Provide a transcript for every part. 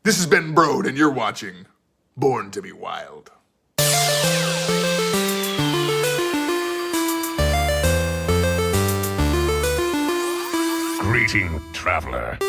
This has been Brode, and you're watching Born to be Wild. Greeting, traveler.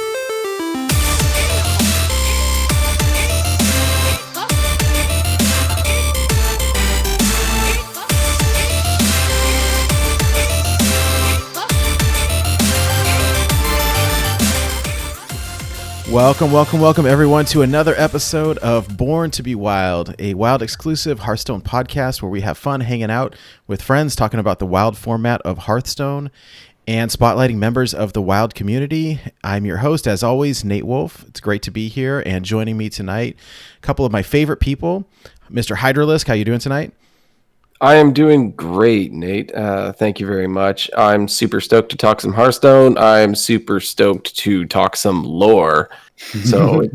Welcome everyone to another episode of Born to be Wild, a Wild exclusive Hearthstone podcast where we have fun hanging out with friends talking about the Wild format of Hearthstone and spotlighting members of the Wild community. I'm your host, as always, Nate Wolf. It's great to be here, and joining me tonight, a couple of my favorite people. Mr. Hydralisk, how you doing tonight? I am doing great, Nate. Thank you very much. I'm super stoked to talk some Hearthstone. I'm super stoked to talk some lore. So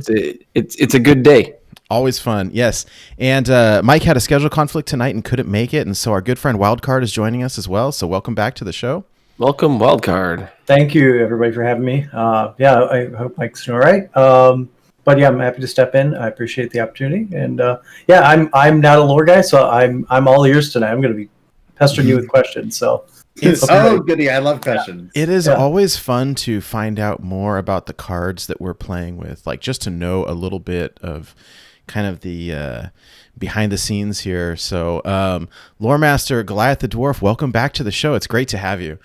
it's a good day. Always fun, yes. And Mike had a schedule conflict tonight and couldn't make it, and so our good friend Wildcard is joining us as well. So welcome back to the show. Welcome, Wildcard. Thank you, everybody, for having me. I hope Mike's doing all right. But yeah, I'm happy to step in. I appreciate the opportunity, and I'm not a lore guy, so I'm all ears tonight. I'm going to be pestering you with questions. So goody! I love questions. It is always fun to find out more about the cards that we're playing with, like just to know a little bit of kind of the behind the scenes here. So, Lore Master Goliath the Dwarf, welcome back to the show. It's great to have you.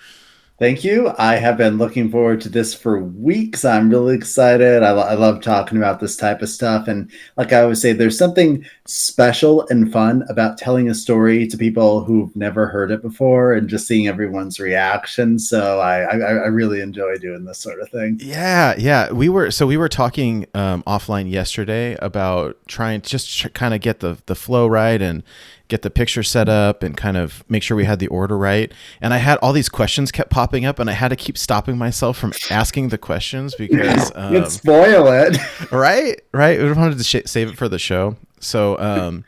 Thank you. I have been looking forward to this for weeks. I'm really excited. I love talking about this type of stuff. And like I always say, there's something special and fun about telling a story to people who've never heard it before and just seeing everyone's reaction. So I really enjoy doing this sort of thing. Yeah. We were talking offline yesterday about trying to just kind of get the flow right and get the picture set up and kind of make sure we had the order right. And I had all these questions kept popping up, and I had to keep stopping myself from asking the questions because you'd spoil it. Right. We wanted to save it for the show. So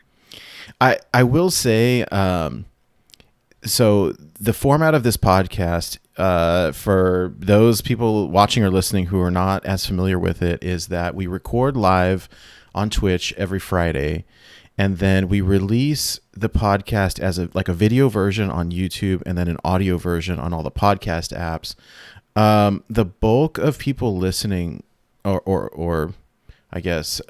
I will say, so the format of this podcast, for those people watching or listening who are not as familiar with it, is that we record live on Twitch every Friday. And then we release the podcast as a video version on YouTube and then an audio version on all the podcast apps. The bulk of people listening or I guess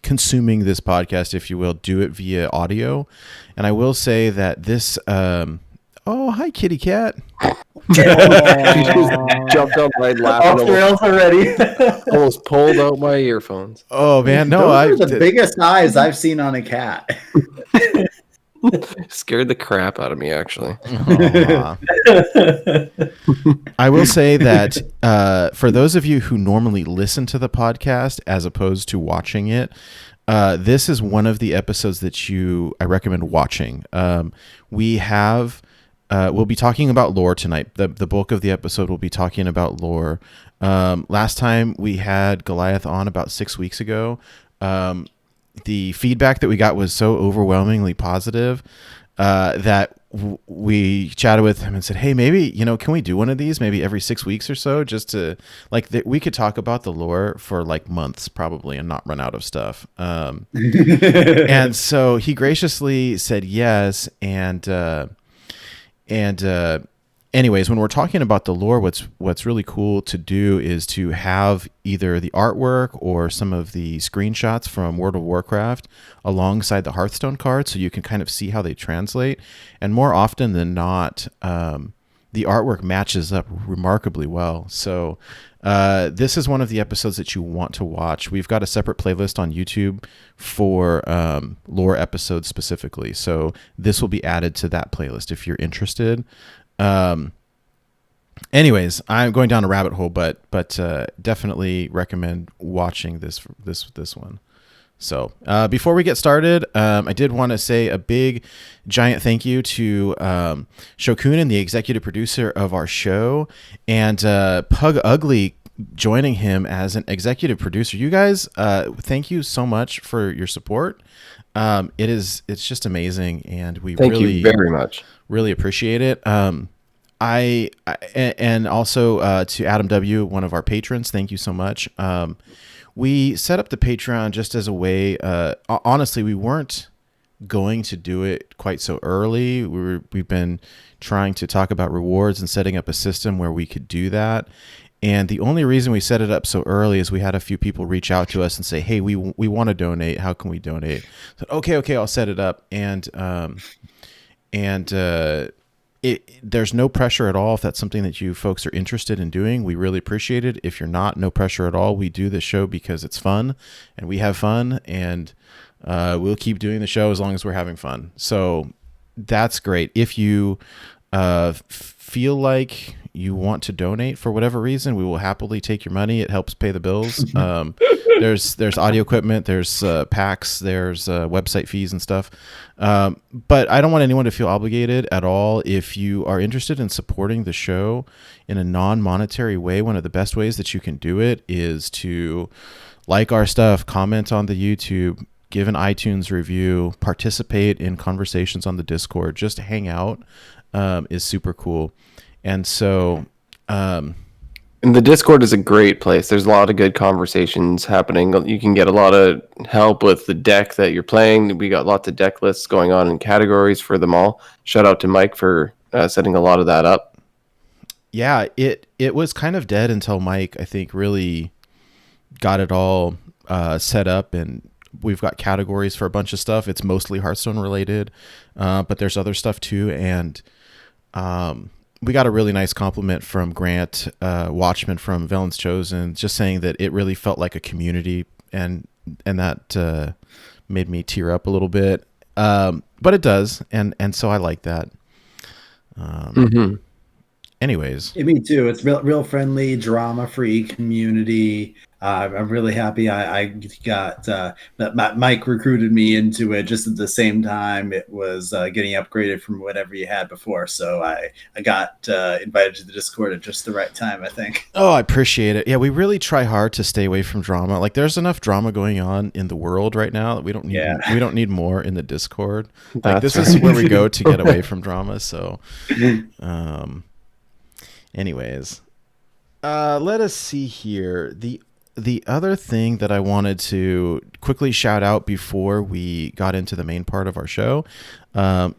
consuming this podcast, if you will, do it via audio. And I will say that this oh, hi, kitty cat. She just jumped on my lap. Off the rails already. Almost pulled out my earphones. Oh man, no! Those are the biggest eyes I've seen on a cat. Scared the crap out of me, actually. I will say that for those of you who normally listen to the podcast as opposed to watching it, this is one of the episodes that I recommend watching. We'll be talking about lore tonight. The bulk of the episode will be talking about lore. Last time we had Goliath on about 6 weeks ago. The feedback that we got was so overwhelmingly positive that we chatted with him and said, hey, maybe, can we do one of these maybe every 6 weeks or so, just to we could talk about the lore for months probably and not run out of stuff. And so he graciously said yes. Anyways, when we're talking about the lore, what's really cool to do is to have either the artwork or some of the screenshots from World of Warcraft alongside the Hearthstone cards, so you can kind of see how they translate. And more often than not, the artwork matches up remarkably well. So this is one of the episodes that you want to watch. We've got a separate playlist on YouTube for lore episodes specifically. So this will be added to that playlist if you're interested. Anyways, I'm going down a rabbit hole, but definitely recommend watching this one. So before we get started, I did want to say a big, giant thank you to Shokunin, the executive producer of our show, and Pug Ugly joining him as an executive producer. You guys, thank you so much for your support. It's just amazing, and we thank you very much. Really appreciate it. And also to Adam W., one of our patrons, thank you so much. We set up the Patreon just as a way. Honestly, we weren't going to do it quite so early. We've been trying to talk about rewards and setting up a system where we could do that. And the only reason we set it up so early is we had a few people reach out to us and say, "Hey, we want to donate. How can we donate?" So, okay, I'll set it up. And there's no pressure at all if that's something that you folks are interested in doing. We really appreciate it. If you're not, no pressure at all. We do this show because it's fun and we have fun, and we'll keep doing the show as long as we're having fun. So that's great. If you feel like you want to donate for whatever reason, we will happily take your money. It helps pay the bills. There's audio equipment, there's packs, there's website fees and stuff. But I don't want anyone to feel obligated at all. If you are interested in supporting the show in a non-monetary way, one of the best ways that you can do it is to like our stuff, comment on the YouTube, give an iTunes review, participate in conversations on the Discord, just hang out is super cool. And so and the Discord is a great place. There's a lot of good conversations happening. You can get a lot of help with the deck that you're playing. We got lots of deck lists going on in categories for them all. Shout out to Mike for setting a lot of that up. Yeah, it was kind of dead until Mike, I think, really got it all set up, and we've got categories for a bunch of stuff. It's mostly Hearthstone related, but there's other stuff too. And we got a really nice compliment from Grant Watchman from Velen's Chosen, just saying that it really felt like a community, and that made me tear up a little bit. But it does, and so I like that. Anyways, me too. It's real friendly, drama-free community. I'm really happy I got that Mike recruited me into it just at the same time it was getting upgraded from whatever you had before. So I got invited to the Discord at just the right time, I think. Oh, I appreciate it. Yeah, we really try hard to stay away from drama. Like, there's enough drama going on in the world right now that we don't need more in the Discord. Like, this is where we go to get away from drama. So, anyways, let us see here. The other thing that I wanted to quickly shout out before we got into the main part of our show,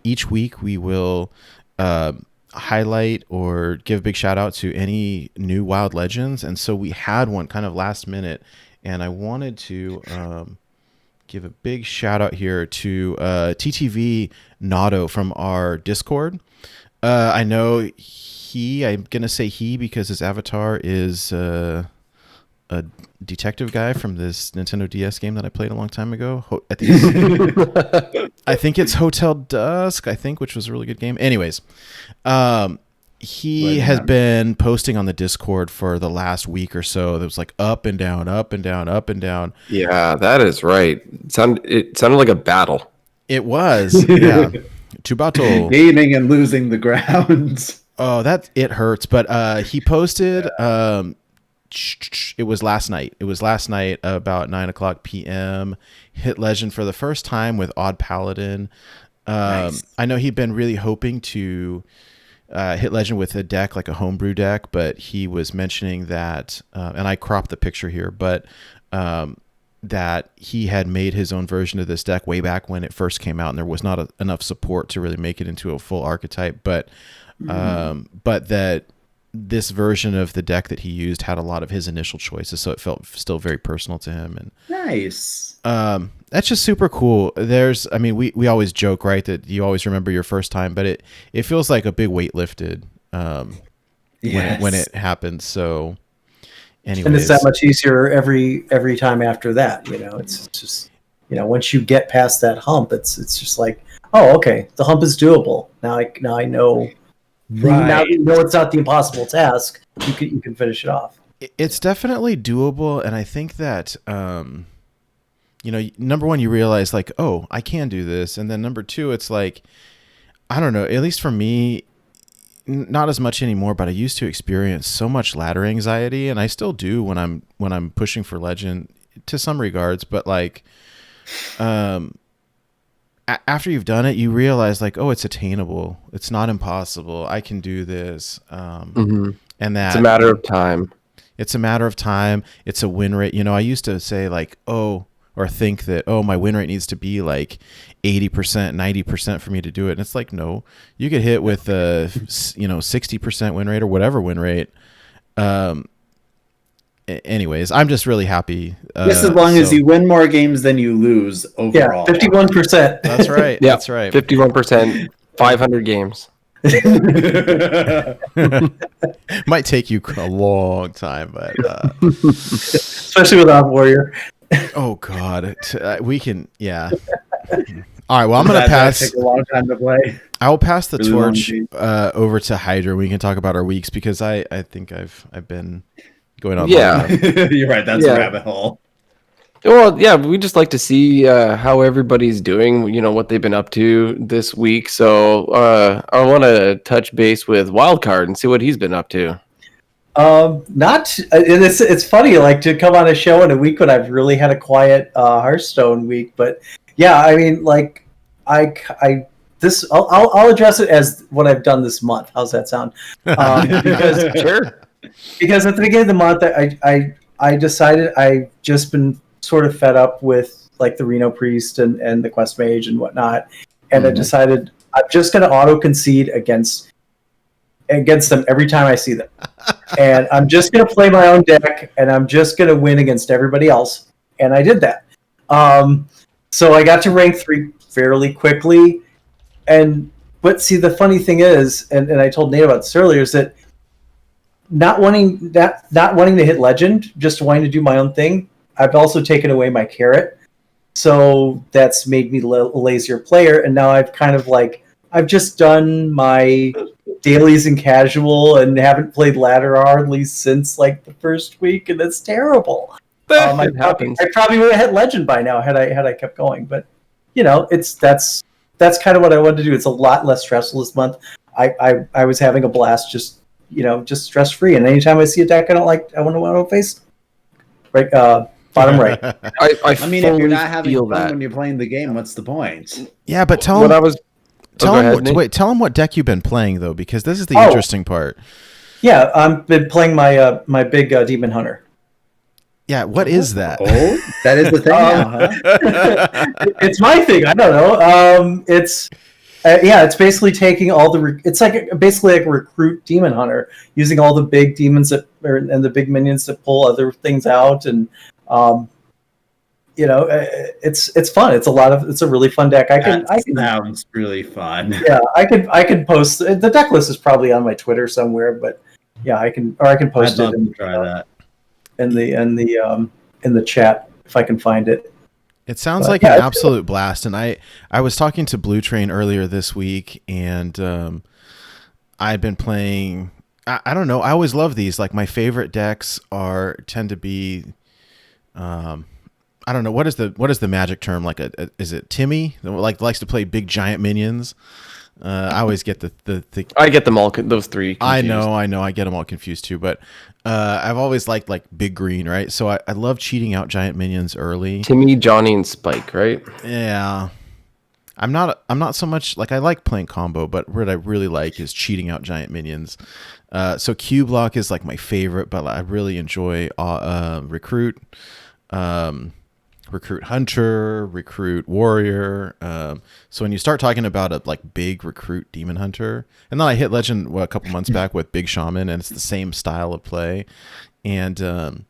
each week we will highlight or give a big shout out to any new Wild Legends. And so we had one kind of last minute, and I wanted to give a big shout out here to TTV Nado from our Discord. I know I'm going to say he because his avatar is a detective guy from this Nintendo DS game that I played a long time ago. I think it's Hotel Dusk, which was a really good game. Anyways, he has been posting on the Discord for the last week or so. It was like up and down, up and down, up and down. Yeah, that is right. It sounded like a battle. It was, yeah. To battle. Gaining and losing the ground. Oh, it hurts. But he posted... It was last night. About 9:00 p.m. Hit Legend for the first time with Odd Paladin. Nice. I know he'd been really hoping to hit Legend with a deck, like a homebrew deck, but he was mentioning that, and I cropped the picture here, but that he had made his own version of this deck way back when it first came out, and there was not enough support to really make it into a full archetype, but that this version of the deck that he used had a lot of his initial choices, so it felt still very personal to him. And nice. That's just super cool. We always joke, right, that you always remember your first time, but it feels like a big weight lifted when it happens. So anyways. And it's that much easier every time after that. It's just, once you get past that hump, it's just like, oh, okay, the hump is doable. Now I know. Right. Now you know it's not the impossible task. You can finish it off. It's definitely doable, and I think that number one, you realize like, oh, I can do this, and then number two, it's like, I don't know. At least for me, not as much anymore, but I used to experience so much ladder anxiety, and I still do when I'm pushing for Legend to some regards, but like, after you've done it, you realize like, oh, it's attainable. It's not impossible. I can do this. And that It's a matter of time. It's a matter of time. It's a win rate. I used to say like, or think that, my win rate needs to be like 80%, 90% for me to do it. And it's like, no, you could hit with 60% win rate or whatever win rate. Anyways, I'm just really happy. Just as long as you win more games than you lose overall. Yeah, 51%. That's right. Yeah, That's right. 51%, 500 games. Might take you a long time, but Especially without Warrior. oh god, we can. Yeah. All right. Well, I'm gonna pass. Take a long time to play. I will pass the Really torch long over to Hydra. We can talk about our weeks because I think I've been going on. Yeah. You're right. That's a rabbit hole. Well, yeah, we just like to see how everybody's doing, what they've been up to this week. So I want to touch base with Wildcard and see what he's been up to. It's funny, like, to come on a show in a week when I've really had a quiet Hearthstone week. But yeah, I mean, like, I'll address it as what I've done this month. How's that sound? Because Sure. Because at the beginning of the month, I decided I've just been sort of fed up with like the Reno Priest and the Quest Mage and whatnot, and I decided I'm just going to auto concede against them every time I see them, and I'm just going to play my own deck, and I'm just going to win against everybody else, and I did that. So I got to rank 3 fairly quickly, but see, the funny thing is, and I told Nate about this earlier, is that not wanting to hit legend, just wanting to do my own thing, I've also taken away my carrot, so that's made me a lazier player. And now I've kind of I've just done my dailies and casual, and haven't played ladder hardly since like the first week, and that's terrible. I probably would have hit legend by now had I kept going. But that's kind of what I wanted to do. It's a lot less stressful this month. I was having a blast, just stress free. And anytime I see a deck I don't like, I want to face. Right, bottom right. I mean, if you're not having fun when you're playing the game, what's the point? Yeah, but tell him what deck you've been playing though, because this is the interesting part. Yeah, I've been playing my big Demon Hunter. Yeah, what is that? Oh, that is the thing now, huh? It's my thing. I don't know. It's basically taking all it's basically like a recruit Demon Hunter, using all the big demons and the big minions to pull other things out, and it's fun. It's a really fun deck. Sounds really fun. Yeah, I could post the deck list is probably on my Twitter somewhere, but yeah, I can post I'd love it to try that in the chat if I can find it. It sounds like an absolute blast. And I was talking to Blue Train earlier this week, and I've been playing. I don't know. I always love these. Like, my favorite decks tend to be. I don't know, what is the magic term? Like, is it Timmy? Likes to play big giant minions. I always get the I get them all, those three confused. I know I get them all confused too, but I've always liked like big green, right? So I love cheating out giant minions early. Timmy, Johnny, and Spike, right? Yeah. I'm not so much like, I like playing combo, but what I really like is cheating out giant minions. So Q block is like my favorite, but I really enjoy recruit, recruit hunter, recruit warrior. So when you start talking about a like big recruit demon hunter, and then I hit legend a couple months back with big shaman, and it's the same style of play, and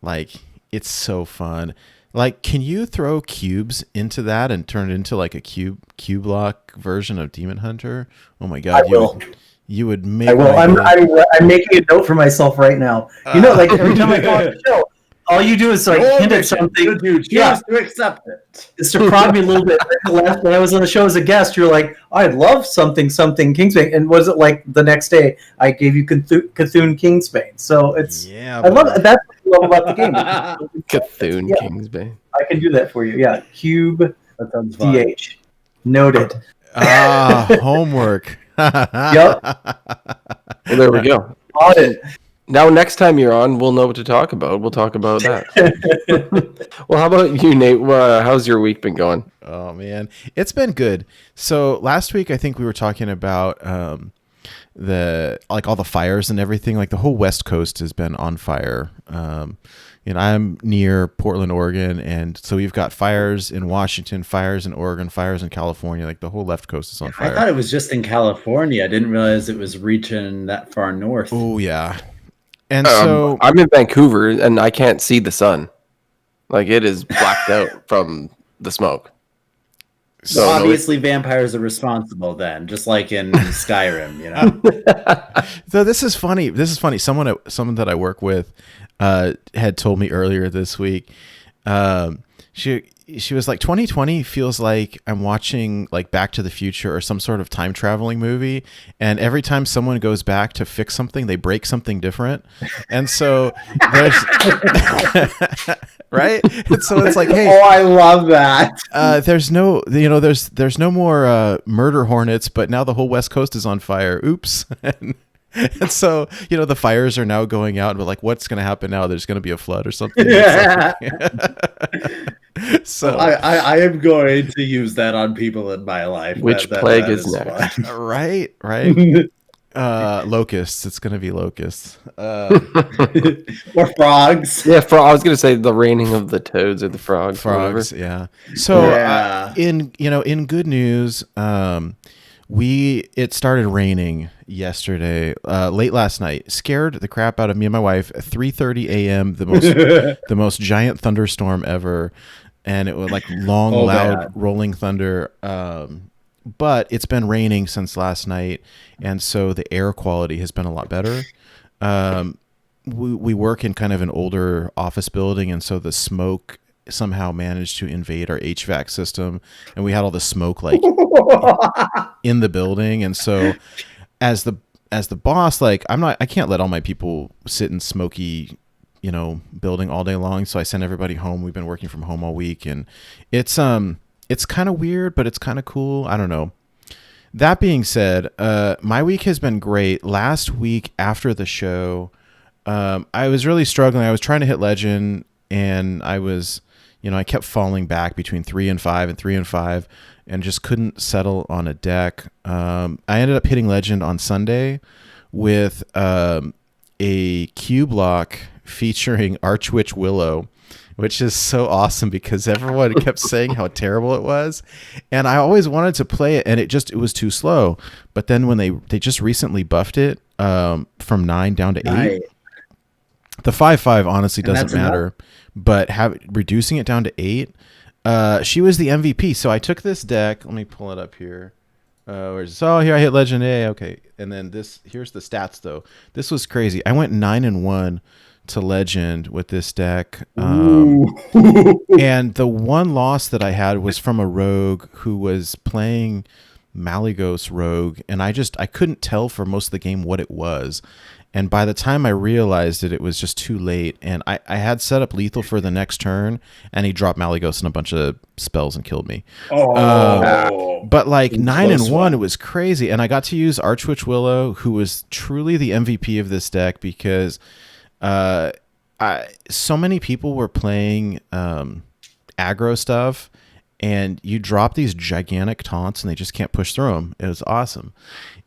like, it's so fun. Like, can you throw cubes into that and turn it into like a cube block version of Demon Hunter? Oh my god, you would make. I will. I'm making a note for myself right now. Like every time I go on the show, all you do is like hint at something. To accept it. It's to prod me a little bit. When I was on the show as a guest, you're like, I'd love something Kingsbane, and was it like the next day I gave you Cthulhu Kingsbane? So it's I love it. That's what I love about the game. Cthulhu Kingsbane. I can do that for you. Yeah, Cube That sounds fun. DH noted. Homework. Yep. Well, there we go. Got it. Now, next time you're on, we'll know what to talk about. We'll talk about that. Well, how about you, Nate? How's your week been going? Oh man, it's been good. So last week, I think we were talking about the all the fires and everything. Like the whole West Coast has been on fire. I'm near Portland, Oregon, and so we've got fires in Washington, fires in Oregon, fires in California. Like the whole left coast is on fire. I thought it was just in California. I didn't realize it was reaching that far north. Oh yeah. And so I'm in Vancouver and I can't see the sun. Like it is blacked out from the smoke. So obviously vampires are responsible then, just like in Skyrim, you know. So this is funny. Someone that I work with had told me earlier this week. She was like, 2020 feels like I'm watching like Back to the Future or some sort of time traveling movie, and every time someone goes back to fix something, they break something different, and so there's right. And so it's like, hey, oh, I love that. There's no more murder hornets, but now the whole West Coast is on fire. Oops. And so, the fires are now going out, but like, what's going to happen now? There's going to be a flood or something. Yeah. So I am going to use that on people in my life. Which plague is next? Right. Locusts. It's going to be locusts. Or frogs. Yeah, I was going to say the raining of the toads or the frogs. Frogs, yeah. So in good news, it started raining yesterday, late last night. Scared the crap out of me and my wife. At 3:30 a.m., the most giant thunderstorm ever, and it was like long, loud, rolling thunder. But it's been raining since last night, and so the air quality has been a lot better. We work in kind of an older office building, and so the smoke somehow managed to invade our HVAC system, and we had all the smoke like in the building. And so as the boss, like I can't let all my people sit in smoky building all day long, so I send everybody home. We've been working from home all week, and it's kind of weird, but it's kind of cool. I don't know. That being said, my week has been great. Last week after the show, I was really struggling. I was trying to hit legend, and I was I kept falling back between 3 and 5 and 3 and 5 and just couldn't settle on a deck. I ended up hitting legend on Sunday with a Q block featuring Archwitch Willow, which is so awesome because everyone kept saying how terrible it was. And I always wanted to play it, and it was too slow. But then when they just recently buffed it from 9 down to 8, the 5/5 honestly doesn't matter. But reducing it down to 8, she was the MVP. So I took this deck. Let me pull it up here. Here I hit Legend A. Okay, and then here's the stats though. This was crazy. I went 9-1 to Legend with this deck. And the one loss that I had was from a rogue who was playing Malygos Rogue, and I couldn't tell for most of the game what it was. And by the time I realized it was just too late. And I had set up lethal for the next turn, and he dropped Malygos and a bunch of spells and killed me. But like 9-1, it was crazy. And I got to use Archwitch Willow, who was truly the MVP of this deck because so many people were playing aggro stuff, and you drop these gigantic taunts, and they just can't push through them. It was awesome.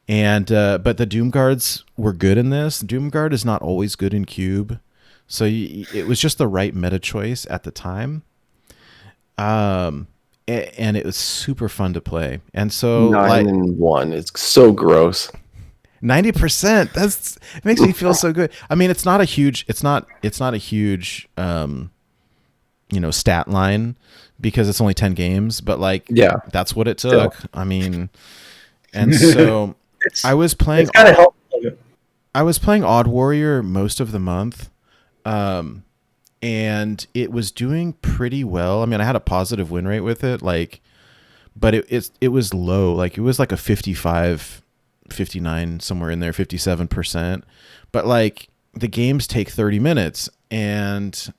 And but the Doom Guards were good in this. Doom Guard is not always good in Cube, so it was just the right meta choice at the time. And it was super fun to play. And so 9-1, it's so gross. 90%. It makes me feel so good. I mean, it's not a huge stat line because it's only 10 games, but that's what it took. Still. I mean, and so I was playing Odd Warrior most of the month. And it was doing pretty well. I mean, I had a positive win rate with it, but it was low. Like it was like a 55, 59, somewhere in there, 57%. But the games take 30 minutes, and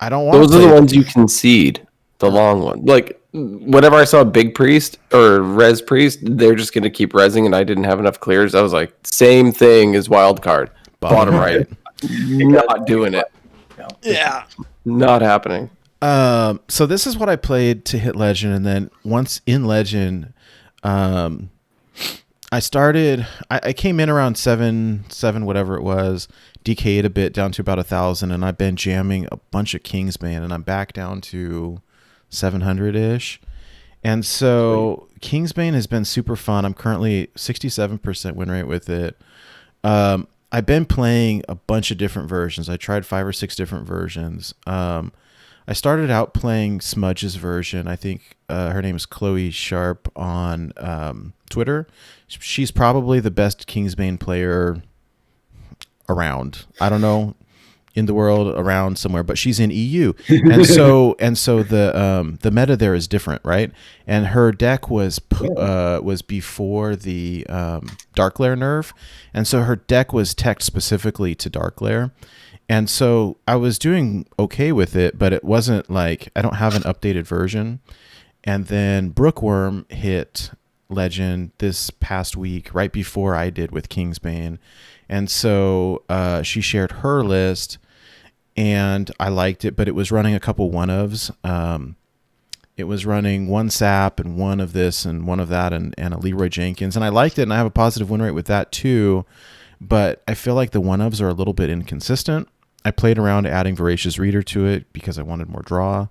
I don't want those are the ones you concede. The long one. Whenever I saw a big priest or res priest, they're just going to keep resing, and I didn't have enough clears. I was like, same thing as wild card. Bottom right. Not doing it. Yeah. Not happening. So this is what I played to hit Legend, and then once in Legend, I started. I came in around seven, whatever it was. Decayed a bit down to about 1,000, and I've been jamming a bunch of Kingsbane, and I'm back down to 700-ish. And so Kingsbane has been super fun. I'm currently 67% win rate with it. I've been playing a bunch of different versions. I tried 5 or 6 different versions. I started out playing Smudge's version. I think her name is Chloe Sharp on Twitter. She's probably the best Kingsbane player around. I don't know, in the world, around somewhere, but she's in EU, and so the meta there is different, right? And her deck was before the Darkglare nerf, and so her deck was teched specifically to Darkglare, and so I was doing okay with it, but it wasn't like, I don't have an updated version. And then Brookworm hit Legend this past week, right before I did with Kingsbane, and so she shared her list. And I liked it, but it was running a couple one-ofs. It was running one Sap and one of this and one of that and a Leroy Jenkins. And I liked it, and I have a positive win rate with that too. But I feel like the one-ofs are a little bit inconsistent. I played around adding Voracious Reader to it because I wanted more draw,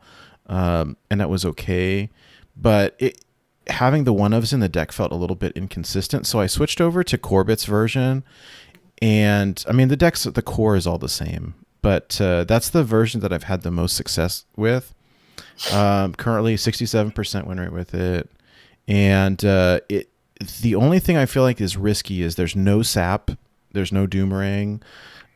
and that was okay. But having the one-ofs in the deck felt a little bit inconsistent. So I switched over to Corbett's version. And, I mean, the core is all the same. But that's the version that I've had the most success with. Currently 67% win rate with it. And the only thing I feel like is risky is there's no Sap. There's no Doomerang.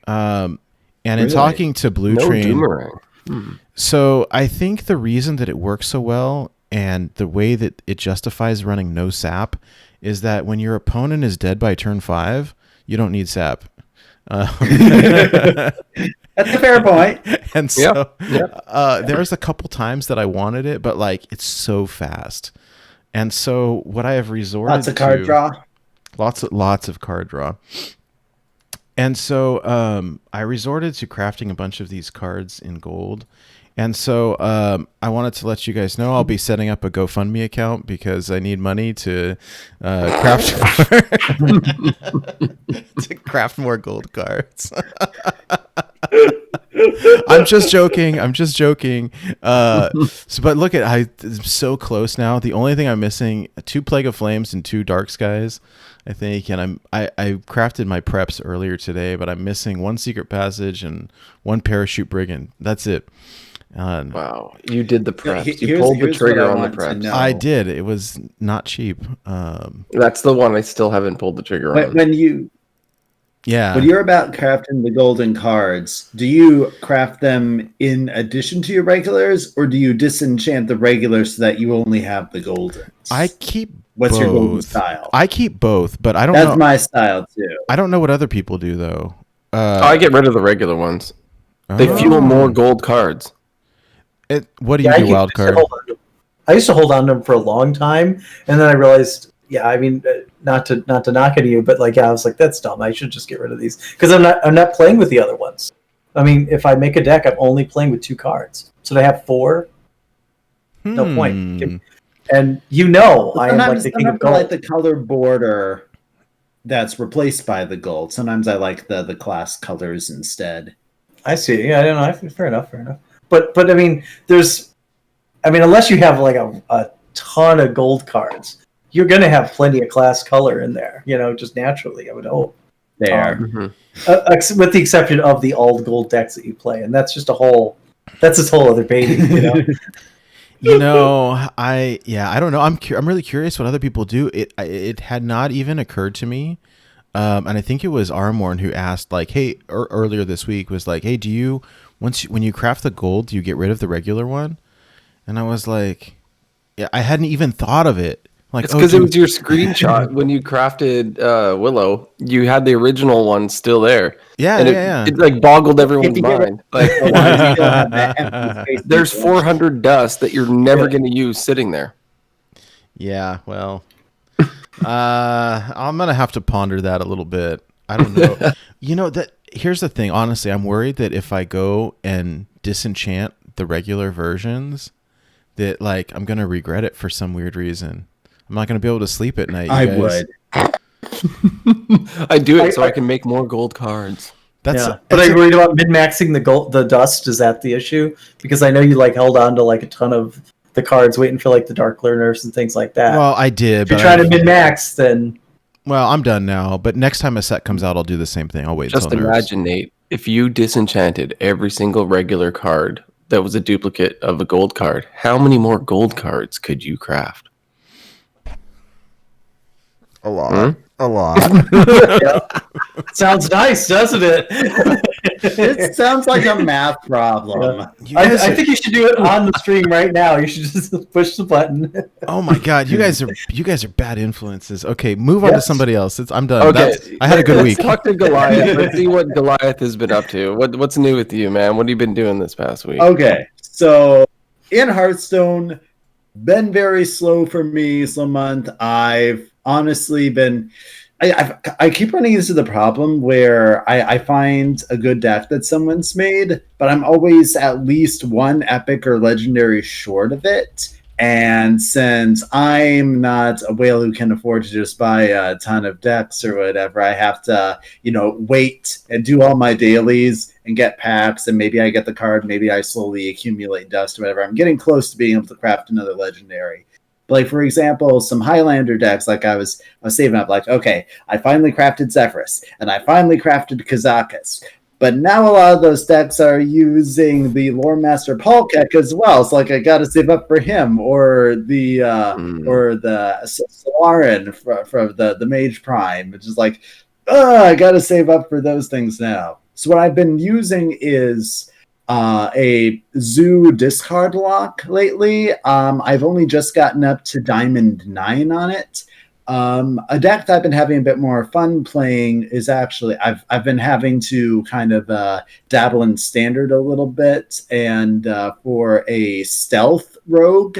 And in talking to Blue Train... Doomerang. So I think the reason that it works so well and the way that it justifies running no Sap is that when your opponent is dead by turn 5, you don't need Sap. That's a fair point. And so there's a couple times that I wanted it, but like it's so fast. And so what I have resorted to... Lots of card draw. Lots of card draw. And so I resorted to crafting a bunch of these cards in gold. And so I wanted to let you guys know I'll be setting up a GoFundMe account because I need money to craft to craft more gold cards. I'm just joking. But look I'm so close now. The only thing I'm missing, 2 Plague of Flames and 2 Dark Skies, I think. And I crafted my preps earlier today, but I'm missing 1 Secret Passage and 1 Parachute Brigand. That's it. Wow, you did the preps. You Here's pulled the trigger on the want to preps. know. I did. It was not cheap. That's the one I still haven't pulled the trigger on. When you're about crafting the golden cards, do you craft them in addition to your regulars, or do you disenchant the regulars so that you only have the goldens? I keep What's both. your golden style? I keep both, but I don't know. That's my style too. I don't know what other people do though. I get rid of the regular ones. They fuel more gold cards. What do you do, wild card? I used to hold on to them for a long time, and then I realized, I mean, not to knock at you, but I was like, that's dumb. I should just get rid of these because I'm not playing with the other ones. I mean, if I make a deck, I'm only playing with 2 cards, so to have 4, no point. And I am like the king of gold. I like the color border that's replaced by the gold. Sometimes I like the class colors instead. I see. I don't know. Fair enough. But I mean, unless you have a ton of gold cards, you're going to have plenty of class color in there, just naturally, I would hope. There. With the exception of the all gold decks that you play. And that's just this whole other baby, I don't know. I'm really curious what other people do. It had not even occurred to me. And I think it was Armorn who asked earlier this week was like, hey, do you, when you craft the gold, do you get rid of the regular one? And I was like, yeah, I hadn't even thought of it. It's because it was your screenshot when you crafted Willow. You had the original one still there. Yeah, and it boggled everyone's mind. There's 400 dust that you're never going to use sitting there. Yeah, well, I'm gonna have to ponder that a little bit. I don't know. here's the thing. Honestly, I'm worried that if I go and disenchant the regular versions, that like I'm gonna regret it for some weird reason. I'm not gonna be able to sleep at night. I guys. would. I do it so I can make more gold cards. But are you worried about min-maxing the dust? Is that the issue? Because I know you like held on to like a ton of the cards, waiting for like the Dark Learners and things like that. Well, I did. If you're trying to min-max, then well, I'm done now. But next time a set comes out, I'll do the same thing. I'll wait. Just imagine, Nate, if you disenchanted every single regular card that was a duplicate of a gold card, how many more gold cards could you craft? A lot. A lot. sounds nice, doesn't it? It sounds like a math problem. I think you should do it on the stream right now. You should just push the button. Oh my god, you guys are bad influences. Okay, move on to somebody else. I'm done. Okay, I had a good week. Let's talk to Goliath. Let's see what Goliath has been up to. What's new with you, man? What have you been doing this past week? Okay, so in Hearthstone, been very slow for me. Slow month. I've honestly been. I keep running into the problem where I find a good deck that someone's made, but I'm always at least one epic or legendary short of it. And since I'm not a whale who can afford to just buy a ton of decks or whatever, I have to, wait and do all my dailies and get packs, and maybe I get the card, maybe I slowly accumulate dust or whatever. I'm getting close to being able to craft another legendary. Like, for example, some Highlander decks, like I was saving up, like, okay, I finally crafted Zephrys, and I finally crafted Kazakus. But now a lot of those decks are using the Lore Master Palkek as well. So, like, I got to save up for him, or the Solarin from the Mage Prime, which is like, I got to save up for those things now. So what I've been using is a Zoo Discard Warlock lately. I've only just gotten up to Diamond 9 on it. A deck that I've been having a bit more fun playing is actually I've been having to kind of dabble in Standard a little bit, and for a stealth rogue,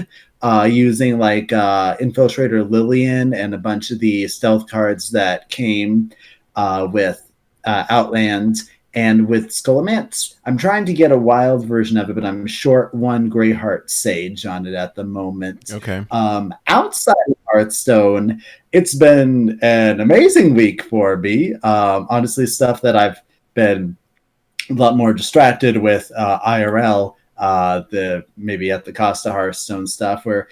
using like Infiltrator Lillian and a bunch of the stealth cards that came with Outland. And with Scholomance, I'm trying to get a wild version of it, but I'm short one Greyheart Sage on it at the moment. Okay. Outside of Hearthstone, it's been an amazing week for me. Honestly, stuff that I've been a lot more distracted with IRL, maybe at the cost of Hearthstone stuff. Where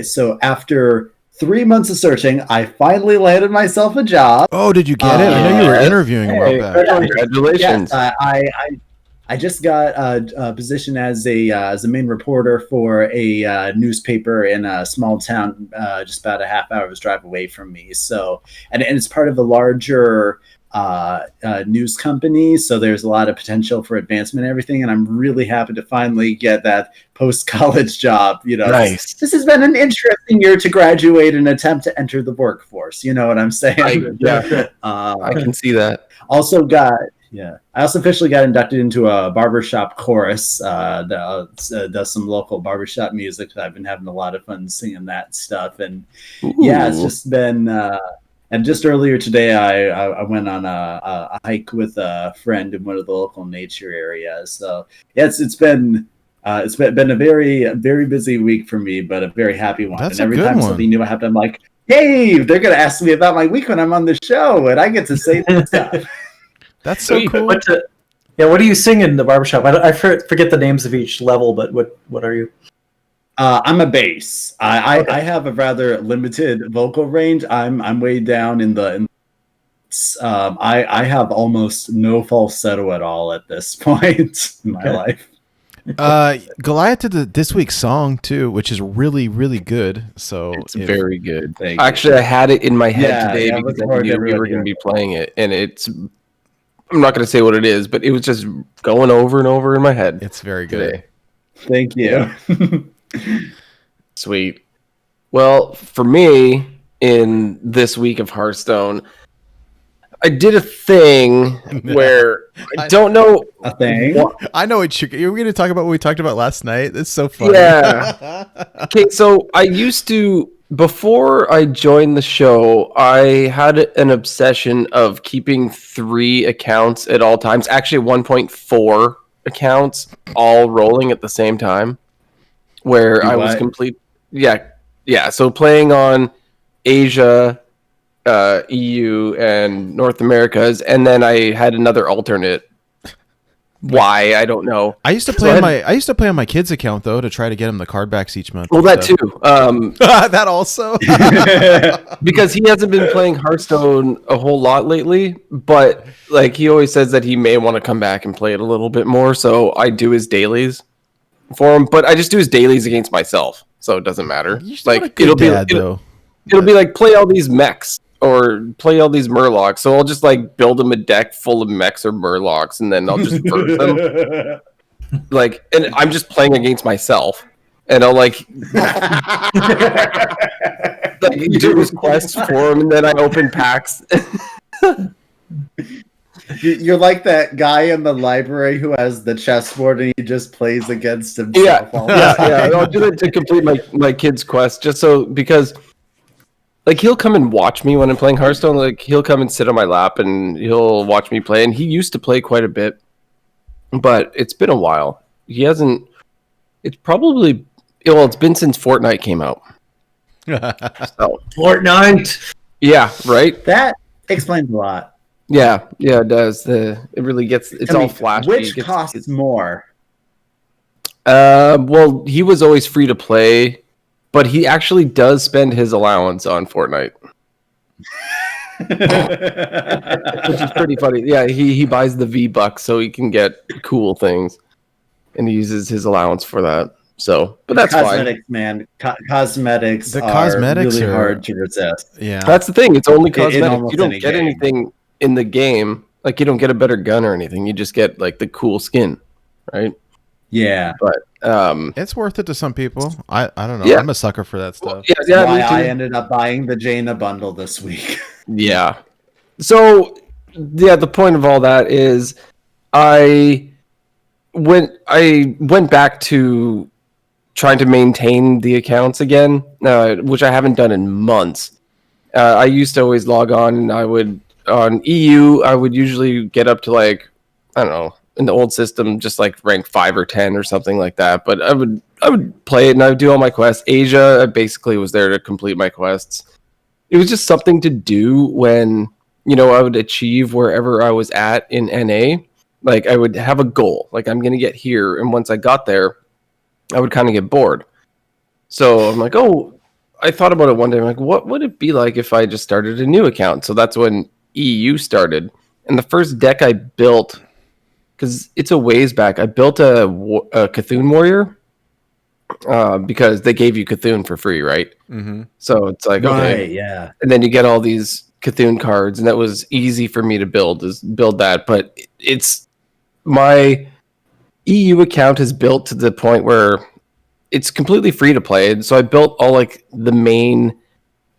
so after 3 months of searching, I finally landed myself a job. Oh, did you get it? I know you were interviewing a while back. Congratulations! Yes, I just got a position as a main reporter for a newspaper in a small town, just about a half hour's drive away from me. So, and it's part of a larger news company, so there's a lot of potential for advancement and everything, and I'm really happy to finally get that post-college job. Nice. This has been an interesting year to graduate and attempt to enter the workforce. You know what I'm saying? I can see that. I also officially got inducted into a barbershop chorus that does some local barbershop music. I've been having a lot of fun singing that stuff, and it's just been. And just earlier today, I went on a hike with a friend in one of the local nature areas. So it's been a very, very busy week for me, but a very happy one. That's and every a good time one. something new happens, I'm like, hey, they're gonna ask me about my week when I'm on the show, and I get to say this stuff. That's so cool. What do you sing in the barbershop? I forget the names of each level, but what are you? I'm a bass. I have a rather limited vocal range. I'm way down in the. I have almost no falsetto at all at this point in my life. Goliath did this week's song too, which is really, really good. So It's very good. Thank you. Actually, I had it in my head today yeah, because looking I forward to knew we were everybody going to be playing it, and I'm not going to say what it is, but it was just going over and over in my head. it's very good. Today. Thank you. Sweet. Well, for me, in this week of Hearthstone, I did a thing where I don't know A thing. I know what you're going to talk about what we talked about last night. That's so funny. Yeah. Okay, so I used to before I joined the show, I had an obsession of keeping 3 accounts at all times. Actually, 1.4 accounts all rolling at the same time, where I was complete. Yeah. So playing on Asia, EU, and North Americas, and then I had another alternate. Why, I don't know. I used to play on my kid's account though to try to get him the card backs each month. Well, that too. That also. Because he hasn't been playing Hearthstone a whole lot lately, but like he always says that he may want to come back and play it a little bit more. So I do his dailies for him, but I just do his dailies against myself, so it doesn't matter. Like it'll be like play all these mechs or play all these Murlocs. So I'll just like build him a deck full of mechs or Murlocs, and then I'll just verse them. Like, and I'm just playing against myself, and I'll like do his quests for him, and then I open packs. You're like that guy in the library who has the chessboard and he just plays against himself. Yeah. I'll do that to complete my kid's quest, just so because. Like, he'll come and watch me when I'm playing Hearthstone. Like, he'll come and sit on my lap, and he'll watch me play. And he used to play quite a bit, but it's been a while. He hasn't... It's probably... Well, it's been since Fortnite came out. So, Fortnite! Yeah, right? That explains a lot. Yeah, it does. It really gets... It's all flashy. Which costs more? Well, he was always free to play... But he actually does spend his allowance on Fortnite. Which is pretty funny. Yeah, he buys the V-Bucks so he can get cool things. And he uses his allowance for that. So, but that's cosmetics, fine. Man. Cosmetics The are cosmetics really are hard to resist. Yeah. That's the thing. It's only cosmetics. You don't any get game. anything in the game. Like, you don't get a better gun or anything. You just get, like, the cool skin. Right? Yeah. But it's worth it to some people. I don't know. Yeah. I'm a sucker for that stuff. Yeah, Why me too. I ended up buying the Jaina bundle this week. Yeah. So, yeah, the point of all that is I went back to trying to maintain the accounts again, which I haven't done in months. I used to always log on, and on EU, I would usually get up to like, I don't know, in the old system, just like rank 5 or 10 or something like that. But I would play it and I would do all my quests. Asia, I basically was there to complete my quests. It was just something to do when, I would achieve wherever I was at in NA. Like, I would have a goal. Like, I'm going to get here. And once I got there, I would kind of get bored. So I'm like, I thought about it one day. I'm like, what would it be like if I just started a new account? So that's when EU started. And the first deck I built, because it's a ways back, I built a Cthulhu Warrior because they gave you Cthulhu for free, right? Mm-hmm. So it's like, okay. Right, yeah. And then you get all these Cthulhu cards, and that was easy for me to build that. But it's my EU account is built to the point where it's completely free to play. So I built all like the main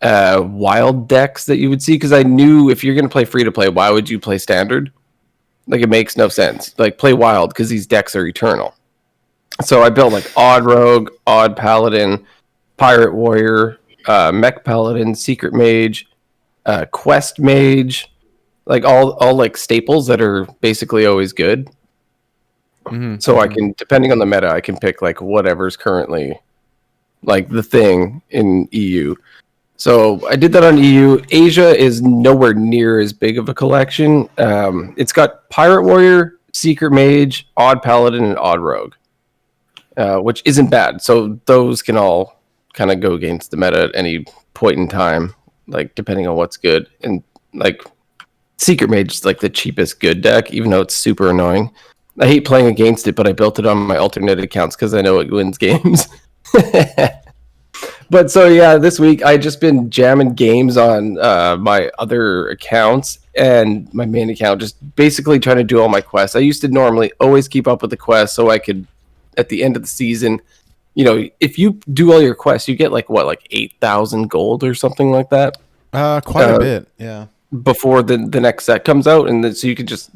wild decks that you would see, because I knew if you're going to play free to play, why would you play standard? Like, it makes no sense. Like, play wild, because these decks are eternal. So I built like Odd Rogue, Odd Paladin, Pirate Warrior, Mech Paladin, Secret Mage, Quest Mage, like all like staples that are basically always good. Mm-hmm. So I can, depending on the meta, I can pick like whatever's currently like the thing in EU. So I did that on EU. Asia is nowhere near as big of a collection. It's got Pirate Warrior, Secret Mage, Odd Paladin, and Odd Rogue, which isn't bad. So those can all kind of go against the meta at any point in time, like depending on what's good. And like Secret Mage is like the cheapest good deck, even though it's super annoying. I hate playing against it, but I built it on my alternate accounts because I know it wins games. But so yeah, this week I just been jamming games on my other accounts and my main account, just basically trying to do all my quests. I used to normally always keep up with the quests so I could, at the end of the season, if you do all your quests, you get like 8,000 gold or something like that. Quite a bit, yeah. Before the next set comes out, and then so you could just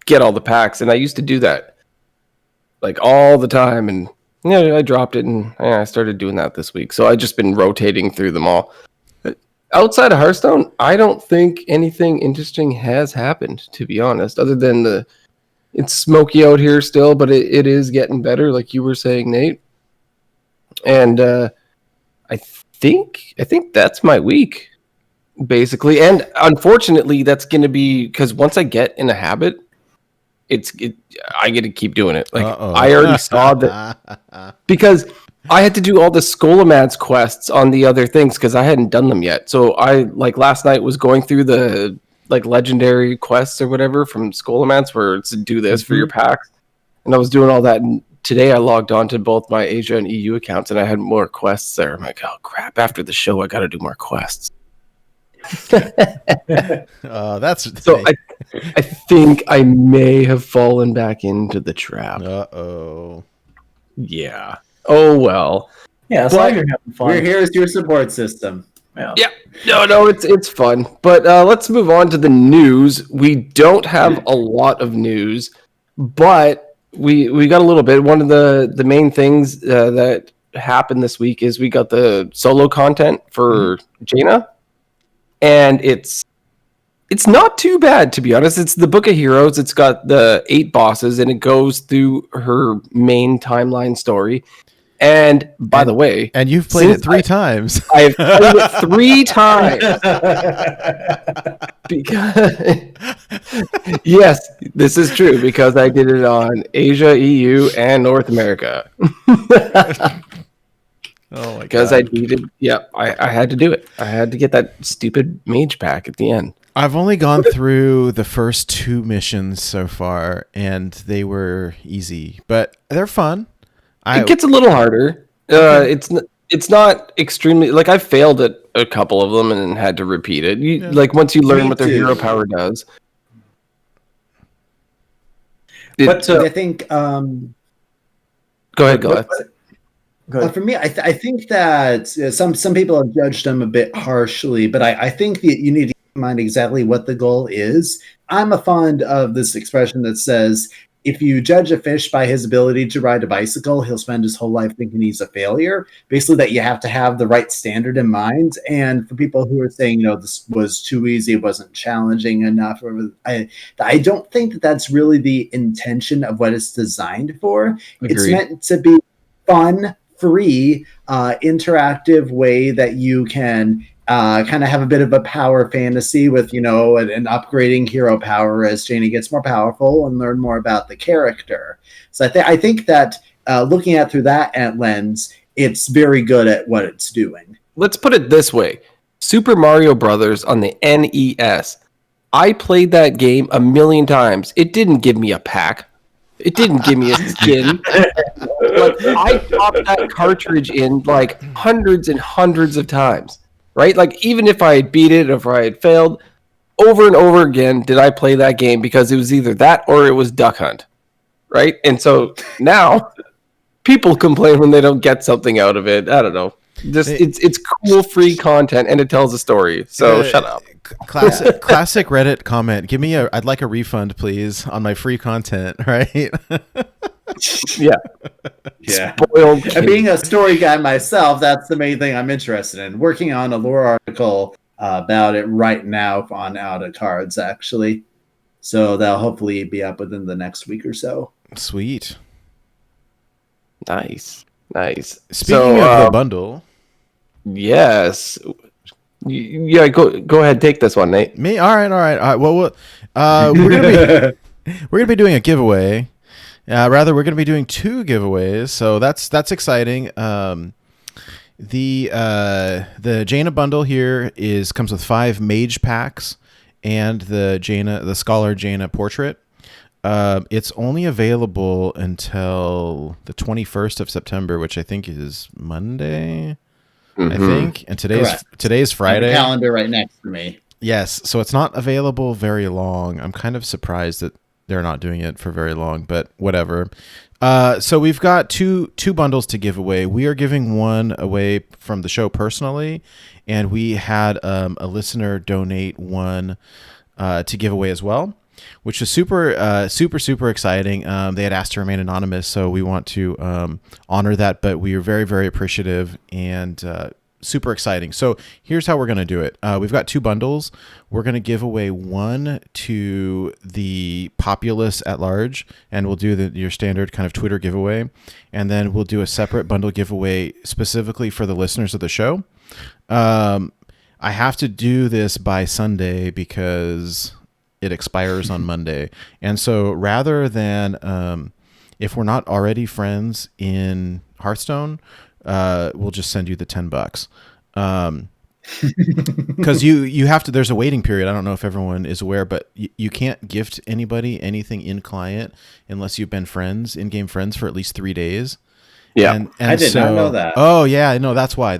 get all the packs. And I used to do that like all the time, and Yeah, I dropped it and I started doing that this week. So I've just been rotating through them all. Outside of Hearthstone, I don't think anything interesting has happened, to be honest, other than it's smoky out here still, but it is getting better, like you were saying, Nate. And I think that's my week, basically. And unfortunately, that's going to be because once I get in a habit, I get to keep doing it. Like I already saw that because I had to do all the Scholomance quests on the other things because I hadn't done them yet. So I last night was going through the legendary quests or whatever from Scholomance where it's do this for your packs, and I was doing all that. And today I logged on to both my Asia and EU accounts, and I had more quests there. I'm like, oh crap! After the show, I got to do more quests. That's so. I think I may have fallen back into the trap. Uh-oh. Yeah. Oh well. Yeah, as long as you're having fun. We're here as your support system. Yeah. No, it's fun. But let's move on to the news. We don't have a lot of news, but we got a little bit. One of the main things that happened this week is we got the solo content for Jaina, and it's not too bad, to be honest. It's the Book of Heroes. It's got the 8 bosses, and it goes through her main timeline story. And by the way, and you've played it 3 times. I've played it 3 times. Because yes, this is true because I did it on Asia, EU, and North America. Oh my god! Because I needed, I had to do it. I had to get that stupid mage pack at the end. I've only gone through the first 2 missions so far, and they were easy, but they're fun. It gets a little harder. It's not extremely I've failed at a couple of them and had to repeat it. Once you learn what their hero power does. But I think. Go ahead, go ahead. For me, I think that some people have judged them a bit harshly, but I think that you need to keep in mind exactly what the goal is. I'm fond of this expression that says, if you judge a fish by his ability to ride a bicycle, he'll spend his whole life thinking he's a failure. Basically, that you have to have the right standard in mind. And for people who are saying, this was too easy, it wasn't challenging enough, I don't think that that's really the intention of what it's designed for. Agreed. It's meant to be fun, free, interactive way that you can kind of have a bit of a power fantasy with, an upgrading hero power as Jaina gets more powerful and learn more about the character. So I think that looking at through that lens, it's very good at what it's doing. Let's put it this way. Super Mario Brothers on the NES. I played that game 1,000,000 times. It didn't give me a pack. It didn't give me a skin. I popped that cartridge in hundreds and hundreds of times. Right? Even if I had beat it, if I had failed, over and over again did I play that game because it was either that or it was Duck Hunt. Right? And so now people complain when they don't get something out of it. I don't know. It's cool free content and it tells a story. So shut up. Classic Reddit comment. I'd like a refund, please, on my free content, right? Yeah. Spoiled. Being a story guy myself, that's the main thing I'm interested in. Working on a lore article about it right now on Out of Cards, actually. So that'll hopefully be up within the next week or so. Sweet. Nice. Speaking of the bundle. Yes. Yeah, go ahead, take this one, Nate. Me? All right. Well, we're gonna be doing a giveaway. We're going to be doing 2 giveaways, so that's exciting. The Jaina bundle here comes with 5 mage packs and the Scholar Jaina portrait. It's only available until the 21st of September, which I think is Monday. I think, and today's Friday. I have a calendar right next to me. Yes, so it's not available very long. I'm kind of surprised that they're not doing it for very long, but whatever. So we've got two bundles to give away. We are giving one away from the show personally, and we had a listener donate one to give away as well. which is super exciting. They had asked to remain anonymous, so we want to honor that, but we are very, very appreciative and super exciting. So here's how we're going to do it. We've got 2 bundles. We're going to give away one to the populace at large, and we'll do your standard kind of Twitter giveaway. And then we'll do a separate bundle giveaway specifically for the listeners of the show. I have to do this by Sunday because it expires on Monday. And so rather than, if we're not already friends in Hearthstone, we'll just send you the $10. Because you have to, there's a waiting period. I don't know if everyone is aware, but you can't gift anybody anything in client unless you've been in-game friends for at least 3 days. Yeah. And I did not know that. Oh yeah, no, that's why.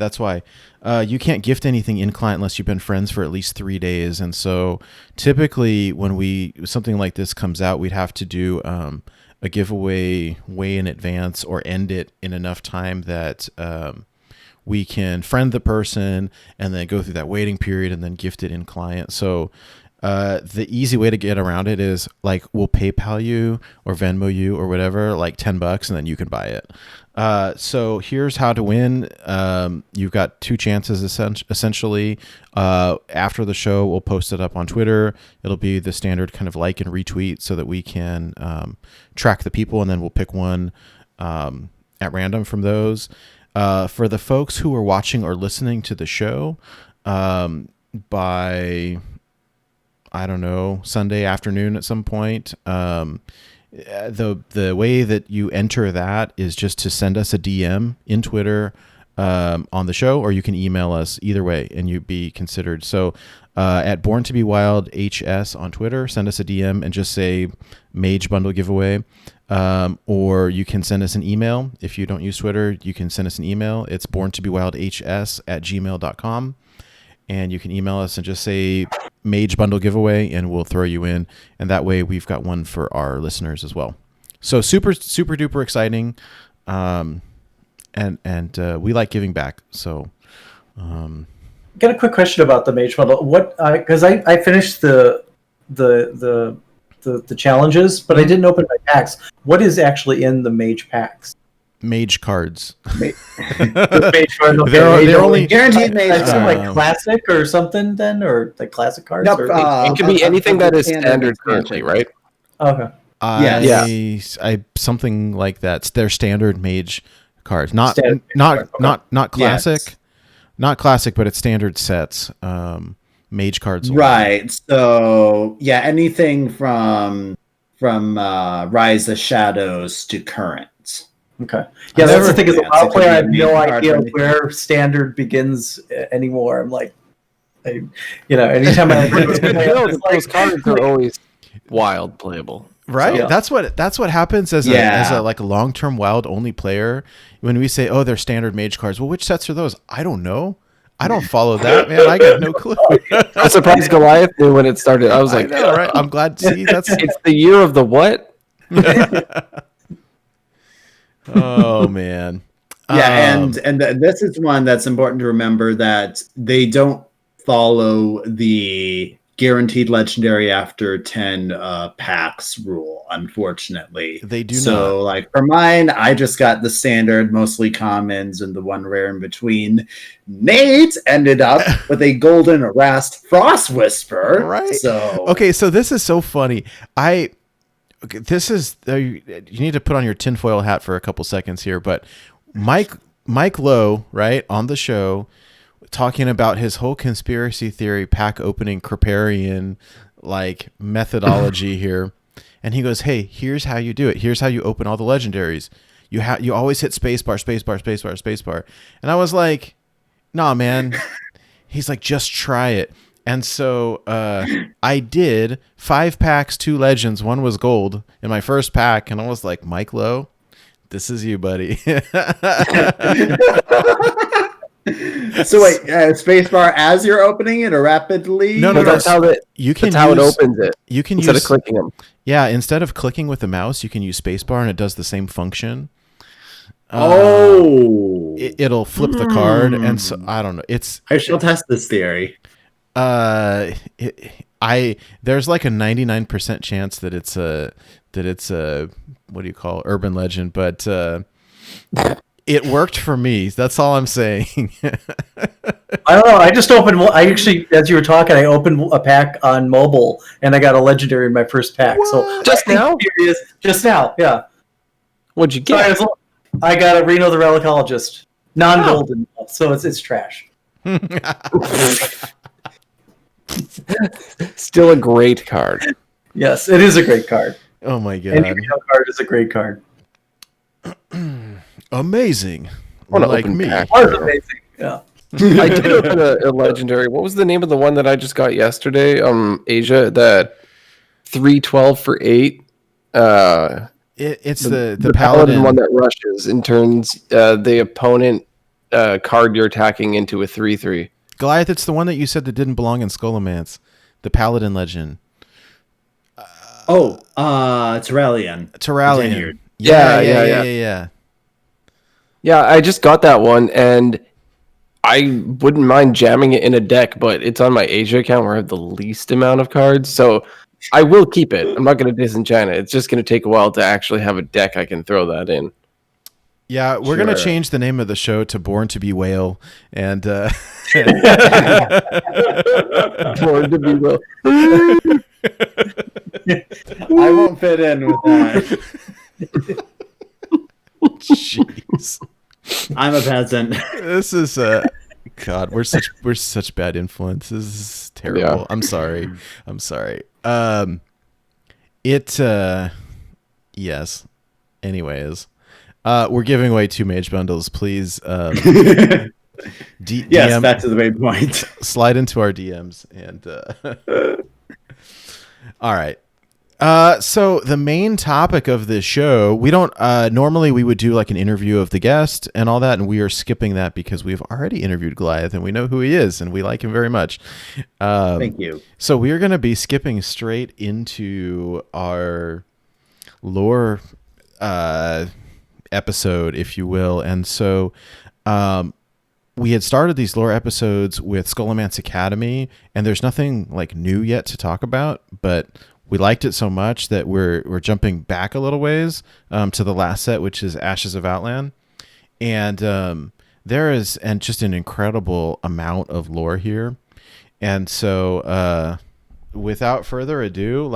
You can't gift anything in client unless you've been friends for at least 3 days. And so typically when something like this comes out, we'd have to do a giveaway way in advance or end it in enough time that we can friend the person and then go through that waiting period and then gift it in client. So the easy way to get around it is like we'll PayPal you or Venmo you or whatever, like $10, and then you can buy it. So here's how to win. You've got 2 chances essentially. After the show, we'll post it up on Twitter. It'll be the standard kind of like and retweet so that we can track the people, and then we'll pick one at random from those. For the folks who are watching or listening to the show by, I don't know, Sunday afternoon at some point, the way that you enter that is just to send us a DM in Twitter on the show, or you can email us either way and you'd be considered. So at Born to Be Wild HS on Twitter, send us a DM and just say Mage Bundle Giveaway. Or you can send us an email. If you don't use Twitter, you can send us an email. It's borntobewildhs@gmail.com. And you can email us and just say Mage Bundle Giveaway, and we'll throw you in. And that way we've got one for our listeners as well. So super duper exciting. And we like giving back. So, Got a quick question about the Mage Bundle. What? Because I finished the challenges, but I didn't open my packs. What is actually in the Mage packs? Mage cards. The Mage Bundle. Okay, They're only guaranteed Mage. I assume like classic or something then, or like classic cards. Nope, or, It could be anything that is standard currently, right? okay. Something like that. They're standard Mage cards, not Standard not Mage not not classic, Yes. not classic, but it's standard sets. Mage cards, Right. So yeah, anything from Rise of Shadows to current. Okay. Yeah, that's the thing. As a Yeah, WoW so player, I have it could be no a card idea for anything. where standard begins anymore. I'm like, anytime I It's good to know that it's like- those cards are always wild playable. right? So- That's what happens as a like a long-term wild only player when we say, oh, they're standard Mage cards. Well, which sets are those? I don't know. I don't follow that, man. I got no clue. I'm surprised Goliath knew when it started. I was like, all right. I'm glad. See, that's it's the year of the what? oh man. Yeah, and this is one that's important to remember, that they don't follow the guaranteed legendary after 10 packs rule, unfortunately. They do so, not. like for mine, I just got the standard, mostly commons, and the one rare in between. Nate ended up with a golden Rast Frost Whisper. Right. So okay, so this is so funny. This is you need to put on your tinfoil hat for a couple seconds here, but Mike Lowe, right, on the show, talking about his whole conspiracy theory pack opening Kriparian like methodology here, and he goes, "Hey, here's how you do it. Here's how you open all the legendaries. You always hit spacebar, and I was like, "Nah, man." He's like, "Just try it." And so I did 5 packs, 2 legends, 1 was gold in my first pack, and I was like, Mike Lowe, this is you, buddy. So wait, spacebar as you're opening it, or rapidly? No, That's how it opens it. You can Instead use of clicking them. Yeah, instead of clicking with the mouse, you can use spacebar, and it does the same function. Oh, It'll flip the card, and so I don't know. I shall test this theory. there's like a 99% chance that it's a what do you call urban legend, but it worked for me. That's all I'm saying. I don't know. I just opened. I actually, as you were talking, I opened a pack on mobile, and I got a legendary in my first pack. So Just now? Just now, yeah. What'd you get? Sorry, I got a Reno the Relicologist, non-golden, so it's trash. Still a great card. Yes, it is a great card. Oh my god! Any Reno card is a great card. Amazing. What an Like open me. pack. Card's amazing. Yeah. I did open a legendary. What was the name of the one that I just got yesterday? Asia, that 312 for 8. It's the paladin one that rushes and turns the opponent card you're attacking into a 3/3. Goliath. It's the one that you said that didn't belong in Scholomance, the paladin legend. Terralion. Terralion. Yeah. Yeah, I just got that one, and I wouldn't mind jamming it in a deck, but it's on my Asia account where I have the least amount of cards, so I will keep it. I'm not going to disenchant it. It's just going to take a while to actually have a deck I can throw that in. Yeah, we're going to change the name of the show to Born to Be Whale, and Born to be Will. I won't fit in with that. jeez. I'm a peasant. This is God, we're such bad influence. This is terrible. Yeah. I'm sorry. Yes. Anyways, we're giving away 2 mage bundles. Please, Yes, DM, back to the main point. slide into our DMs and. All right. So the main topic of this show, we don't normally we would do like an interview of the guest and all that, and we are skipping that because we've already interviewed Goliath and we know who he is and we like him very much. Thank you. So we are going to be skipping straight into our lore episode, if you will, and so we had started these lore episodes with Scholomance Academy, and there's nothing like new yet to talk about, but we liked it so much that we're jumping back a little ways to the last set, which is Ashes of Outland. And there is just an incredible amount of lore here. And so without further ado,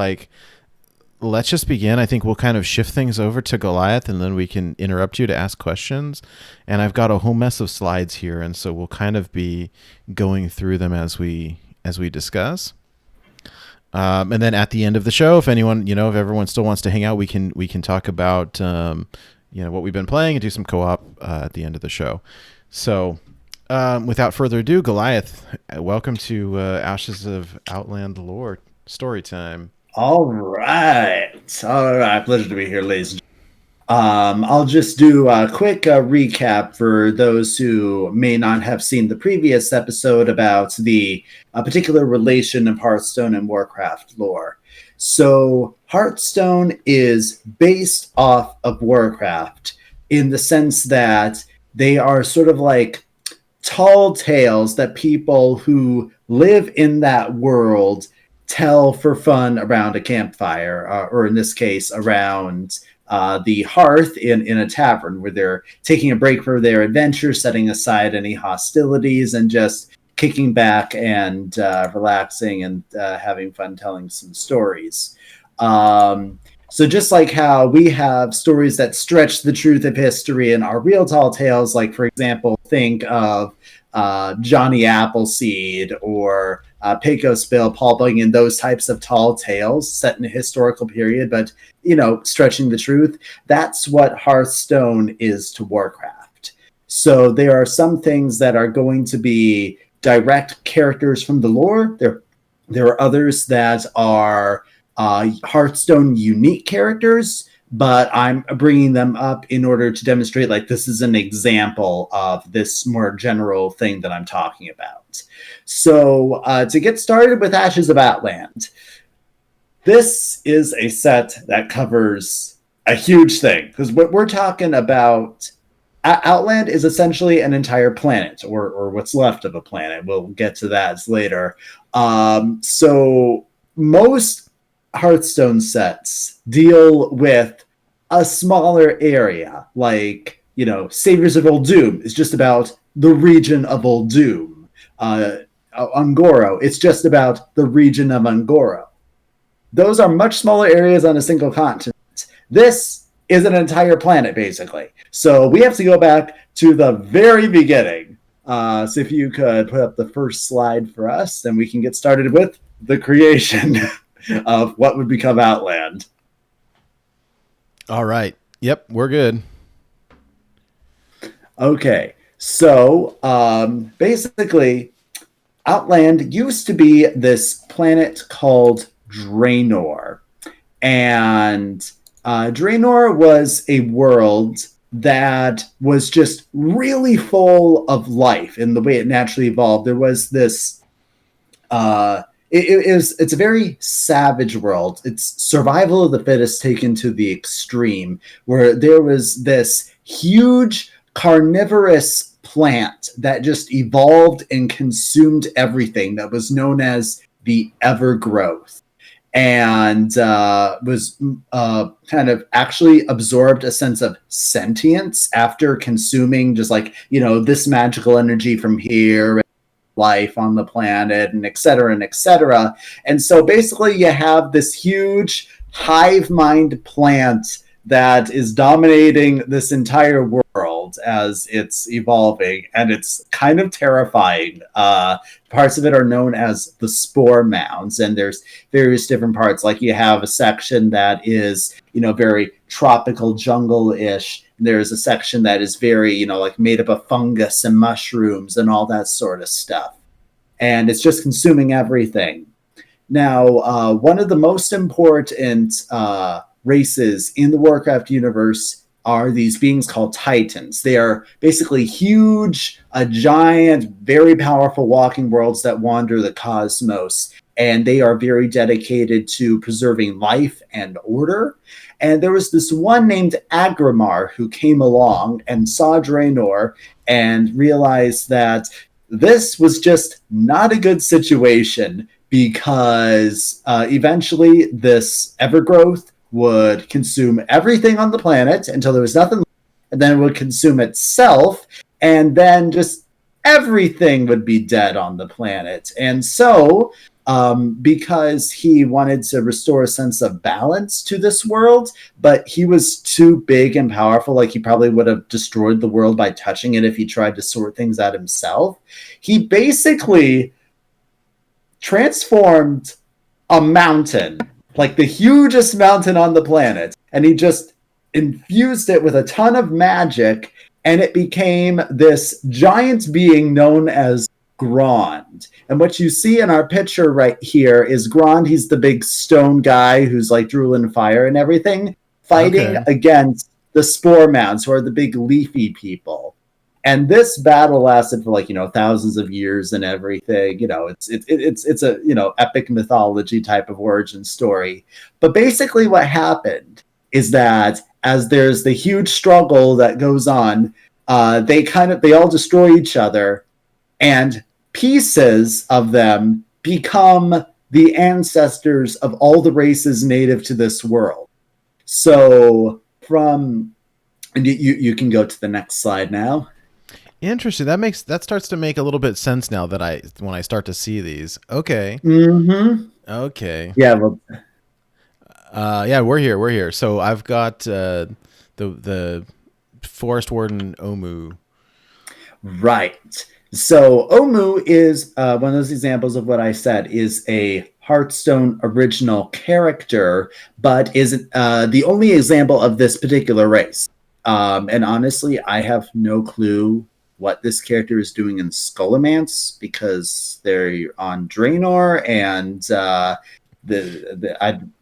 let's just begin. I think we'll kind of shift things over to Goliath, and then we can interrupt you to ask questions. And I've got a whole mess of slides here, and so we'll kind of be going through them as we discuss. And then at the end of the show, if anyone, if everyone still wants to hang out, we can talk about, what we've been playing and do some co-op at the end of the show. So without further ado, Goliath, welcome to Ashes of Outland lore story time. All right. Pleasure to be here, ladies and gentlemen. I'll just do a quick recap for those who may not have seen the previous episode about the particular relation of Hearthstone and Warcraft lore. So Hearthstone is based off of Warcraft in the sense that they are sort of like tall tales that people who live in that world tell for fun around a campfire, or in this case, around the hearth in a tavern, where they're taking a break from their adventure, setting aside any hostilities, and just kicking back and relaxing and having fun telling some stories. So just like how we have stories that stretch the truth of history and are real tall tales, like, for example, think of Johnny Appleseed or Pecos Bill, Paul Bunyan, those types of tall tales set in a historical period, but, stretching the truth. That's what Hearthstone is to Warcraft. So there are some things that are going to be direct characters from the lore. There are others that are Hearthstone unique characters, but I'm bringing them up in order to demonstrate, this is an example of this more general thing that I'm talking about. So to get started with Ashes of Outland, this is a set that covers a huge thing, because what we're talking about, Outland is essentially an entire planet, or what's left of a planet. We'll get to that later. So most Hearthstone sets deal with a smaller area, like, you know, Saviors of Uldum is just about the region of Uldum. Ungoro, it's just about the region of Ungoro. Those are much smaller areas on a single continent. This is an entire planet, basically. So we have to go back to the very beginning. So if you could put up the first slide for us, then we can get started with the creation of what would become Outland. All right. Yep, we're good. Okay, so basically, Outland used to be this planet called Draenor. And Draenor was a world that was just really full of life in the way it naturally evolved. There was this... It's a very savage world. It's survival of the fittest taken to the extreme, where there was this huge carnivorous plant that just evolved and consumed everything that was known as the Evergrowth, and was kind of actually absorbed a sense of sentience after consuming just like, you know, this magical energy from here, life on the planet, and et cetera, and et cetera. And so basically you have this huge hive mind plant that is dominating this entire world as it's evolving, and it's kind of terrifying. Parts of it are known as the spore mounds, and there's various different parts. Like you have a section that is, you know, very tropical jungle-ish. There's a section that is very, you know, like made up of fungus and mushrooms and all that sort of stuff. And it's just consuming everything. Now, one of the most important races in the Warcraft universe are these beings called Titans. They are basically huge, giant, very powerful walking worlds that wander the cosmos. And they are very dedicated to preserving life and order. And there was this one named Agrimar who came along and saw Draenor and realized that this was just not a good situation, because eventually this Evergrowth would consume everything on the planet until there was nothing left, and then it would consume itself, and then just everything would be dead on the planet. And so, because he wanted to restore a sense of balance to this world, but he was too big and powerful, like he probably would have destroyed the world by touching it if he tried to sort things out himself, he basically transformed a mountain, like the hugest mountain on the planet, and he just infused it with a ton of magic, and it became this giant being known as Grond. And what you see in our picture right here is Grond. He's the big stone guy who's like drooling fire and everything, fighting against the spore mounds, who are the big leafy people. And this battle lasted for like, you know, thousands of years and everything. You know, it's a, you know, epic mythology type of origin story. But basically what happened is that as there's the huge struggle that goes on, they all destroy each other, and pieces of them become the ancestors of all the races native to this world. So and you can go to the next slide now. Interesting. That starts to make a little bit sense now that when I start to see these. Okay. Mm-hmm. Okay. Yeah. Well. Yeah, we're here. So I've got the Forest Warden Omu. Right. So Omu is one of those examples of what I said is a Hearthstone original character, but is the only example of this particular race. And honestly, I have no clue what this character is doing in Scholomance, because they're on Draenor, and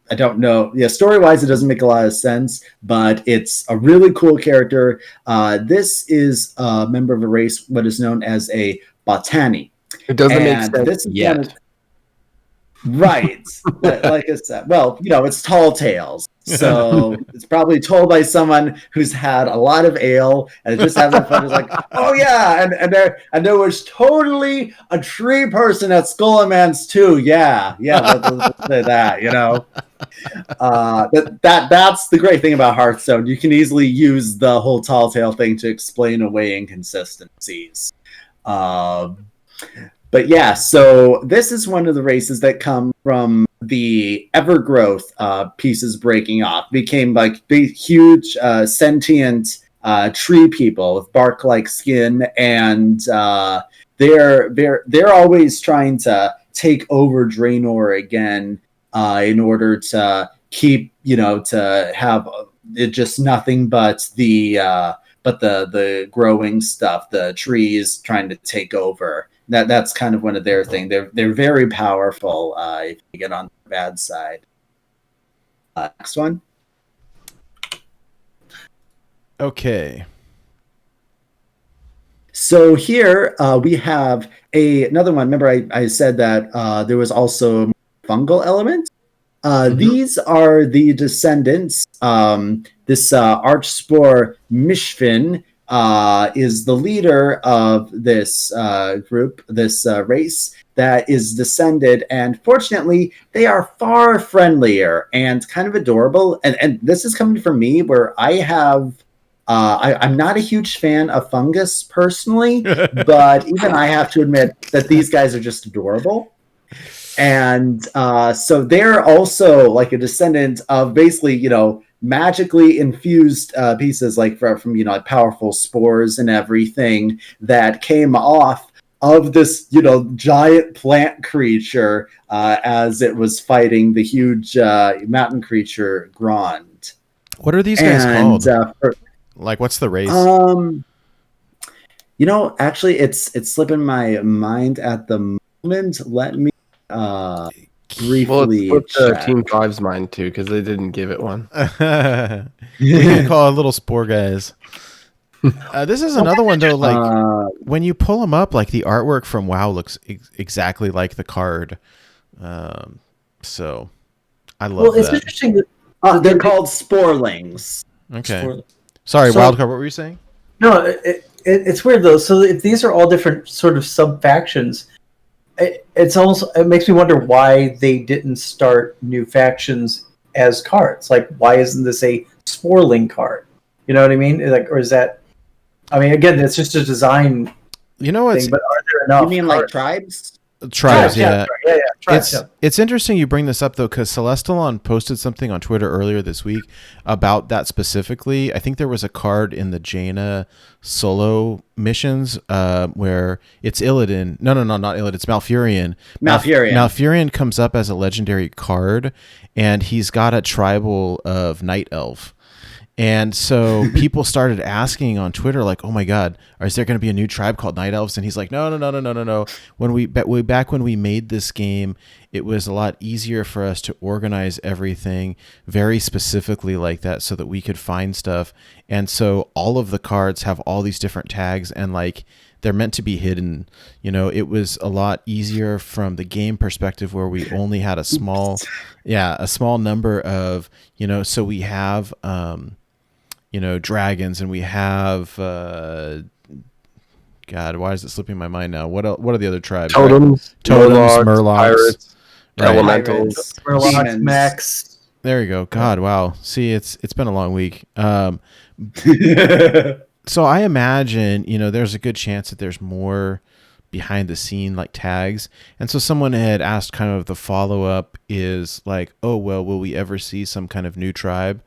I don't know. Yeah, story-wise, it doesn't make a lot of sense, but it's a really cool character. This is a member of a race, what is known as a Botani. It doesn't make sense this is yet. Right. Like I said, well, it's tall tales. So it's probably told by someone who's had a lot of ale and just having fun. It's like, oh yeah, and there was totally a tree person at Scholomance too. Yeah, let's say that, that's the great thing about Hearthstone. You can easily use the whole tall tale thing to explain away inconsistencies. But yeah, so this is one of the races that come from the Evergrowth pieces breaking off. Became like big, huge, sentient tree people with bark-like skin, and they're always trying to take over Draenor again in order to keep, to have it just nothing but the growing stuff, the trees trying to take over. That's kind of one of their things. They're very powerful if you get on the bad side. Next one. Okay. So here we have another one. Remember, I said that there was also a fungal element. These are the descendants. This Archspore Msshi'fn is the leader of this group, this race that is descended, and fortunately, they are far friendlier and kind of adorable. And this is coming from me, where I have. I'm not a huge fan of fungus personally, but even I have to admit that these guys are just adorable. And so they're also like a descendant of basically, magically infused pieces like from like powerful spores and everything that came off of this, giant plant creature as it was fighting the huge mountain creature Grond. What are these guys called? Like, what's the race? Actually, it's slipping my mind at the moment. Let me briefly it's Team 5's mind too, because they didn't give it one. We can call it little spore guys. This is another one though. Like when you pull them up, like the artwork from WoW looks exactly like the card. So I love that. It's interesting that they're called sporelings. Okay. Sorry, Wildcard. What were you saying? No, it's weird though. So if these are all different sort of sub factions, it makes me wonder why they didn't start new factions as cards. Like, why isn't this a Sporling card? You know what I mean? Like, or is that? I mean, again, it's just a design. You know what? But are there enough? You mean like tribes? Tribes, yeah. Tribes, it's interesting you bring this up though, because Celestalon posted something on Twitter earlier this week about that specifically. I think there was a card in the Jaina solo missions where it's Illidan. No, not Illidan. It's Malfurion. Malfurion comes up as a legendary card, and he's got a tribal of Night Elf. And so people started asking on Twitter, like, "Oh my God, is there going to be a new tribe called Night Elves?" And he's like, "No. Back when we made this game, it was a lot easier for us to organize everything very specifically like that, so that we could find stuff. And so all of the cards have all these different tags, and like they're meant to be hidden. It was a lot easier from the game perspective, where we only had a small number of So we have." Dragons, and we have God, why is it slipping my mind now? What are the other tribes? Totems, Murlocs, pirates, right. elementals, Murlocs, Max. There you go. God, wow. See, it's been a long week. So I imagine, there's a good chance that there's more behind the scene like tags. And so someone had asked, kind of the follow up is like, oh, well, will we ever see some kind of new tribe?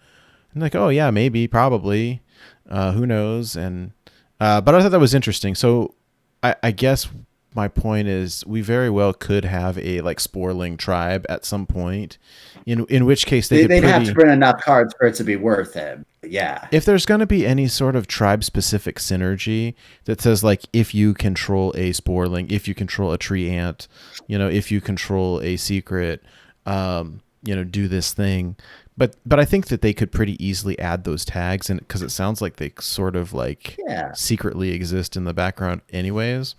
And like, oh yeah, maybe, probably, who knows? And but I thought that was interesting. So I guess my point is, we very well could have a like Sporling tribe at some point. In which case they'd have to print enough cards for it to be worth it. Yeah. If there's going to be any sort of tribe specific synergy that says like, if you control a Sporling, if you control a tree ant, if you control a secret, do this thing. But I think that they could pretty easily add those tags, and because it sounds like they sort of like secretly exist in the background anyways.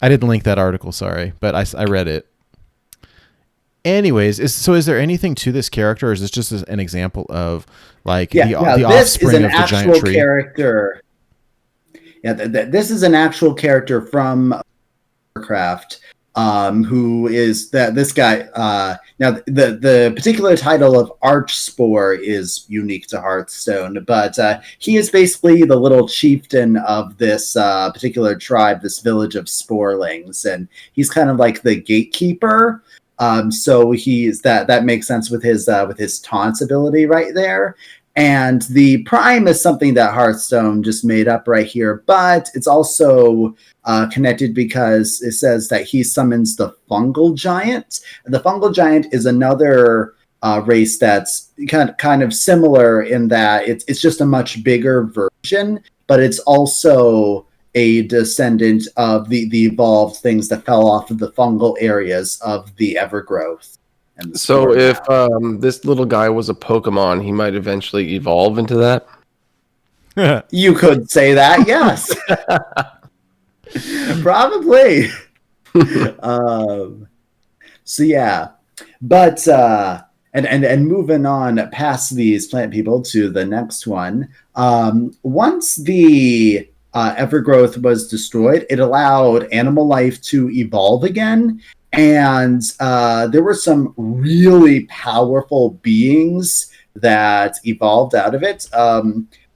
I didn't link that article, sorry, but I read it. Anyways, is there anything to this character, or is this just an example of like the this is offspring an of the giant actual tree? character. Yeah, this is an actual character from Warcraft, who is this guy. Now, the particular title of Archspore is unique to Hearthstone, but he is basically the little chieftain of this particular tribe, this village of Sporelings, and he's kind of like the gatekeeper. So he's that makes sense with his taunts ability right there. And the prime is something that Hearthstone just made up right here, but it's also connected because it says that he summons the fungal giant. The fungal giant is another race that's kind of similar in that it's just a much bigger version, but it's also a descendant of the evolved things that fell off of the fungal areas of the Evergrowth. And So if this little guy was a Pokemon, he might eventually evolve into that? You could say that, yes. Probably. So yeah. But and moving on past these plant people to the next one. Once the Evergrowth was destroyed, it allowed animal life to evolve again. And there were some really powerful beings that evolved out of it.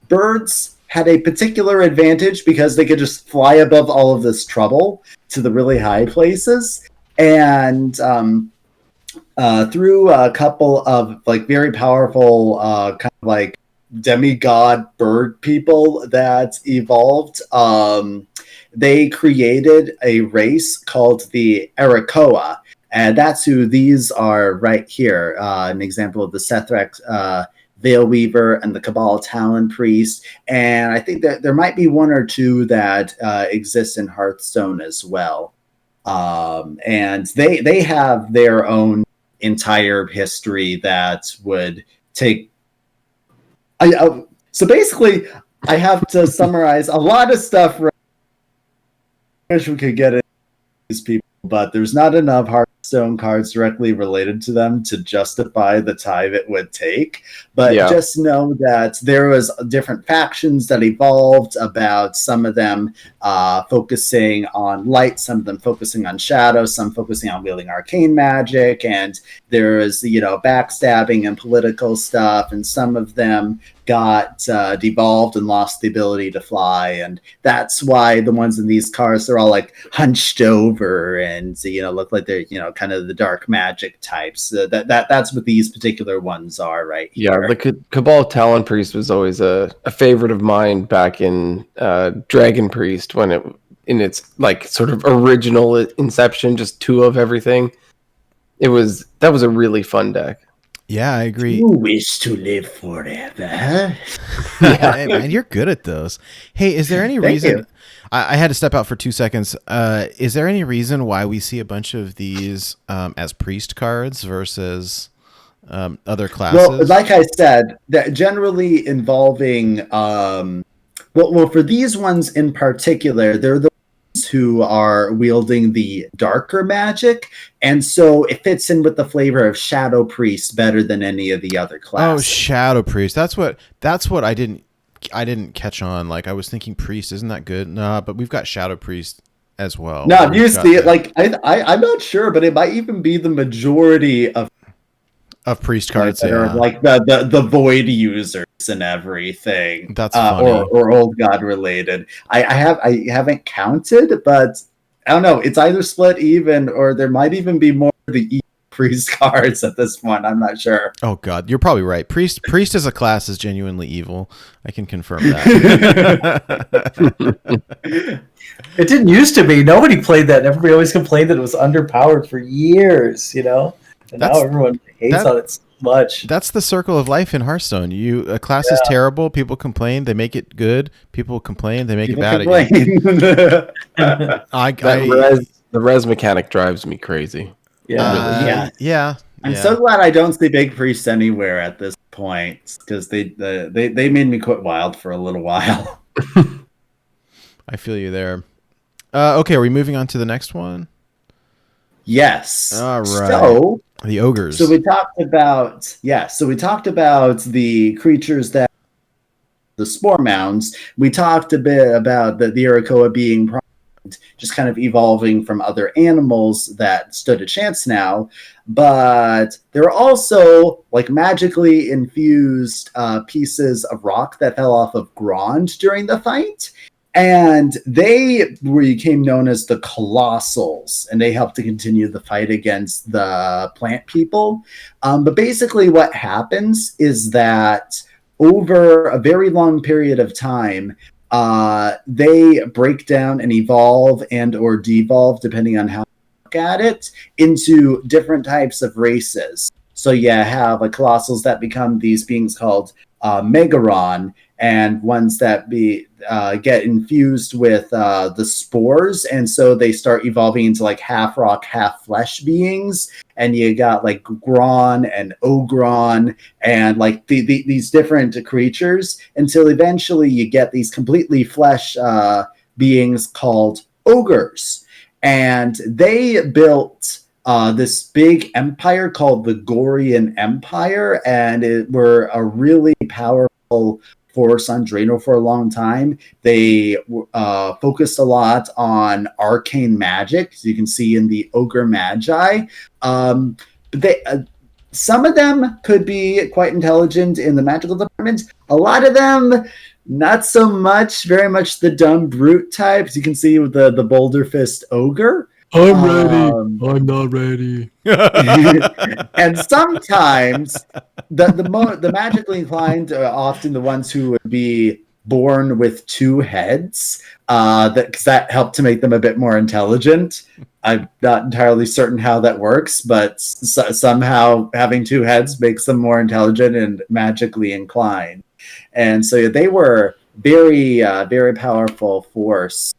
Birds had a particular advantage because they could just fly above all of this trouble to the really high places. And through a couple of like very powerful kind of like demigod bird people that evolved, they created a race called the Arakkoa, and that's who these are right here. An example of the Sethrex Veil Weaver and the Cabal Talon Priest, and I think that there might be one or two that exist in Hearthstone as well. And they have their own entire history that would take. So basically, I have to summarize a lot of stuff. I wish we could get into these people, but there's not enough Hearthstone cards directly related to them to justify the time it would take. But just know that there was different factions that evolved, about some of them focusing on light, some of them focusing on shadow, some focusing on wielding arcane magic, and there is backstabbing and political stuff, and some of them got devolved and lost the ability to fly, and that's why the ones in these cards, they're all like hunched over and look like they're kind of the dark magic types. That's what these particular ones are right here. Yeah, the Cabal Talon Priest was always a favorite of mine back in Dragon Priest, when in its like sort of original inception, just two of everything. That was a really fun deck. Yeah, I agree. You wish to live forever. Yeah, man, you're good at those. Hey, is there any reason? I had to step out for 2 seconds. Is there any reason why we see a bunch of these as priest cards versus other classes? Well, like I said, that generally involving well, for these ones in particular, they're the ones who are wielding the darker magic, and so it fits in with the flavor of Shadow Priest better than any of the other classes. Oh, Shadow Priest. That's what I didn't catch on. Like, I was thinking Priest, isn't that good? Nah, but we've got Shadow Priest as well. No, you see, like I'm not sure, but it might even be the majority of priest cards that are like the void users and everything. That's funny. or old god related. I haven't counted, but I don't know. It's either split even, or there might even be more of the evil priest cards at this point. I'm not sure. Oh god, you're probably right. Priest as a class is genuinely evil. I can confirm that. It didn't used to be. Nobody played that. Everybody always complained that it was underpowered for years, and now everyone hates on it so much. That's the circle of life in Hearthstone. A class is terrible, people complain, they make it good. People complain, they make it bad again. The res mechanic drives me crazy. Yeah. I'm so glad I don't see big priests anywhere at this point, because they made me quit Wild for a little while. I feel you there. Okay, are we moving on to the next one? Yes. All right. So The ogres. So we talked about the creatures that the spore mounds. We talked a bit about the Arakkoa being just kind of evolving from other animals that stood a chance now, but there are also like magically infused pieces of rock that fell off of Grond during the fight, and they became known as the Colossals, and they helped to continue the fight against the plant people. But basically what happens is that over a very long period of time, they break down and evolve and or devolve, depending on how you look at it, into different types of races. So you have like colossals that become these beings called Megaron, and ones that get infused with the spores, and so they start evolving into like half rock, half flesh beings. And you got like Gron and Ogron and like these different creatures, until eventually you get these completely flesh beings called ogres. And they built this big empire called the Gorefiend Empire, and it were a really powerful force on Draenor for a long time. They focused a lot on arcane magic, as you can see in the Ogre Magi. But they, some of them could be quite intelligent in the magical department. A lot of them, not so much. Very much the dumb brute types. You can see with the Boulder Fist Ogre. I'm ready. I'm not ready. And sometimes the magically inclined are often the ones who would be born with two heads, because that helped to make them a bit more intelligent. I'm not entirely certain how that works, but somehow having two heads makes them more intelligent and magically inclined. And so they were very, very powerful force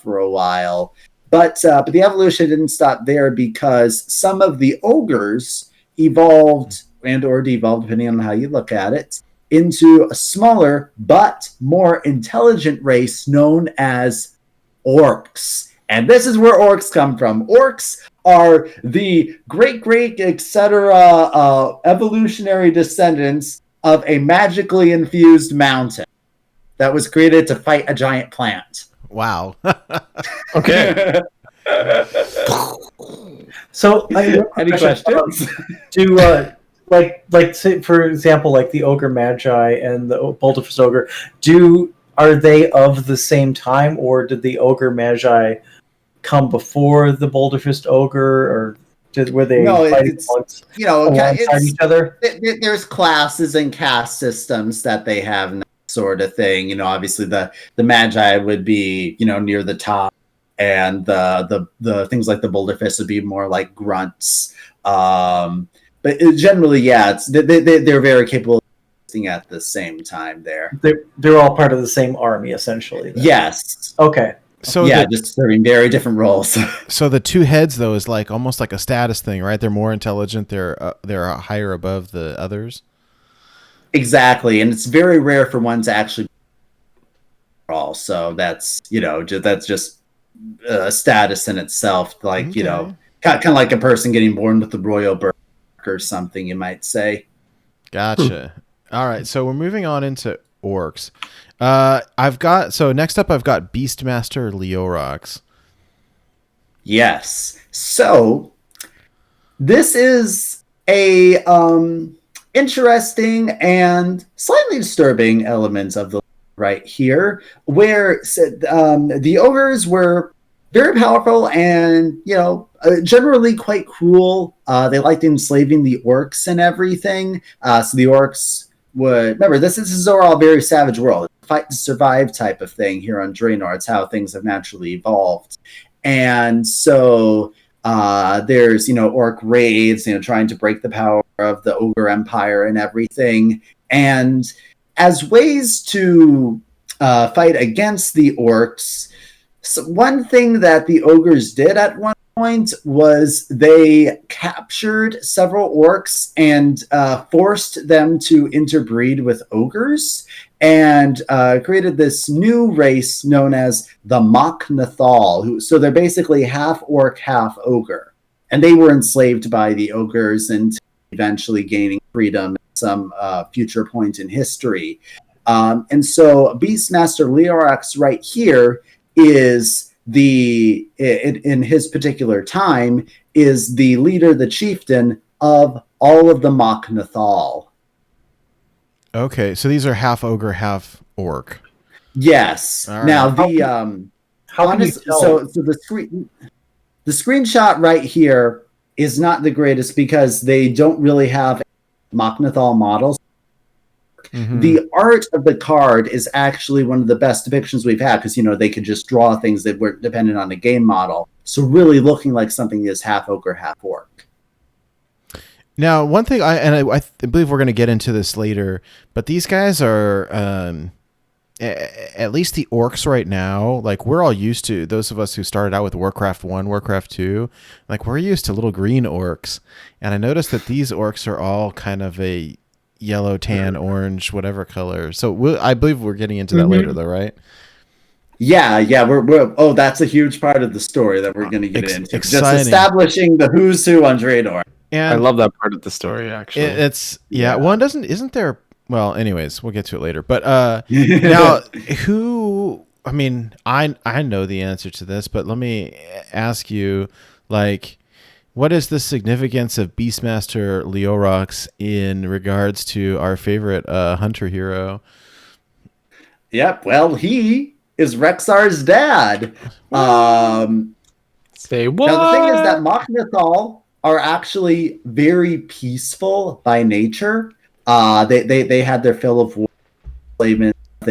for a while. But the evolution didn't stop there, because some of the ogres evolved and or devolved, depending on how you look at it, into a smaller but more intelligent race known as orcs. And this is where orcs come from. Orcs are the great, etc. Evolutionary descendants of a magically infused mountain that was created to fight a giant plant. Wow. Okay. So, Any questions? Do like say, for example, like the Ogre Magi and the Bolterfist Ogre, are they of the same time, or did the Ogre Magi come before the Bolterfist Ogre, or were they fighting alongside each other? There's classes and caste systems that they have, and that sort of thing. You know, obviously the Magi would be, near the top, and the things like the Bolterfist would be more like grunts. But generally, yeah, they're very capable of existing at the same time there. They're all part of the same army, essentially. Then. Yes. Okay. So yeah, just serving very different roles. So the two heads, though, is like almost like a status thing, right? They're more intelligent. They're higher above the others. Exactly, and it's very rare for one to actually. So that's that's just a status in itself. Like kind of like a person getting born with the royal birth or something, you might say. Gotcha. All right, so we're moving on into orcs. Next up I've got Beastmaster Leoroxx. Yes. So this is a interesting and slightly disturbing element of the right here, where the ogres were very powerful and generally quite cruel. They liked enslaving the orcs and everything. So the orcs would remember this is all very savage world, fight to survive type of thing here on Draenor. It's how things have naturally evolved, and so there's orc raids, trying to break the power of the ogre empire and everything. And as ways to fight against the orcs, so one thing that the ogres did at one point was they captured several orcs and forced them to interbreed with ogres, and created this new race known as the Mok'Nathal. So they're basically half orc, half ogre. and they were enslaved by the ogres and eventually gaining freedom at some future point in history. And so Beastmaster Leoroxx right here is in his particular time, is the leader, the chieftain of all of the Mok'Nathal. Okay, so these are half ogre, half orc. Yes. All right. Now How can you tell? so the screenshot right here is not the greatest because they don't really have Mok'Nathal models. Mhm. The art of the card is actually one of the best depictions we've had because, they could just draw things that weren't dependent on a game model. So really looking like something is half ogre, half orc. Now, one thing I believe we're going to get into this later, but these guys are at least the orcs right now. Like we're all used to those of us who started out with Warcraft 1, Warcraft 2. Like we're used to little green orcs, and I noticed that these orcs are all kind of a yellow, tan, orange, whatever color. So I believe we're getting into that later, though, right? Yeah. We're that's a huge part of the story that we're going to get into. Exciting. Just establishing the who's who on Draenor. And I love that part of the story, actually. it's well, isn't there? Well, anyways, we'll get to it later. But now, who? I mean, I know the answer to this, but let me ask you, like, what is the significance of Beastmaster Leoroxx in regards to our favorite hunter hero? Yep. Well, he is Rexxar's dad. Say what? Now, the thing is that Mok'Nathal are actually very peaceful by nature. They had their fill of war. They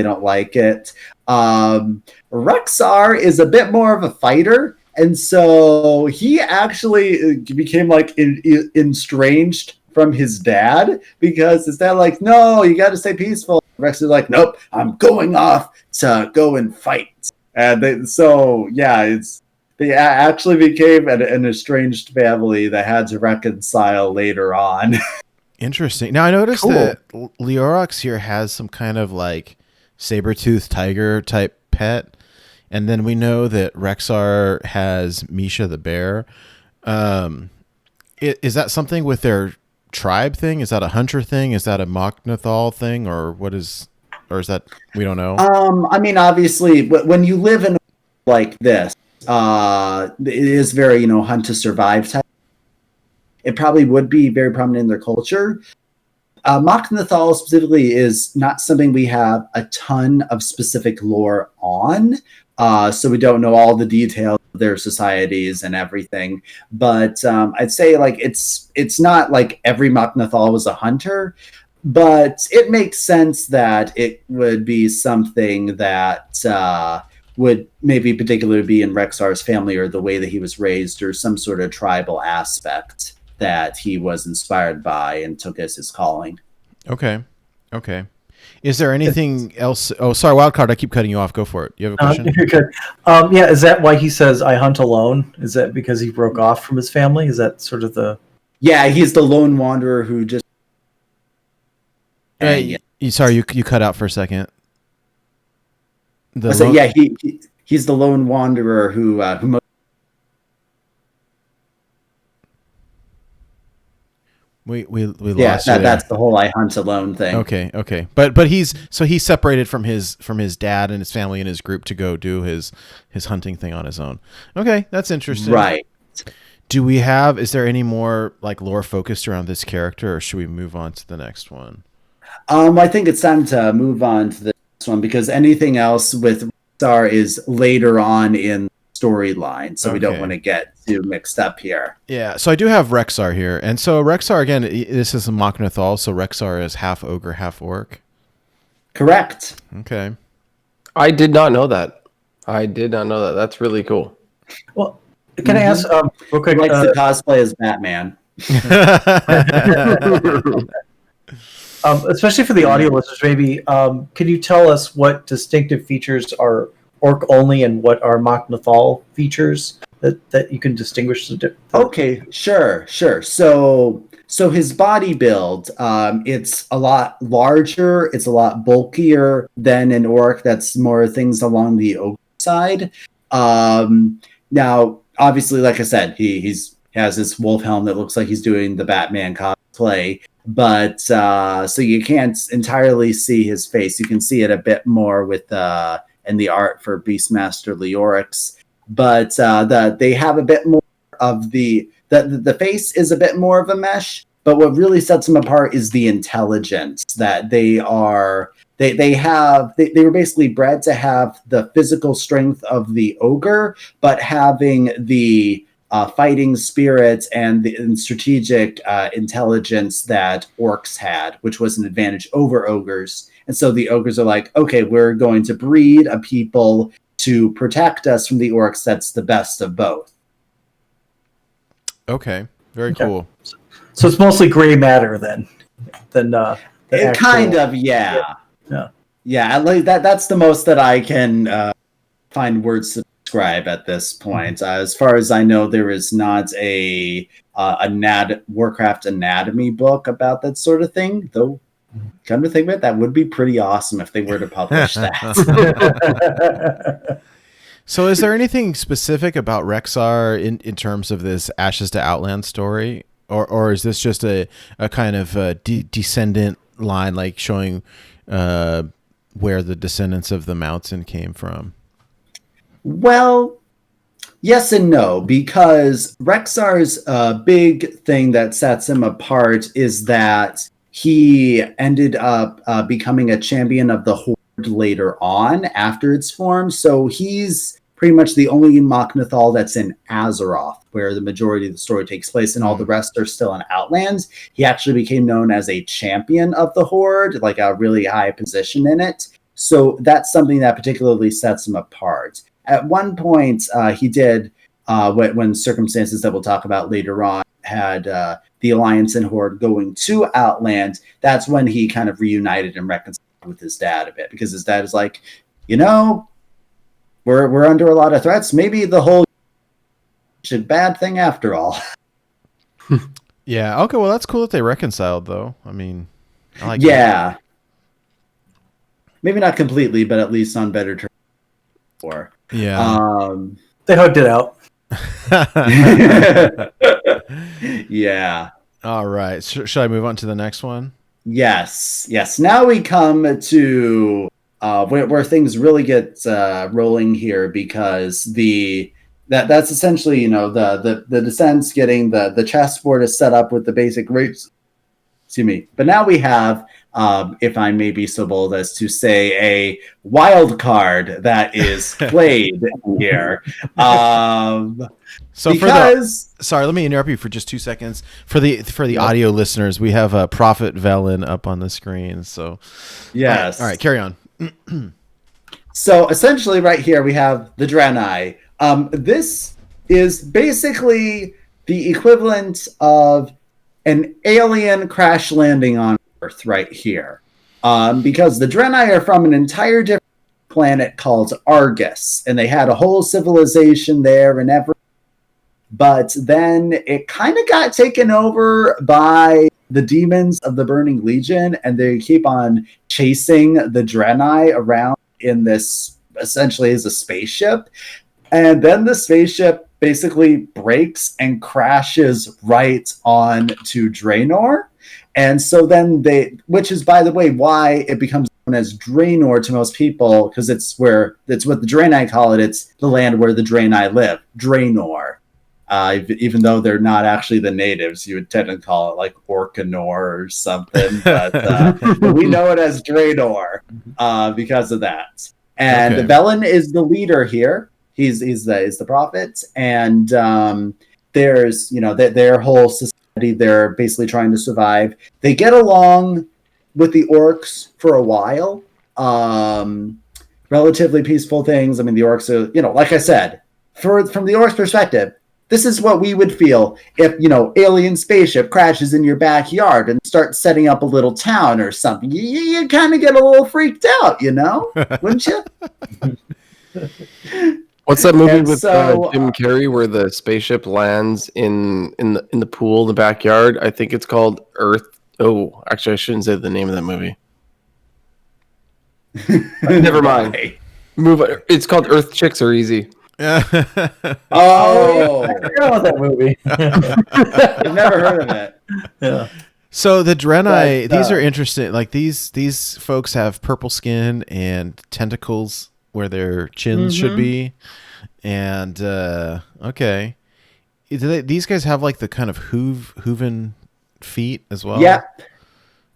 don't like it. Rexxar is a bit more of a fighter. And so he actually became like estranged from his dad because his dad like, no, you got to stay peaceful. Rex is like, nope, I'm going off to go and fight. And they actually became an estranged family that had to reconcile later on. Interesting. Now I noticed that Leoroxx here has some kind of like saber-toothed tiger type pet. And then we know that Rexxar has Msshi'fn the bear. Is that something with their tribe thing? Is that a hunter thing? Is that a Mok'Nathal thing? Or is that, we don't know? I mean, obviously, when you live in like this, it is very, hunt to survive type. It probably would be very prominent in their culture. Mok'Nathal specifically is not something we have a ton of specific lore on. So we don't know all the details of their societies and everything. But I'd say like it's not like every Mok'Nathal was a hunter, but it makes sense that it would be something that would maybe particularly be in Rexxar's family or the way that he was raised or some sort of tribal aspect that he was inspired by and took as his calling. Okay. Is there anything else? Oh, sorry, Wildcard, I keep cutting you off. Go for it. You have a question? You're good. Is that why he says, I hunt alone? Is that because he broke off from his family? Is that sort of the... Yeah, he's the lone wanderer who just... Sorry, you cut out for a second. He's the lone wanderer who we lost you there. That's the whole I hunt alone thing. Okay. But he's separated from his dad and his family and his group to go do his hunting thing on his own. Okay, that's interesting. Right. Is there any more like lore focused around this character, or should we move on to the next one? I think it's time to move on to the next one because anything else with Rexxar is later on in storyline, so we don't want to get too mixed up here. Yeah, so I do have Rexxar here, and so Rexxar again. This is a Mok'Nathal, so Rexxar is half ogre, half orc. Correct. Okay. I did not know that. That's really cool. Well, can I ask real quick? He likes to cosplay as Batman. Especially for the audio listeners, maybe can you tell us what distinctive features are orc only and what are Mok'Nathal features that you can distinguish the difference? Okay, sure. So his body build, it's a lot larger, it's a lot bulkier than an orc. That's more things along the ogre side. Now, obviously, like I said, he's He has this wolf helm that looks like he's doing the Batman cosplay, but so you can't entirely see his face. You can see it a bit more with in the art for Beastmaster Leoroxx, but they have a bit more of the face is a bit more of a mesh. But what really sets them apart is the intelligence that they are. They were basically bred to have the physical strength of the ogre, but having the fighting spirit and the strategic intelligence that orcs had, which was an advantage over ogres. And so the ogres are like, okay, we're going to breed a people to protect us from the orcs. That's the best of both. Okay, very cool. So it's mostly gray matter then. Kind of, yeah. Like that's the most that I can find words to describe at this point. As far as I know, there is not a Warcraft anatomy book about that sort of thing. Though, come to think of it, that would be pretty awesome if they were to publish that. So is there anything specific about Rexxar in terms of this Ashes to Outland story? Or is this just a kind of descendant line, like showing where the descendants of the mountain came from? Well, yes and no, because Rexxar's big thing that sets him apart is that he ended up becoming a champion of the Horde later on after its form. So he's pretty much the only Mok'Nathal that's in Azeroth, where the majority of the story takes place, and all the rest are still in Outland. He actually became known as a champion of the Horde, like a really high position in it. So that's something that particularly sets him apart. At one point, he did, when circumstances that we'll talk about later on had the Alliance and Horde going to Outland, that's when he kind of reunited and reconciled with his dad a bit, because his dad is like, we're under a lot of threats. Maybe the whole bad thing after all. Yeah. Okay. Well, that's cool that they reconciled, though. I mean, I like that. Maybe not completely, but at least on better terms. Yeah. They hugged it out. Yeah. All right. Should I move on to the next one? Yes. Now we come to where things really get rolling here, because that's essentially the descents getting the chessboard is set up with the basic rates. Excuse me. But now we have, if I may be so bold as to say, a wild card that is played here. So sorry, let me interrupt you for just 2 seconds. For the audio listeners, we have Prophet Velen up on the screen. So yes. All right, carry on. So essentially right here we have the Draenei. This is basically the equivalent of an alien crash landing on Earth right here. Because the Draenei are from an entire different planet called Argus, and they had a whole civilization there and everything. But then it kind of got taken over by the demons of the Burning Legion, and they keep on chasing the Draenei around in this, essentially as a spaceship. And then the spaceship basically breaks and crashes right on to Draenor. And so then which is, by the way, why it becomes known as Draenor to most people, because it's what the Draenei call it. It's the land where the Draenei live, Draenor. Even though they're not actually the natives, you would tend to call it like Orcanor or something. But we know it as Draenor because of that. And Okay. Velen is the leader here. He's the prophet, and there's their whole society. They're basically trying to survive. They get along with the orcs for a while. Relatively peaceful things. I mean, the orcs are, like I said, from the orcs' perspective, this is what we would feel if, alien spaceship crashes in your backyard and starts setting up a little town or something. You kind of get a little freaked out, wouldn't you? What's that movie with so, Jim Carrey where the spaceship lands in the pool in the backyard? I think it's called Earth. Oh, actually, I shouldn't say the name of that movie. Never mind. Move. It's called Earth Chicks Are Easy. Oh, I forgot about that movie. I've never heard of it. Yeah. So the Draenei, But, these are interesting. Like these folks have purple skin and tentacles where their chins should be. And okay, these guys have like the kind of hooven feet as well.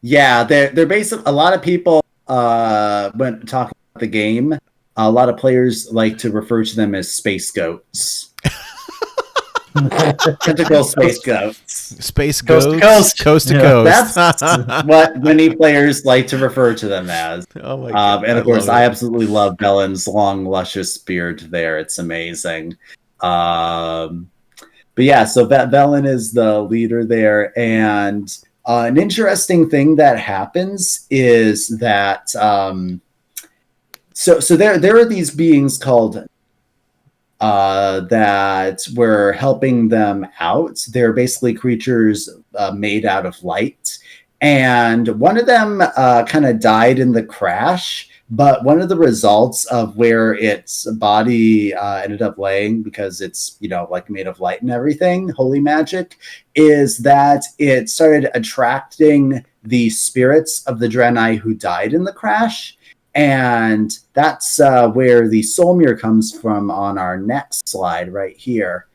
Yeah, they're basically, a lot of people when talking about the game, a lot of players like to refer to them as space goats. Tentacle space goats. Space Coast to goats, coast. to Yeah. coast. That's what many players like to refer to them as. Oh my god! And of course, love I it. absolutely love Velen's long, luscious beard there. It's amazing. But yeah, so Velen is the leader there. And an interesting thing that happens is that so there are these beings called that we're helping them out. They're basically creatures made out of light. And one of them kind of died in the crash, but one of the results of where its body ended up laying, because it's, like made of light and everything, holy magic, is that it started attracting the spirits of the Draenei who died in the crash. And that's where the soul mirror comes from on our next slide right here.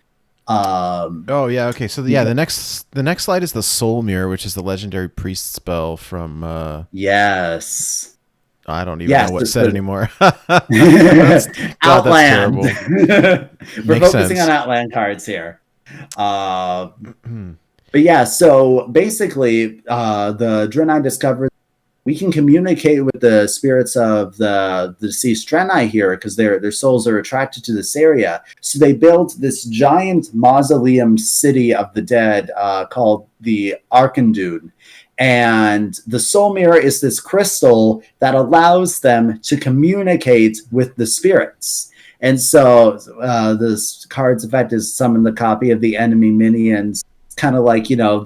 Oh yeah, okay. So the next slide is the Soul Mirror, which is the legendary priest spell from Yes. I don't even know what's said anymore. Outland. We're Makes focusing sense. on Outland cards here. But yeah, so basically the Draenei discovered we can communicate with the spirits of the deceased Draenei here because their souls are attracted to this area. So they built this giant mausoleum city of the dead called the Arkandun. And the soul mirror is this crystal that allows them to communicate with the spirits. And so this card's effect is summon the copy of the enemy minions. It's kind of like, your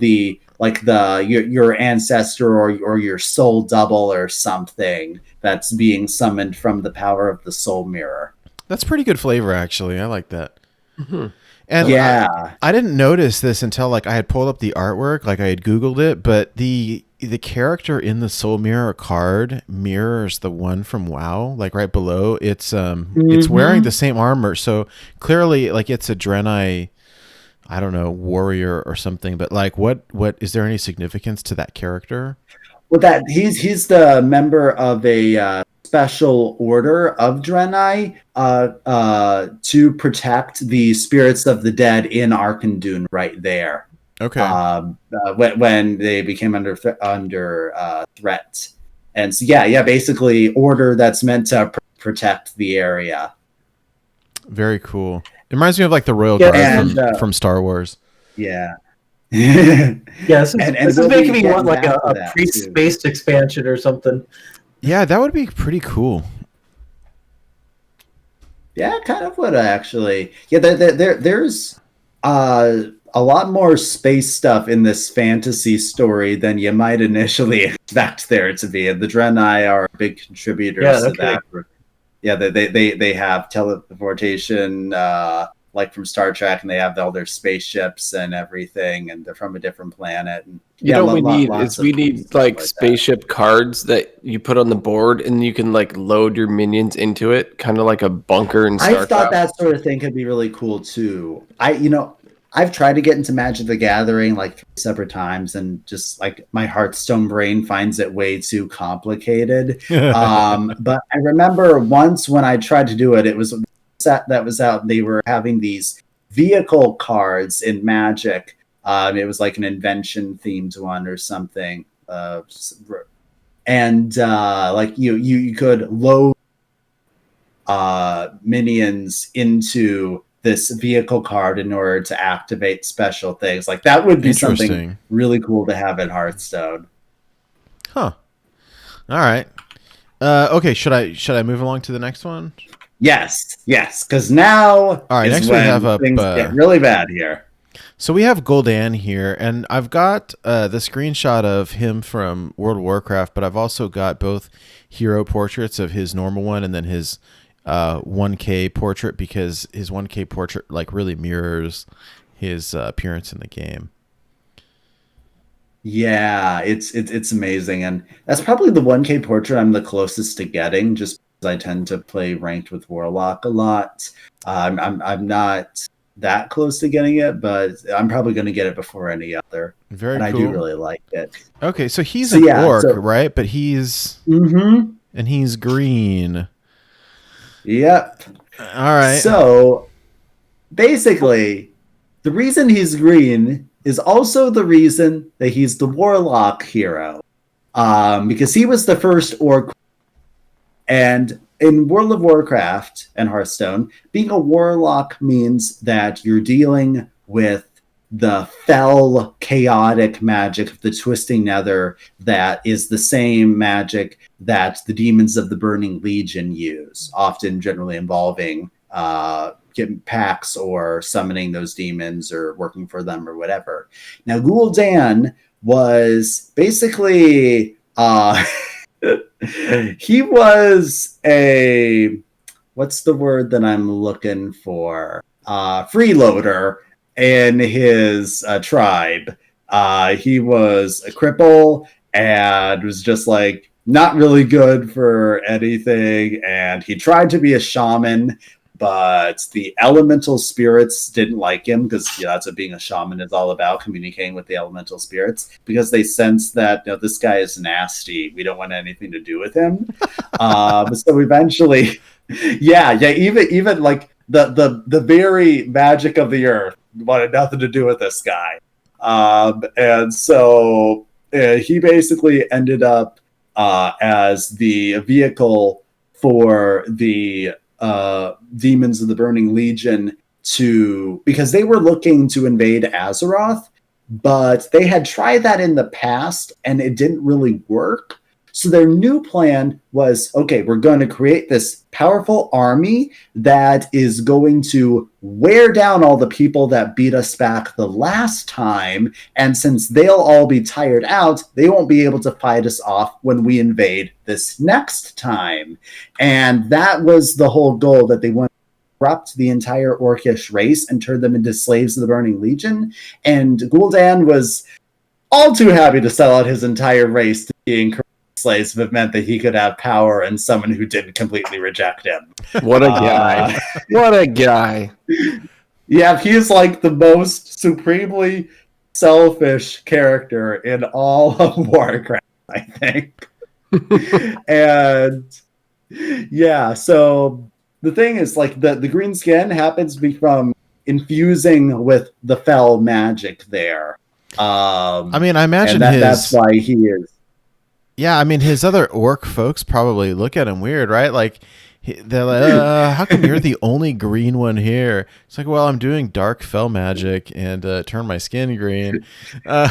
ancestor or your soul double or something that's being summoned from the power of the soul mirror. That's pretty good flavor, actually. I like that. Mm-hmm. And yeah, I didn't notice this until I had pulled up the artwork, I had Googled it, but the character in the Soul Mirror card mirrors the one from WoW, right below. It's it's wearing the same armor, so clearly it's a Draenei, I don't know, warrior or something. But what is there any significance to that character? Well, that he's the member of a special order of Draenei to protect the spirits of the dead in Arkandun right there. Okay. When they became under threat. And so basically order that's meant to protect the area. Very cool. It reminds me of the Royal Guard from Star Wars. Yeah. Yeah, this is we'll making be me want getting a back to that, priest-based expansion or something. Yeah, that would be pretty cool. Yeah, kind of would actually. Yeah, there's a lot more space stuff in this fantasy story than you might initially expect there to be. And the Draenei are big contributors to that. Yeah, they have teleportation, from Star Trek, and they have all their spaceships and everything, and they're from a different planet. And we need spaceship cards that you put on the board, and you can load your minions into it, kind of like a bunker in StarCraft. I thought that sort of thing could be really cool too. I've tried to get into Magic the Gathering 3 separate times, and just my Hearthstone brain finds it way too complicated. But I remember once when I tried to do it, it was a set that was out, and they were having these vehicle cards in Magic. It was an invention themed one or something. And you could load minions into this vehicle card in order to activate special things. That would be something really cool to have in Hearthstone. Huh. All right. Okay, should I move along to the next one? Yes, because now all right, next we have things get really bad here. So we have Gul'Dan here, and I've got the screenshot of him from World of Warcraft, but I've also got both hero portraits of his normal one and then his 1K portrait, because his 1K portrait like really mirrors his appearance in the game. Yeah, it's amazing, and that's probably the 1K portrait I'm the closest to getting, just because I tend to play ranked with Warlock a lot. I'm not that close to getting it, but I'm probably going to get it before any other. Very and cool. I do really like it. Okay, so he's an orc, right? But he's and he's green. Yep. All right. So basically, the reason he's green is also the reason that he's the Warlock hero, because he was the first orc. And in World of Warcraft and Hearthstone, being a Warlock means that you're dealing with the fell, chaotic magic of the Twisting Nether that is the same magic that the demons of the Burning Legion use, often generally involving getting packs or summoning those demons or working for them or whatever. Now, Gul'Dan was basically... he was a, what's the word that I'm looking for? Freeloader in his tribe. He was a cripple and was just like not really good for anything. And he tried to be a shaman, but the elemental spirits didn't like him because that's what being a shaman is all about, communicating with the elemental spirits, because they sense that this guy is nasty. We don't want anything to do with him. So eventually, even like the very magic of the earth wanted nothing to do with this guy. And so he basically ended up as the vehicle for the demons of the Burning Legion because they were looking to invade Azeroth, but they had tried that in the past and it didn't really work. So their new plan was, okay, we're going to create this powerful army that is going to wear down all the people that beat us back the last time. And since they'll all be tired out, they won't be able to fight us off when we invade this next time. And that was the whole goal, that they wanted to corrupt the entire Orcish race and turn them into slaves of the Burning Legion. And Gul'Dan was all too happy to sell out his entire race to being slaves if it meant that he could have power and someone who didn't completely reject him. What a guy. What a guy. Yeah, he's like the most supremely selfish character in all of Warcraft, I think. And yeah, so the thing is, like, the green skin happens to be from infusing with the fell magic there. I mean, I imagine that's why he is. Yeah, I mean, his other orc folks probably look at him weird, right? Like, they're like, how come you're the only green one here? It's like, well, I'm doing dark fell magic and turn my skin green. No,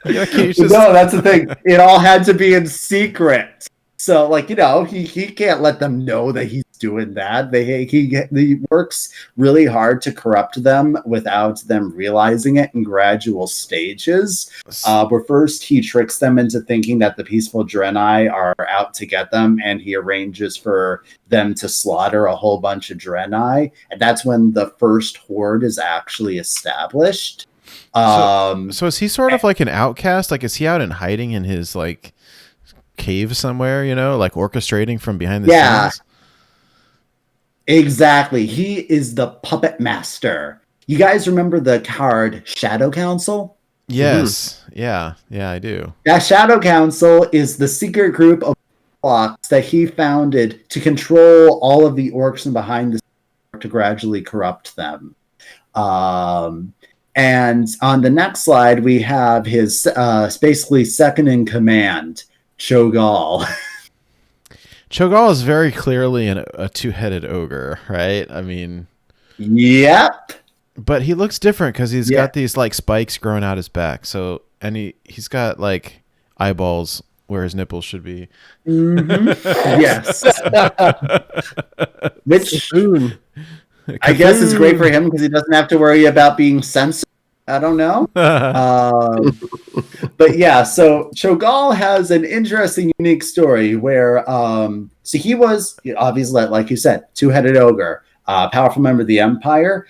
that's the thing. It all had to be in secret. So, like, he can't let them know that he's doing that. He works really hard to corrupt them without them realizing it in gradual stages. Where first he tricks them into thinking that the peaceful Draenei are out to get them, and he arranges for them to slaughter a whole bunch of Draenei, and that's when the first horde is actually established. So is he sort of like an outcast? Like, is he out and hiding in his like cave somewhere, like orchestrating from behind the scenes? Exactly. He is the puppet master. You guys remember the card Shadow Council? Yes. Mm-hmm. Yeah, I do. That Shadow Council is the secret group of orcs that he founded to control all of the orcs from behind the scenes to gradually corrupt them. And on the next slide, we have his basically second in command, Cho'gall. Cho'gall is very clearly a two-headed ogre, right? I mean... Yep. But he looks different because he's got these like spikes growing out his back. So, and he's got like eyeballs where his nipples should be. Mm-hmm. Yes. Which I guess is great for him because he doesn't have to worry about being censored I don't know. But yeah, so Cho'gall has an interesting, unique story where, so he was obviously, like you said, two-headed ogre, powerful member of the Empire.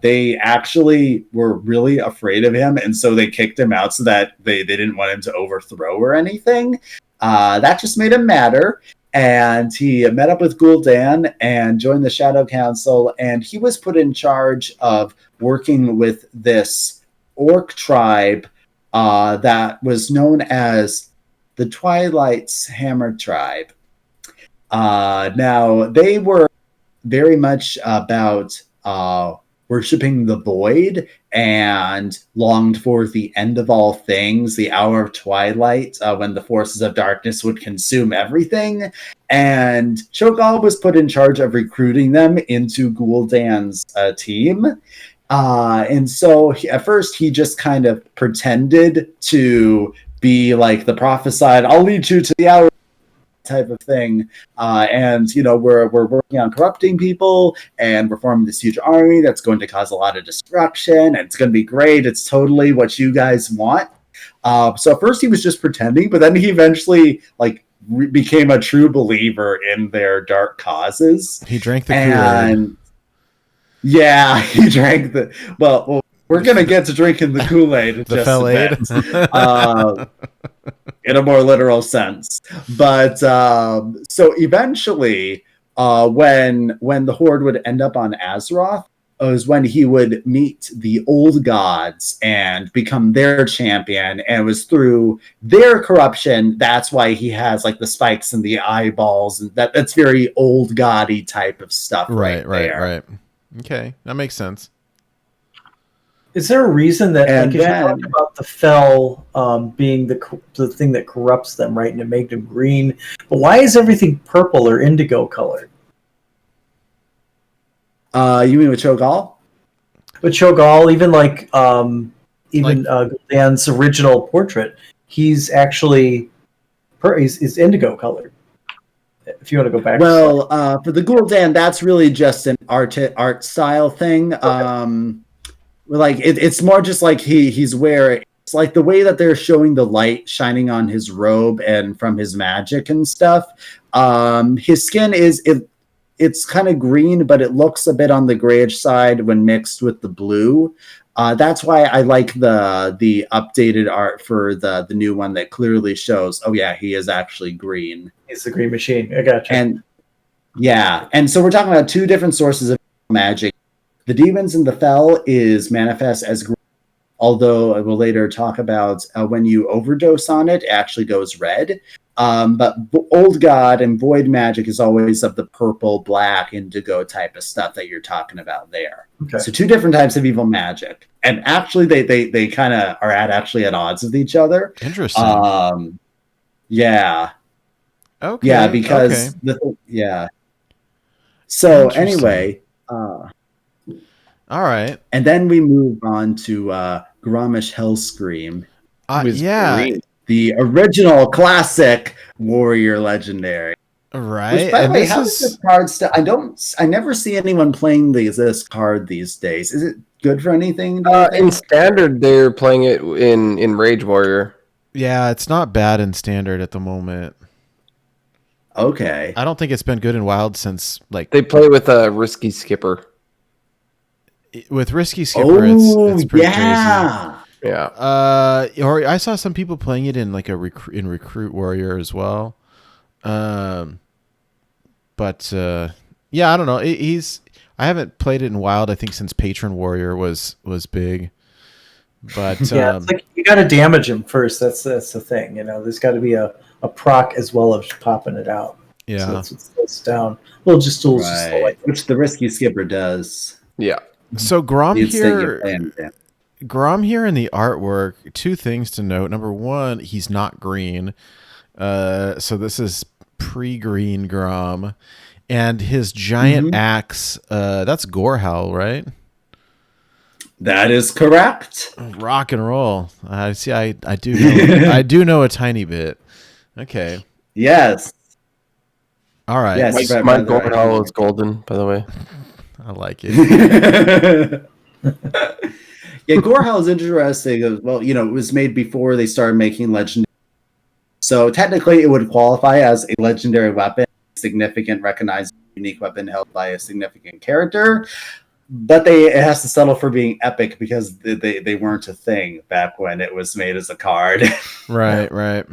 They actually were really afraid of him, and so they kicked him out so that they didn't want him to overthrow or anything. That just made him madder. And he met up with Gul'Dan and joined the Shadow Council, and he was put in charge of working with this orc tribe that was known as the Twilight's Hammer Tribe. Now, they were very much about worshipping the void and longed for the end of all things, the hour of twilight, when the forces of darkness would consume everything. And Cho'gall was put in charge of recruiting them into Gul'Dan's team. And so at first he just kind of pretended to be like the prophesied, I'll lead you to the hour type of thing. And, you know, we're working on corrupting people, and we're forming this huge army that's going to cause a lot of destruction, and it's going to be great. It's totally what you guys want. So at first he was just pretending, but then he eventually became a true believer in their dark causes. He drank the Kool-Aid. Yeah, he drank the... Well, we're going to get to drinking the Kool-Aid in The just Fel a bit. In a more literal sense. But so eventually, when the Horde would end up on Azeroth, was when he would meet the old gods and become their champion. And it was through their corruption, that's why he has like the spikes in the eyeballs, and that's very old god-y type of stuff. Right. Okay, that makes sense. Is there a reason that, like, you talked about the Fel being the thing that corrupts them, right, and it made them green, but why is everything purple or indigo colored? You mean with Cho'gall? With Cho'gall, even Gul'Dan's original portrait, he's actually he's indigo colored. If you want to go back. Well, for the Gul'Dan, that's really just an art style thing. Okay. Like it's more just like he's wearing. It's like the way that they're showing the light shining on his robe and from his magic and stuff. His skin it's kind of green, but it looks a bit on the grayish side when mixed with the blue. That's why I like the updated art for the new one that clearly shows, oh yeah, he is actually green. He's the green machine. I gotcha. And yeah, and so we're talking about two different sources of magic. The demons in the Fel is manifest as green, although I will later talk about when you overdose on it, it actually goes red. But Old God and Void magic is always of the purple, black, indigo type of stuff that you're talking about there. Okay. So two different types of evil magic. And actually they kind of are at odds with each other. Interesting. Yeah. Okay. Yeah, because yeah. So anyway, all right. And then we move on to Grommash Hellscream. Yeah. The original classic warrior legendary. Right. Which, by the way, how is this card still? I never see anyone playing this card these days. Is it good for anything? In standard, they're playing it in Rage Warrior. Yeah, it's not bad in standard at the moment. Okay. I don't think it's been good in Wild since they play with a Risky Skipper. With Risky Skipper, it's pretty crazy. Yeah. Or I saw some people playing it in like Recruit Warrior as well. But yeah, I don't know. I haven't played it in Wild, I think, since Patron Warrior was big. But yeah, it's like you got to damage him first. That's the thing. You know, there's got to be a proc as well as popping it out. Yeah, so that's what slows down. Little just tools, right. Which the Risky Skipper does. Yeah. So Grom here in the artwork, two things to note. Number one, he's not green. So this is pre-green Grom. And his giant axe, that's Gorehowl, right? That is correct. Rock and roll. I see. I do know. I do know a tiny bit. Okay. Yes. All right. Yes. My Gorehowl is golden, by the way. I like it. Yeah, Gorehowl is interesting. Well, it was made before they started making legendary. So technically, it would qualify as a legendary weapon, significant, recognized, unique weapon held by a significant character. But it has to settle for being epic because they weren't a thing back when it was made as a card. Right, right.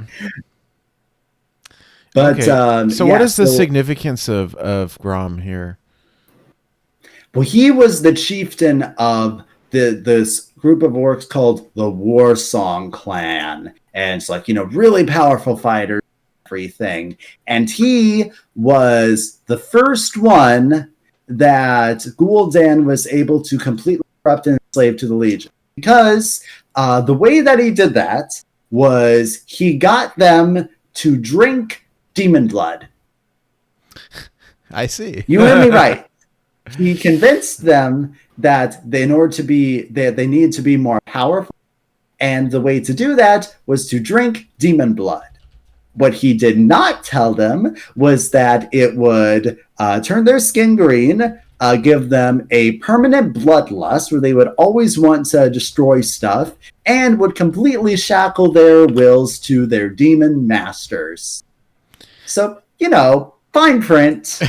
But so what is the significance of Grom here? Well, he was the chieftain of this group of orcs called the War Song Clan, and it's like really powerful fighters, everything. And he was the first one that Gul'Dan was able to completely corrupt and enslave to the Legion, because the way that he did that was he got them to drink demon blood. I see. You heard me right. He convinced them that in order to be they needed to be more powerful, and the way to do that was to drink demon blood. What he did not tell them was that it would turn their skin green, give them a permanent bloodlust where they would always want to destroy stuff, and would completely shackle their wills to their demon masters. So, fine print.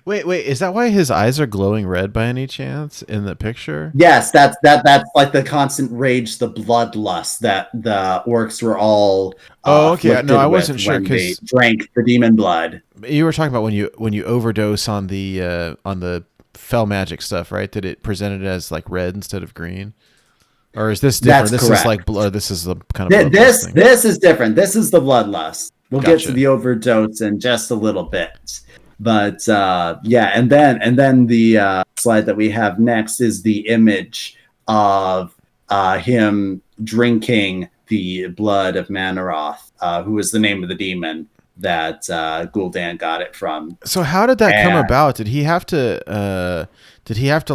Wait, is that why his eyes are glowing red by any chance in the picture? Yes, that's like the constant rage, the bloodlust that the orcs were all. Okay. No, I wasn't sure because they because drank the demon blood. You were talking about when you overdose on the fel magic stuff, right? Did it present it as like red instead of green, or is this different? That's this correct. Is like blood. This is the kind of This thing. This is different. This is the bloodlust. We'll get Gotcha. to the overdose in just a little bit. But and then the slide that we have next is the image of him drinking the blood of Mannoroth, who was the name of the demon that Gul'Dan got it from. So how did that come about? Did he have to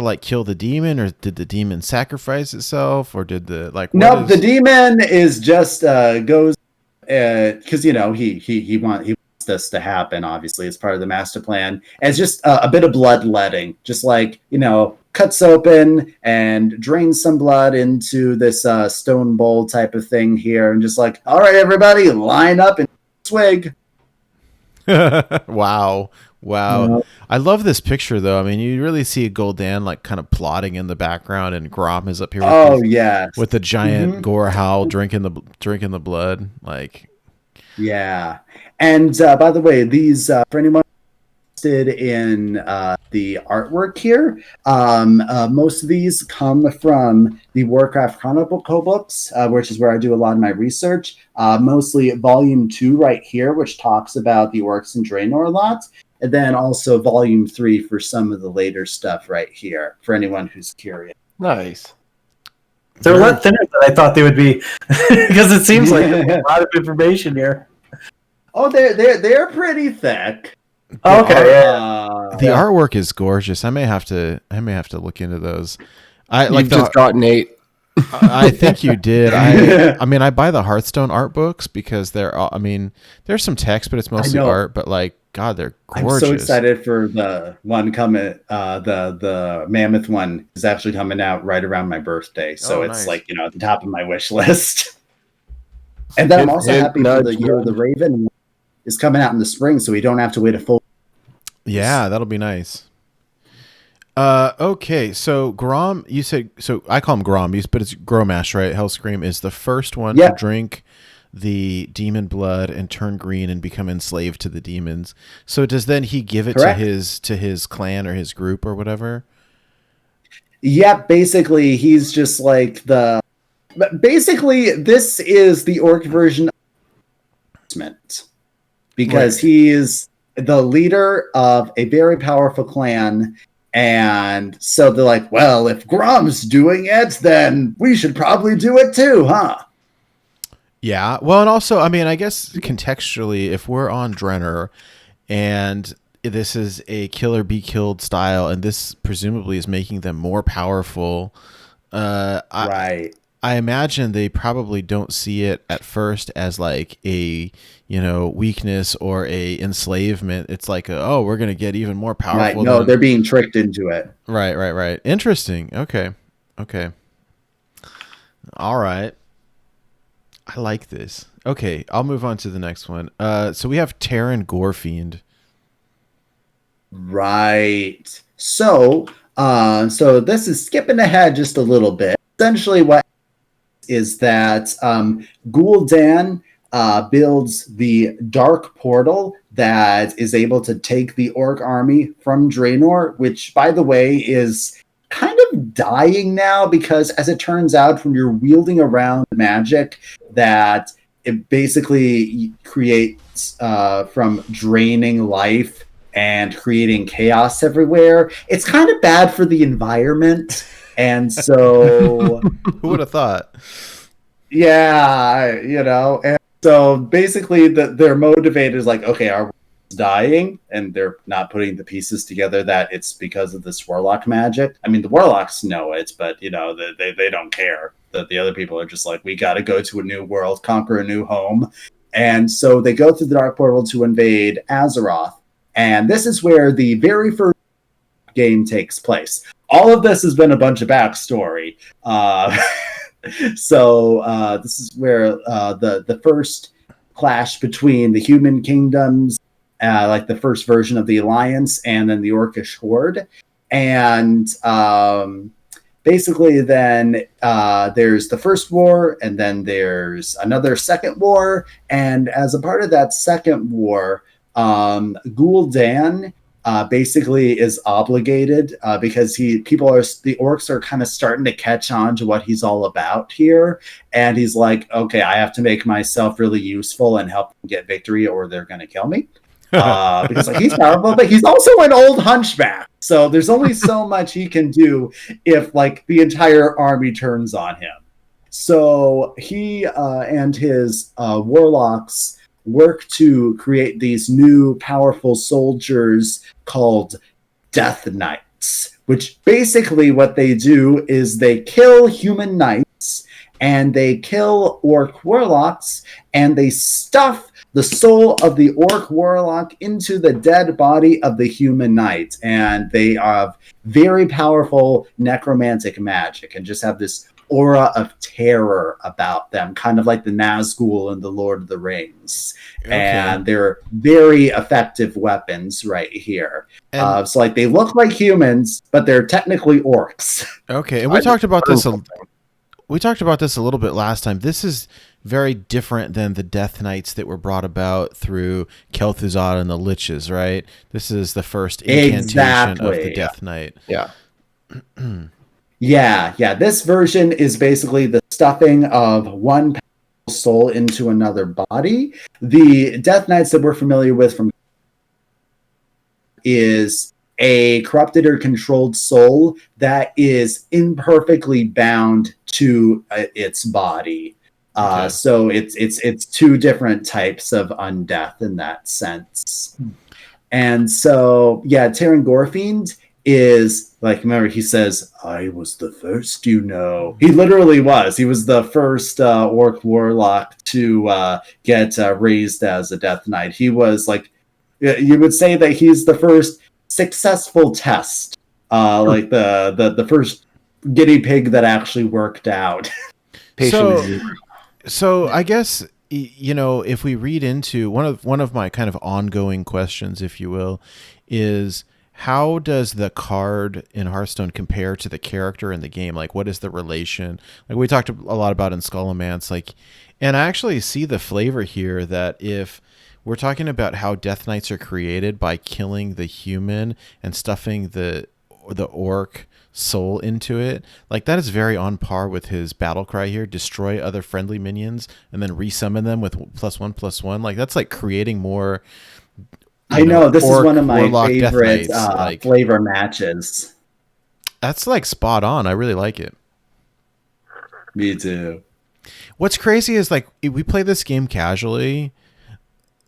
like kill the demon, or did the demon sacrifice itself, or did the Nope, the demon is just goes because he wants this to happen, obviously, as part of the master plan. And it's just a bit of bloodletting, just cuts open and drains some blood into this stone bowl type of thing here, and just all right, everybody, line up and swig. Wow. I love this picture, though. I mean, you really see Gul'Dan kind of plotting in the background, and Grom is up here with the giant Gorehowl drinking the blood. Yeah. And by the way, these for anyone interested in the artwork here, most of these come from the Warcraft Chronicle books, which is where I do a lot of my research. Mostly Volume 2 right here, which talks about the orcs and Draenor a lot. And then also Volume 3 for some of the later stuff right here, for anyone who's curious. Nice. They're a lot thinner than I thought they would be, because it seems like a lot of information here. Oh, they're pretty thick. Okay. The artwork is gorgeous. I may have to look into those. You've just got Nate. I think you did. I mean, I buy the Hearthstone art books because there's some text, but it's mostly art. But God, they're gorgeous. I'm so excited for the one coming. The Mammoth one is actually coming out right around my birthday, so it's nice. At the top of my wish list. And then I'm also happy for the Year of the Raven is coming out in the spring, so we don't have to wait a full. Yeah, that'll be nice. Okay, so Grom, you said, so I call him Grom, but it's Grommash, right? Hellscream is the first one to drink the demon blood and turn green and become enslaved to the demons. So does then he give it to his clan or his group or whatever? Yeah, basically he's just basically this is the orc version of because he is the leader of a very powerful clan. And so they're like, well, if Grom's doing it, then we should probably do it too, huh? Yeah. Well, and also, I mean, I guess contextually, if we're on Draenor and this is a kill or be killed style, and this presumably is making them more powerful, right. I imagine they probably don't see it at first as a weakness or a enslavement. It's we're going to get even more powerful. Right. No, they're being tricked into it. Right. Interesting. Okay. All right. I like this. Okay, I'll move on to the next one. So we have Teron Gorefiend. Right. So this is skipping ahead just a little bit. Essentially, what is that Gul'Dan builds the dark portal that is able to take the orc army from Draenor, which, by the way, is kind of dying now because, as it turns out, when you're wielding around magic, that it basically creates from draining life and creating chaos everywhere. It's kind of bad for the environment. And so... Who would have thought? Yeah, and so basically they're motivated is like, okay, our world's dying, and they're not putting the pieces together that it's because of this warlock magic. I mean, the warlocks know it, but, they don't care. The other people are just like, we got to go to a new world, conquer a new home. And so they go through the dark portal to invade Azeroth. And this is where the very first game takes place. All of this has been a bunch of backstory. So this is where the first clash between the human kingdoms, like the first version of the Alliance, and then the Orcish Horde. And basically then there's the first war, and then there's another second war. And as a part of that second war, Gul'Dan basically is obligated because the orcs are kind of starting to catch on to what he's all about here, and he's like, okay, I have to make myself really useful and help them get victory, or they're going to kill me. Because he's powerful, but he's also an old hunchback, so there's only so much he can do if the entire army turns on him. So he and his warlocks work to create these new powerful soldiers called Death Knights, which basically what they do is they kill human knights and they kill orc warlocks, and they stuff the soul of the orc warlock into the dead body of the human knight. And they have very powerful necromantic magic and just have this aura of terror about them, kind of like the Nazgul in the Lord of the Rings. Okay. And they're very effective weapons right here. So they look like humans, but they're technically orcs. Okay, and we talked about this a little bit last time. This is very different than the Death Knights that were brought about through Kel'Thuzad and the Liches, right? This is the first incantation of the Death Knight. Yeah. Yeah. This version is basically the stuffing of one soul into another body. The Death Knights that we're familiar with from is a corrupted or controlled soul that is imperfectly bound to its body. Okay. So it's two different types of undeath in that sense. And so, Teron Gorefiend is remember, he says, I was the first, He literally was. He was the first orc warlock to get raised as a Death Knight. He was you would say that he's the first successful test, the first guinea pig that actually worked out. So I guess, if we read into one of my kind of ongoing questions, if you will, is how does the card in Hearthstone compare to the character in the game? What is the relation? We talked a lot about in Scholomance, and I actually see the flavor here that if we're talking about how Death Knights are created by killing the human and stuffing the orc soul into it, that is very on par with his battle cry here: destroy other friendly minions and then resummon them with +1/+1. That's creating more. I know, this is one of my favorite flavor matches. That's spot on. I really like it. Me too. What's crazy is we play this game casually.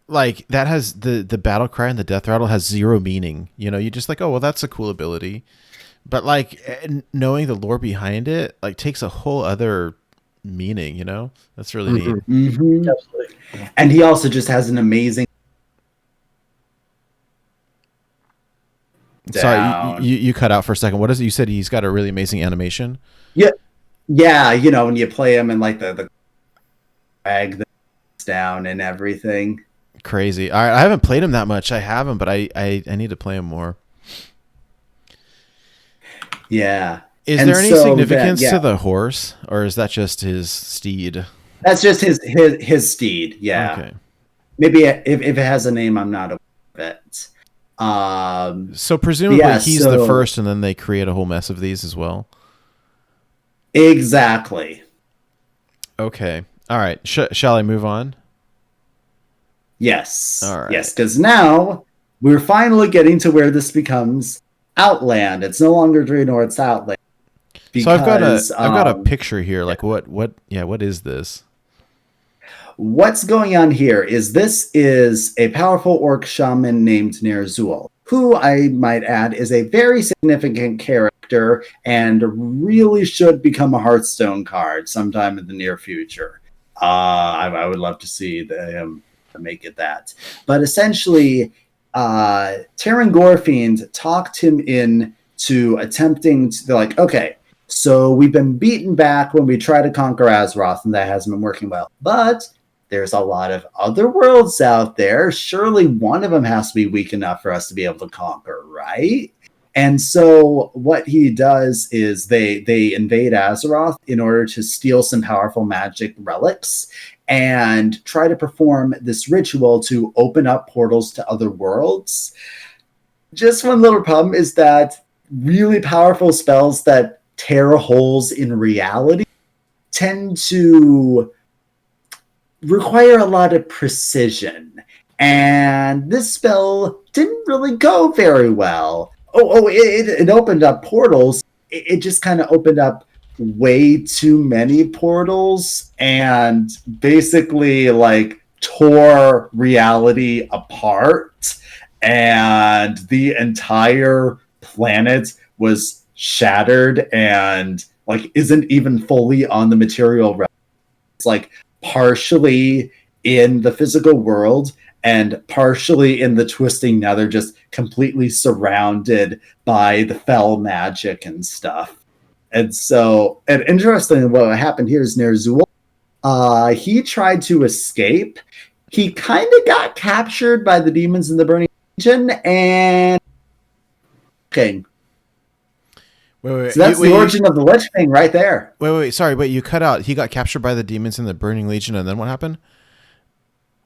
That has the battle cry and the death rattle has zero meaning. You just oh, well, that's a cool ability. But knowing the lore behind it takes a whole other meaning. That's really neat. Mm-hmm. Absolutely. And he also just has an amazing. Sorry, you cut out for a second. What is it? You said he's got a really amazing animation? Yeah. Yeah, when you play them and like the drag the down and everything. Crazy. All right, I haven't played him that much. I haven't, but I need to play him more. Yeah. Is And there any so significance then, to the horse, or is that just his steed? That's just his steed. Yeah. Okay. Maybe if it has a name, I'm not aware of it. So presumably yeah, he's the first, and then they create a whole mess of these as well. Exactly. Okay. All right. Shall I move on? Yes. All right. Yes, because now we're finally getting to where this becomes Outland. It's no longer Draenor, it's Outland. Because, so I've got a picture here. Like what is this? What's going on here is this is a powerful orc shaman named Ner'zhul, who I might add is a very significant character and really should become a Hearthstone card sometime in the near future. I would love to see him make it that. But essentially, Teron Gorefiend talked him in to attempting to, they're like, okay, so we've been beaten back when we try to conquer Azeroth, and that hasn't been working well. But there's a lot of other worlds out there. Surely one of them has to be weak enough for us to be able to conquer, right? And so what he does is they invade Azeroth in order to steal some powerful magic relics and try to perform this ritual to open up portals to other worlds. Just one little problem is that really powerful spells that tear holes in reality tend to require a lot of precision, and this spell didn't really go very well. It opened up portals. It just kind of opened up way too many portals and basically like tore reality apart, and the entire planet was shattered and like isn't even fully on the material realm. It's like partially in the physical world and partially in the twisting nether, just completely surrounded by the fell magic and stuff. And so, and interestingly, what happened here is Ner'zhul, he tried to escape. He kind of got captured by the demons in the Burning Legion, and okay. Wait, so that's the origin of the Lich King right there. Wait. Sorry, but you cut out. He got captured by the demons in the Burning Legion, and then what happened?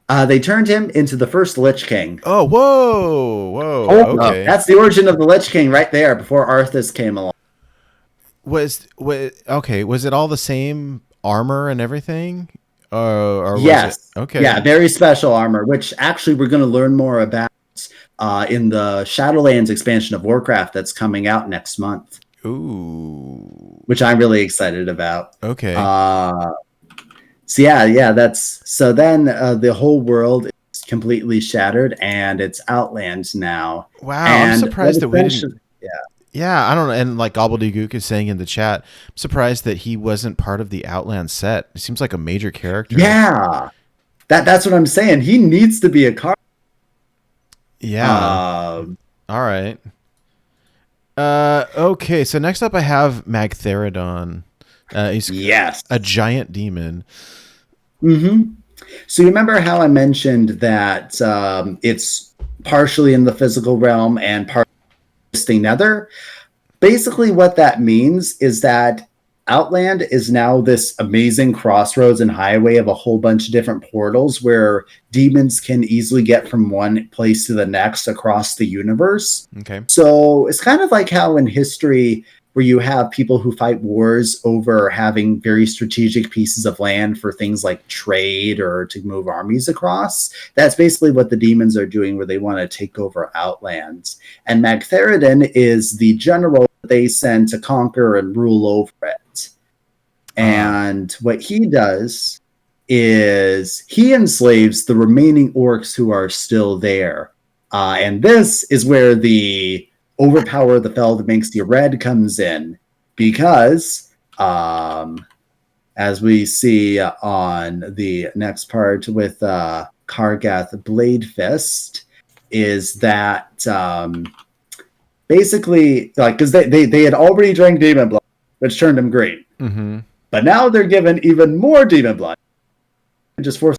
They turned him into the first Lich King. Oh, whoa. Okay. That's the origin of the Lich King right there before Arthas came along. Was it all the same armor and everything? Or was yes. It? Okay. Yeah, very special armor, which actually we're going to learn more about in the Shadowlands expansion of Warcraft that's coming out next month. Ooh. Which I'm really excited about. Okay. So then the whole world is completely shattered and it's Outland now. Wow, and I'm surprised that we didn't. Yeah. Yeah, I don't know. And like Gobbledygook is saying in the chat, I'm surprised that he wasn't part of the Outland set. He seems like a major character. Yeah. That's what I'm saying. He needs to be a card. Yeah. All right. Okay, so next up I have Magtheridon. He's a giant demon. Mm-hmm. So you remember how I mentioned that it's partially in the physical realm and partially in the nether? Basically what that means is that Outland is now this amazing crossroads and highway of a whole bunch of different portals where demons can easily get from one place to the next across the universe. Okay. So it's kind of like how in history where you have people who fight wars over having very strategic pieces of land for things like trade or to move armies across. That's basically what the demons are doing, where they want to take over Outlands. And Magtheridon is the general they send to conquer and rule over it. And what he does is he enslaves the remaining orcs who are still there. And this is where the overpower the fell that makes you red comes in, because as we see on the next part with Kargath Bladefist, is that basically, like, because they had already drank demon blood, which turned him green. Mm-hmm. But now they're given even more demon blood. Just force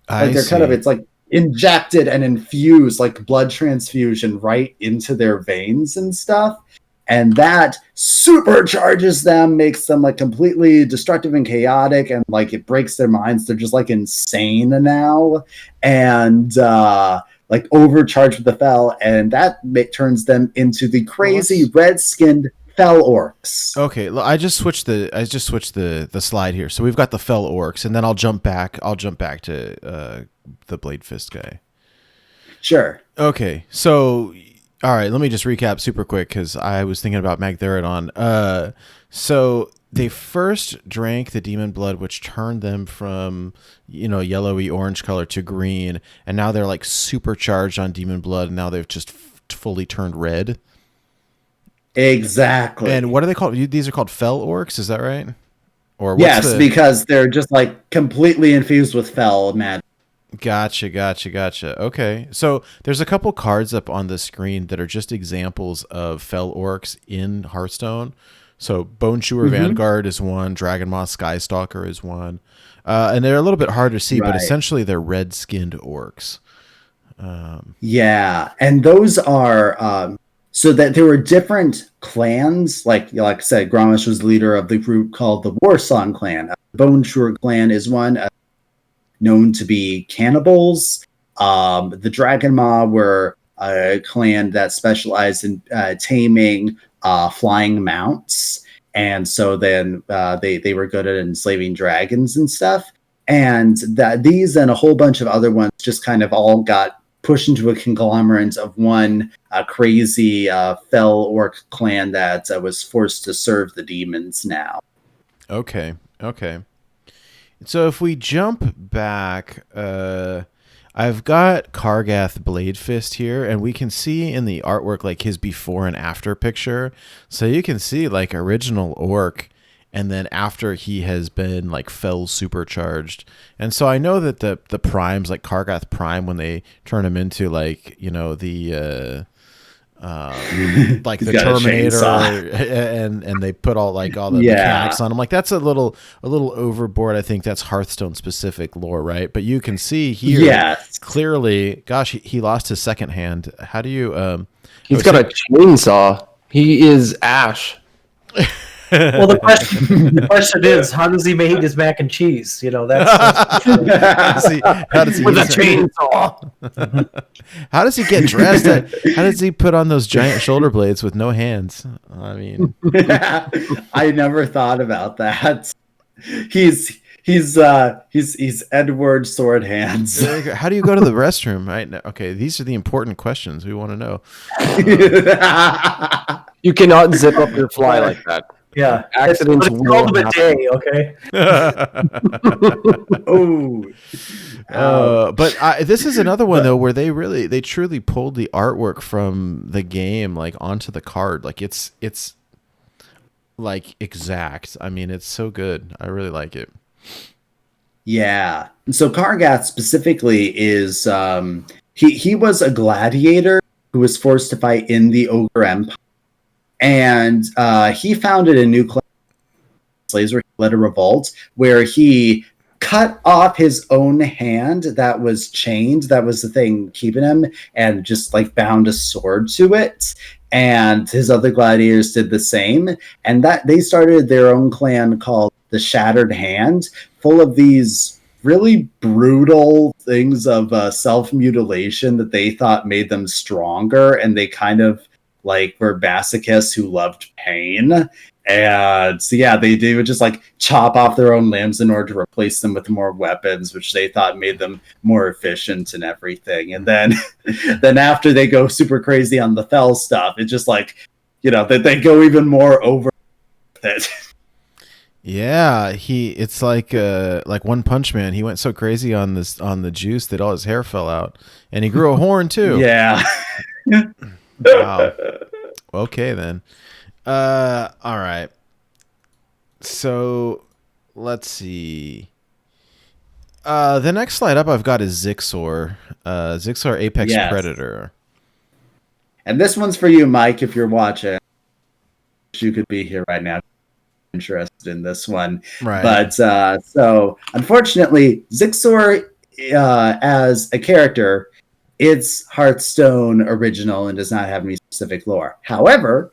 like they're kind of it's like injected and infused like blood transfusion right into their veins and stuff. And that supercharges them, makes them like completely destructive and chaotic, and like it breaks their minds. They're just like insane now, and like overcharged with the Fel, and that turns them into the crazy red-skinned Fel Orcs. Okay, I just switched the slide here. So we've got the Fel Orcs, and then I'll jump back to the Bladefist guy. Sure. Okay, so all right, let me just recap super quick because I was thinking about Magtheridon. So they first drank the demon blood, which turned them from, yellowy orange color to green, and now they're like supercharged on demon blood, and now they've just fully turned red. Exactly. And what are they called? These are called Fel Orcs, is that right? Or yes, because they're just like completely infused with Fel magic. Gotcha. Okay. So there's a couple cards up on the screen that are just examples of Fel Orcs in Hearthstone. So Bone Chewer Vanguard is one, Dragon Moth Skystalker is one. And they're a little bit hard to see, but essentially they're red-skinned orcs. Yeah, and those are so that there were different clans. Like I said, Grommash was the leader of the group called the Warsong clan. Bone Chewer clan is one, known to be cannibals. The Dragon Maw were a clan that specialized in taming flying mounts, and so then they were good at enslaving dragons and stuff. And that these and a whole bunch of other ones just kind of all got pushed into a conglomerate of one crazy Fel Orc clan that was forced to serve the demons now. Okay. So if we jump back, I've got Kargath Bladefist here, and we can see in the artwork like his before and after picture. So you can see like original orc, and then after he has been like Fel supercharged. And so I know that the primes, like Kargath Prime, when they turn him into like, the like the Terminator, and they put all the mechanics on him. Like that's a little overboard. I think that's Hearthstone specific lore, right? But you can see here clearly, gosh, he lost his second hand. How do you he's got a chainsaw. He is Ash. Well, the question is, how does he make his mac and cheese? That's how does he with a chainsaw. How does he get dressed? How does he put on those giant shoulder blades with no hands? I mean, I never thought about that. He's Edward Sword Hands. How do you go to the restroom? Right now? Okay, these are the important questions we want to know. You cannot zip up your fly like that. Yeah, accidents it's called a bidet, okay? But this is another one though where they truly pulled the artwork from the game like onto the card. Like it's like exact. I mean, it's so good. I really like it. Yeah. So Kargath specifically is he was a gladiator who was forced to fight in the Ogre Empire. And he founded a new clan, slaves, where he led a revolt, where he cut off his own hand that was chained. That was the thing keeping him, and just like bound a sword to it. And his other gladiators did the same. And that they started their own clan called the Shattered Hand, full of these really brutal things of self-mutilation that they thought made them stronger. And they kind of like were masochists who loved pain. And so they would just like chop off their own limbs in order to replace them with more weapons, which they thought made them more efficient and everything. And then after they go super crazy on the Fel stuff, it's just like, that they go even more over it. Yeah, it's like One Punch Man. He went so crazy on the juice that all his hair fell out, and he grew a horn too. Yeah. Wow. Okay then. All right. So let's see. The next slide up I've got is Zixor. Zixor Apex Predator. And this one's for you, Mike, if you're watching. You could be here right now. interested in this one. Right. But so unfortunately, Zixor as a character, it's Hearthstone original and does not have any specific lore. However,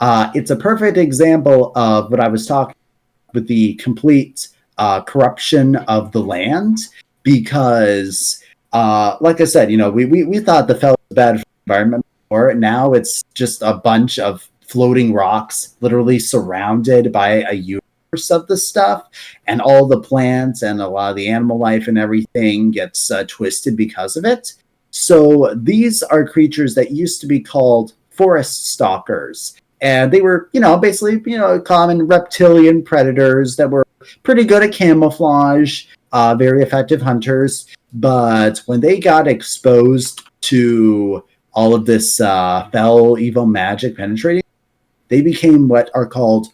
it's a perfect example of what I was talking about with the complete corruption of the land, because like I said, we thought the Fel was bad for the environment before. Now it's just a bunch of floating rocks literally surrounded by a universe of the stuff, and all the plants and a lot of the animal life and everything gets twisted because of it. So these are creatures that used to be called forest stalkers, and they were basically common reptilian predators that were pretty good at camouflage, very effective hunters. But when they got exposed to all of this fell evil magic penetrating, they became what are called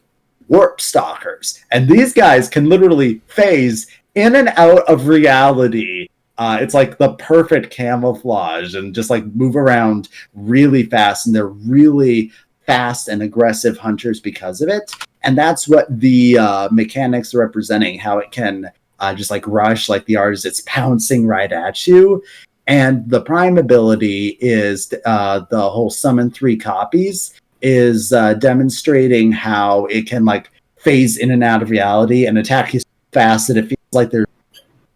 warp stalkers. And these guys can literally phase in and out of reality. It's like the perfect camouflage and just like move around really fast. And they're really fast and aggressive hunters because of it. And that's what the mechanics are representing, how it can just like rush like the artist. It's pouncing right at you. And the prime ability is the whole summon 3 copies, is demonstrating how it can like phase in and out of reality and attack you so fast that it feels like there's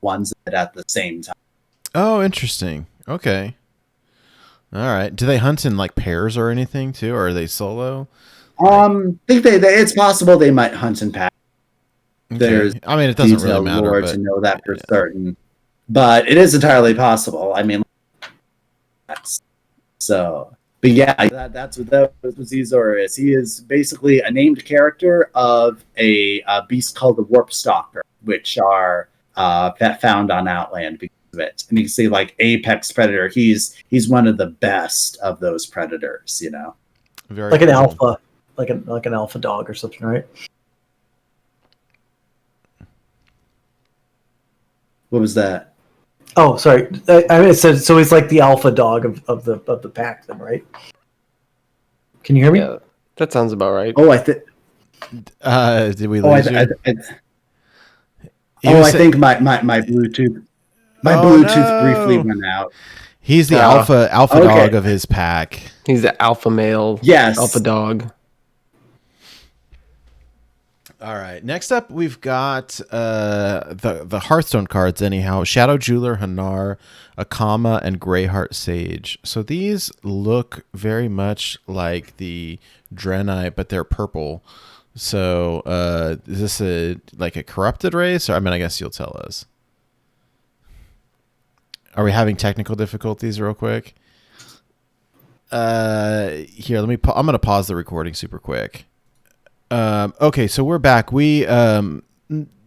ones at the same time. Oh, interesting. Okay. All right. Do they hunt in like pairs or anything too, or are they solo? I think it's possible they might hunt in packs. Okay. There's I mean, it doesn't really detailed matter, lore but to know that for certain, but it is entirely possible. I mean, so. But yeah, that's what Zixor is. He is basically a named character of a beast called the Warp Stalker, which are found on Outland because of it. And you can see like apex predator. He's one of the best of those predators. very Like an cool. alpha, like an alpha dog or something, right? What was that? Oh, sorry. I mean, it said so. He's like the alpha dog of the pack, then, right? Can you hear me? Yeah, that sounds about right. Oh, I think. Did we lose you? I think my Bluetooth. My Bluetooth briefly went out. He's the alpha okay. dog of his pack. He's the alpha male. Yes. Alpha dog. All right. Next up, we've got the Hearthstone cards. Anyhow, Shadow Jeweler, Hanar, Akama, and Greyheart Sage. So these look very much like the Draenei, but they're purple. So is this a corrupted race? Or I guess you'll tell us. Are we having technical difficulties real quick? Here, let me. I'm gonna pause the recording super quick. Okay, so we're back. We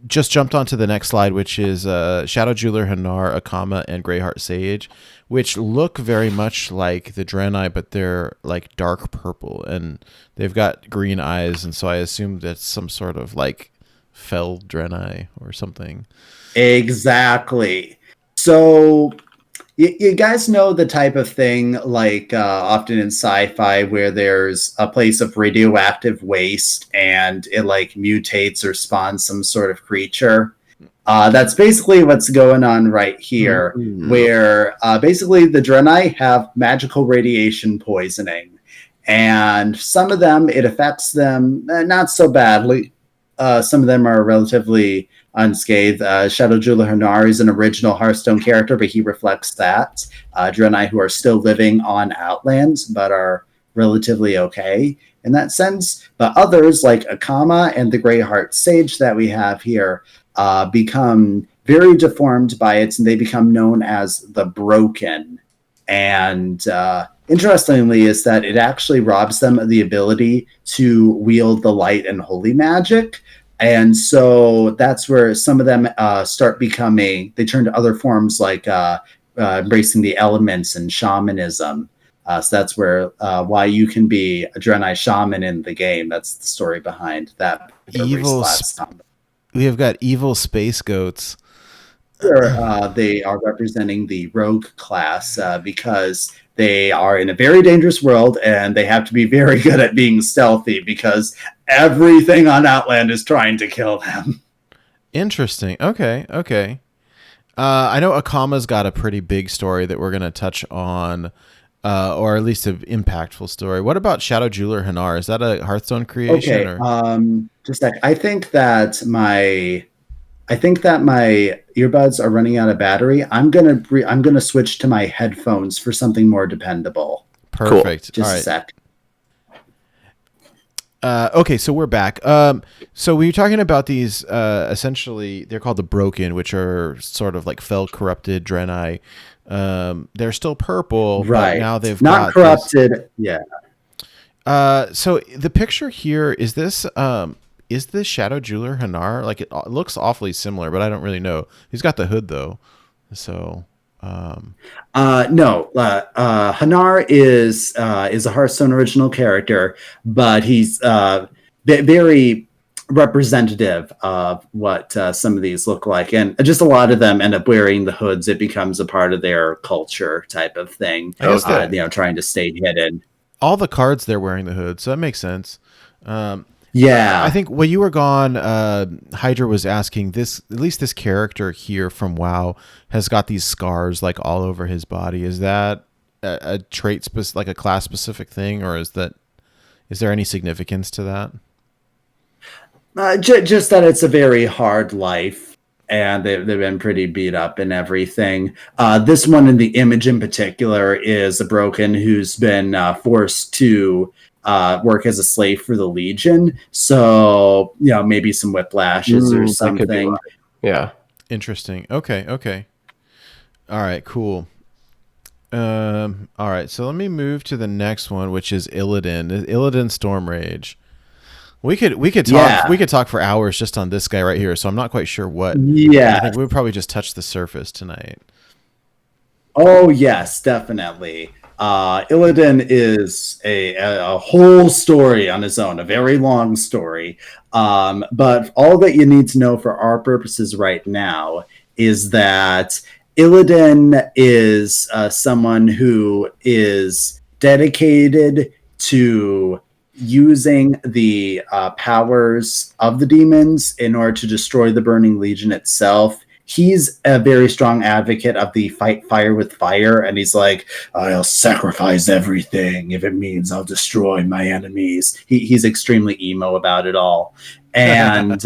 just jumped onto the next slide, which is Shadow Jeweler, Hanar, Akama, and Greyheart Sage, which look very much like the Draenei, but they're like dark purple, and they've got green eyes, and so I assume that's some sort of like Fel Draenei or something. Exactly. So you guys know the type of thing like often in sci-fi where there's a place of radioactive waste and it like mutates or spawns some sort of creature. That's basically what's going on right here, where basically the Draenei have magical radiation poisoning, and some of them, it affects them not so badly. Some of them are relatively unscathed. Shadow Jeweler Hanar is an original Hearthstone character, but he reflects that. Draenei who are still living on Outlands, but are relatively okay in that sense. But others, like Akama and the Greyheart Sage that we have here, become very deformed by it, and they become known as the Broken. And interestingly is that it actually robs them of the ability to wield the light and holy magic. And so that's where some of them start becoming, they turn to other forms like embracing the elements and shamanism. So that's where why you can be a Draenei shaman in the game. That's the story behind that. We have got evil space goats. They are representing the rogue class because they are in a very dangerous world, and they have to be very good at being stealthy because everything on Outland is trying to kill them. Interesting. Okay. I know Akama's got a pretty big story that we're going to touch on, or at least an impactful story. What about Shadow Jeweler Hanar? Is that a Hearthstone creation? Okay, just a sec. I think that my earbuds are running out of battery. I'm gonna switch to my headphones for something more dependable. Perfect. Just All right. a sec. Okay, so we're back. So we were talking about these, essentially, they're called the Broken, which are sort of like Fel corrupted Draenei. They're still purple, Right. but now they've not got corrupted. this- Yeah. So the picture here, is this Shadow Jeweler Hanar? Like, it looks awfully similar, but I don't really know. He's got the hood, though. So... No. Hanar is a Hearthstone original character, but he's very representative of what some of these look like, and just a lot of them end up wearing the hoods. It becomes a part of their culture, type of thing. I guess trying to stay hidden. all the cards, they're wearing the hood, so that makes sense. Yeah, I think when you were gone, Hydra was asking this. At least this character here from WoW has got these scars like all over his body. Is that a trait, like a class specific thing, or is there any significance to that? just that it's a very hard life, and they've been pretty beat up and everything. This one in the image in particular is a Broken who's been forced to work as a slave for the Legion. So, maybe some whiplashes or something. Yeah. Interesting. Okay. All right. Cool. All right. So let me move to the next one, which is Illidan Stormrage. We could talk for hours just on this guy right here. So I'm not quite sure what. Yeah. I think we would probably just touch the surface tonight. Oh yes, definitely. Illidan is a whole story on his own, a very long story. But all that you need to know for our purposes right now is that Illidan is someone who is dedicated to using the powers of the demons in order to destroy the Burning Legion itself. He's a very strong advocate of the fight fire with fire, and he's like, I'll sacrifice everything if it means I'll destroy my enemies. He's extremely emo about it all. And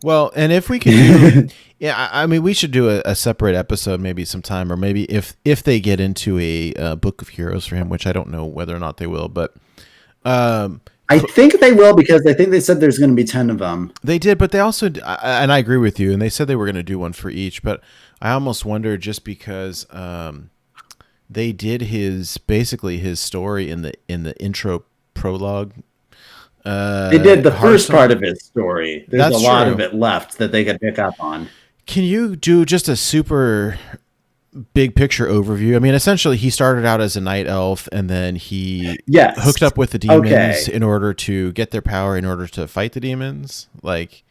well, and if we could do, I mean, we should do a separate episode maybe sometime, or maybe if they get into a book of heroes for him, which I don't know whether or not they will, but I think they will, because I think they said there's going to be 10 of them. They did, but they also, and I agree with you, and they said they were going to do one for each, but I almost wonder, just because they did basically his story in the intro prologue. They did the first part of his story. There's That's a lot true. of it left that they could pick up on. Can you do just a super big picture overview? I mean, essentially, he started out as a night elf, and then he hooked up with the demons in order to get their power, in order to fight the demons. Like,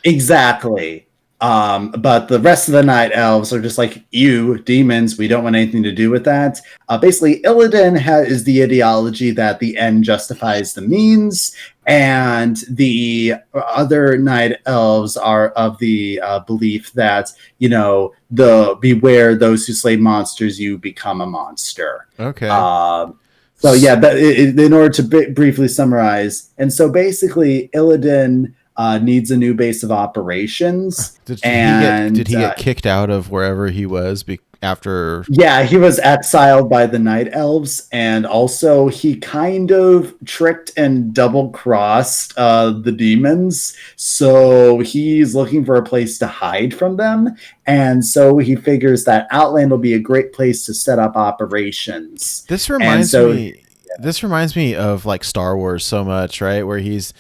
exactly. But the rest of the night elves are just like, you demons, we don't want anything to do with that. Basically, Illidan is the ideology that the end justifies the means, and the other night elves are of the belief that, beware those who slay monsters, you become a monster. okay. So yeah, in order to briefly summarize, and so basically Illidan needs a new base of operations. Did he get kicked out of wherever he was after? Yeah, he was exiled by the Night Elves, and also he kind of tricked and double-crossed the demons, so he's looking for a place to hide from them, and so he figures that Outland will be a great place to set up operations. This reminds me. This reminds me of like Star Wars so much, right? Where he's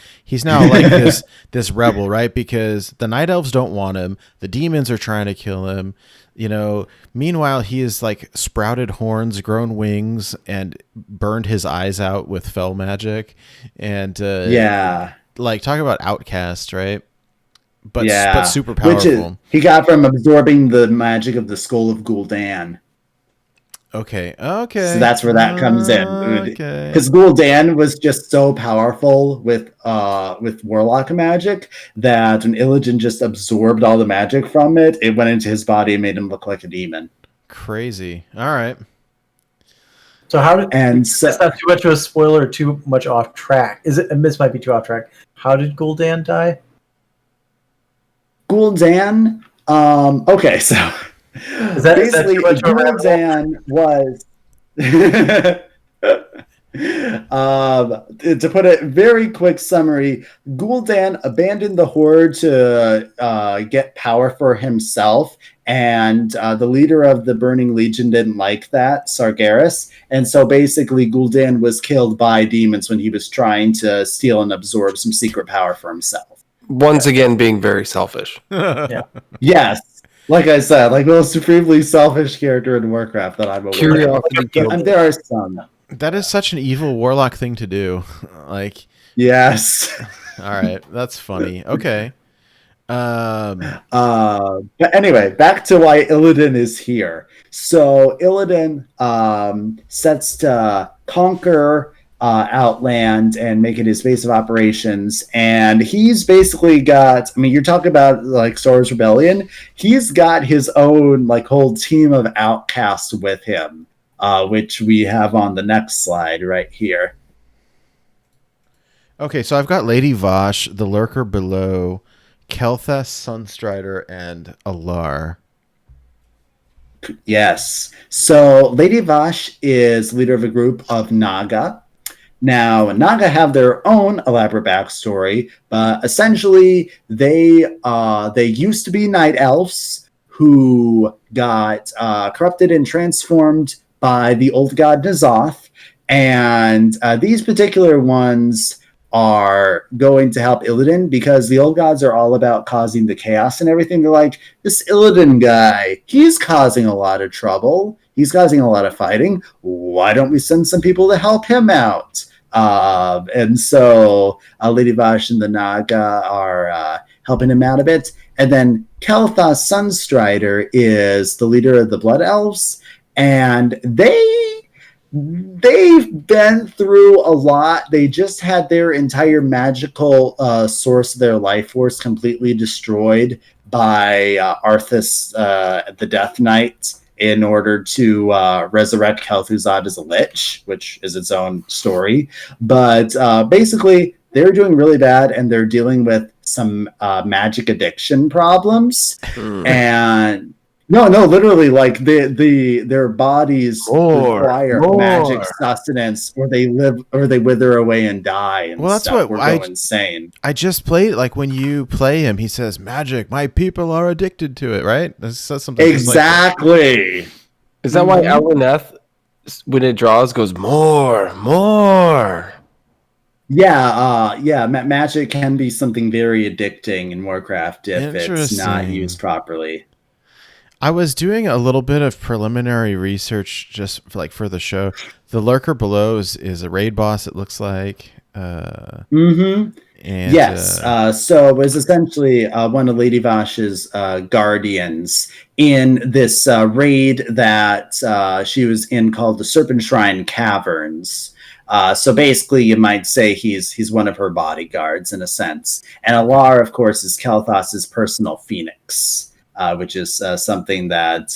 now like this rebel, right? Because the Night Elves don't want him. The demons are trying to kill him. Meanwhile, he is like sprouted horns, grown wings, and burned his eyes out with Fel magic. And like talk about outcast, right? But super powerful. Which he got from absorbing the magic of the skull of Gul'Dan. Okay. So that's where that comes in. Okay. Because Gul'Dan was just so powerful with Warlock magic that when Illidan just absorbed all the magic from it, it went into his body and made him look like a demon. Crazy. All right. So how did And is that too much of a spoiler or too much off track? Is it? And this might be too off track. How did Gul'Dan die? Gul'Dan. Okay, so Is that basically too much of a rabbit hole? Gul'Dan was. To put a very quick summary, Gul'Dan abandoned the Horde to get power for himself, and the leader of the Burning Legion didn't like that, Sargeras, and so basically Gul'Dan was killed by demons when he was trying to steal and absorb some secret power for himself. Once again, being very selfish. Yes, like I said, like the most supremely selfish character in Warcraft that I'm aware of. Curiosity killed. And there are some. That is such an evil warlock thing to do. Like, Yes. all right, that's funny. Okay. But anyway, back to why Illidan is here. So Illidan sets to conquer Outland and make it his base of operations, and he's basically got, I mean, you're talking about like Star Wars Rebellion, he's got his own like whole team of outcasts with him, which we have on the next slide right here. Okay, so I've got Lady Vosh, the Lurker Below, Kel'Thas, Sunstrider, and Alar. Yes. So Lady Vosh is leader of a group of Naga. Now, Naga have their own elaborate backstory, but essentially they used to be night elves who got corrupted and transformed by the old god N'Zoth, and these particular ones are going to help Illidan because the old gods are all about causing the chaos and everything. They're like, this Illidan guy, he's causing a lot of trouble. He's causing a lot of fighting. Why don't we send some people to help him out? And so Lady Vosh and the Naga are helping him out a bit. And then Kel'Thas Sunstrider is the leader of the Blood Elves. And they've been through a lot. They just had their entire magical source of their life force completely destroyed by Arthas, the Death Knight, in order to resurrect Kel'Thuzad as a lich, which is its own story. But basically, they're doing really bad, and they're dealing with some magic addiction problems. And no, literally, like their bodies require magic sustenance, or they wither away and die. And well, that's stuff. what We're go insane. I just played. Like when you play him, he says, "Magic, my people are addicted to it." Right? That's something exactly. Like Is that why Alaneth, when it draws, goes more? Yeah, magic can be something very addicting in Warcraft if it's not used properly. I was doing a little bit of preliminary research just for the show. The Lurker Below is a raid boss, it looks like. And, yes. So it was essentially one of Lady Vosh's guardians in this raid that she was in called the Serpent Shrine Caverns. So basically, you might say he's one of her bodyguards in a sense. And Alar, of course, is Kel'Thas's personal phoenix. Which is something that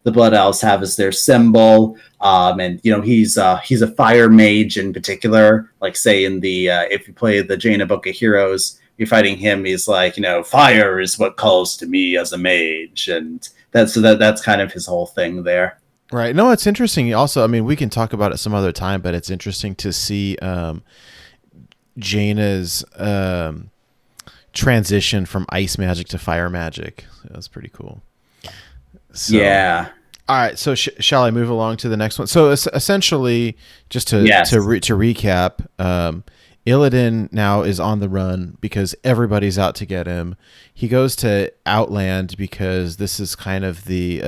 the Blood Elves have as their symbol, and he's a fire mage in particular. Like say in the if you play the Jaina Book of Heroes, you're fighting him. He's like, fire is what calls to me as a mage, and that's kind of his whole thing there. Right. No, it's interesting. Also, I mean, we can talk about it some other time, but it's interesting to see Jaina's transition from ice magic to fire magic. That's pretty cool. So, yeah. All right. So shall I move along to the next one? So essentially, just to recap, Illidan now is on the run because everybody's out to get him. He goes to Outland because this is kind of the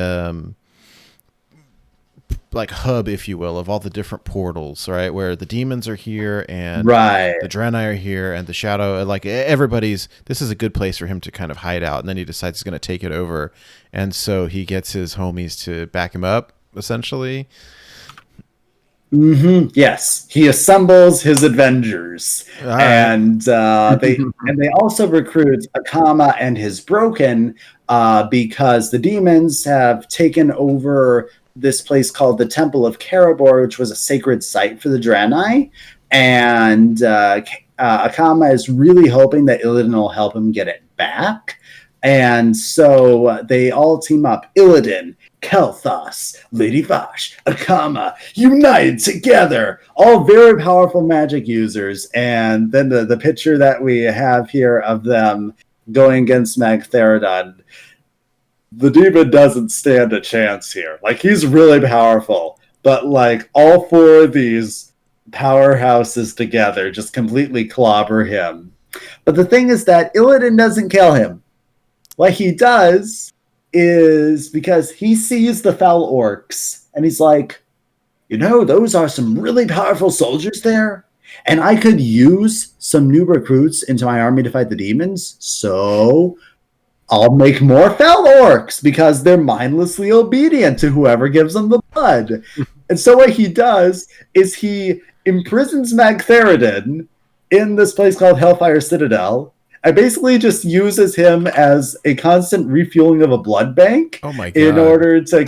like hub, if you will, of all the different portals, right? Where the demons are here and the Draenei are here and the Shadow, like this is a good place for him to kind of hide out. And then he decides he's going to take it over. And so he gets his homies to back him up, essentially. Yes, he assembles his Avengers, All and they also recruit Akama and his Broken because the demons have taken over this place called the Temple of Karabor, which was a sacred site for the Draenei, and Akama is really hoping that Illidan will help him get it back, and so they all team up. Illidan, Kel'Thas, Lady Vash, Akama, united together, all very powerful magic users. And then the picture that we have here of them going against Magtheridon, the demon doesn't stand a chance here. Like, he's really powerful, but like all four of these powerhouses together just completely clobber him. But the thing is that Illidan doesn't kill him. What he does is, because he sees the Fel Orcs, and he's like, you know, those are some really powerful soldiers there, and I could use some new recruits into my army to fight the demons, so I'll make more Fel Orcs, because they're mindlessly obedient to whoever gives them the blood. And so what he does is he imprisons Magtheridon in this place called Hellfire Citadel, I basically just uses him as a constant refueling of a blood bank. Oh my God. In order to so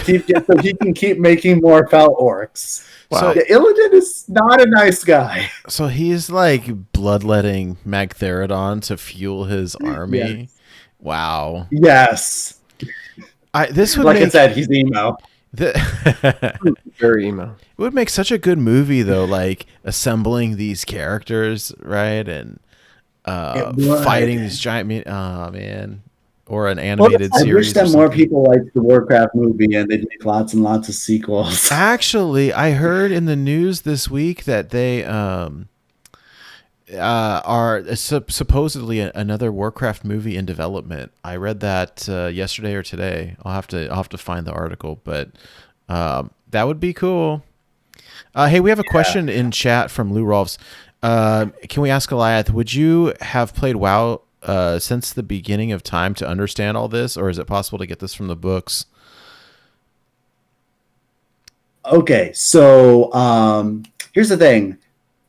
he can keep making more Fel Orcs. Wow. So Illidan is not a nice guy. So he's like bloodletting Magtheridon to fuel his army. Yes. Wow. Yes. This would like make, I said, he's emo. Very emo. It would make such a good movie though, like assembling these characters, right? And fighting these giant man, or an animated I series. wish that more people liked the Warcraft movie and they'd make lots and lots of sequels. Actually, I heard in the news this week that they are supposedly another Warcraft movie in development. I read that yesterday or today. I'll have to find the article, but that would be cool. Hey, we have a question in chat from Lou Rolfs. Can we ask Goliath, would you have played WoW since the beginning of time to understand all this, or is it possible to get this from the books? Okay, so here's the thing.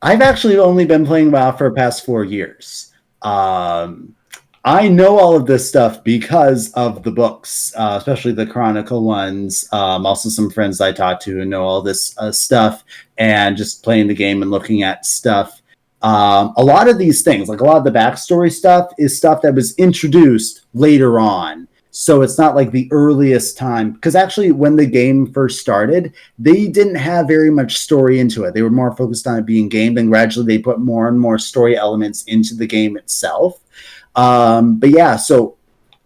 I've actually only been playing WoW for the past 4 years. I know all of this stuff because of the books, especially the Chronicle ones. Also some friends I talked to who know all this stuff, and just playing the game and looking at stuff. A lot of these things, like a lot of the backstory stuff, is stuff that was introduced later on. So it's not like the earliest time, because actually when the game first started, they didn't have very much story into it. They were more focused on it being gamed, and gradually they put more and more story elements into the game itself. But yeah, so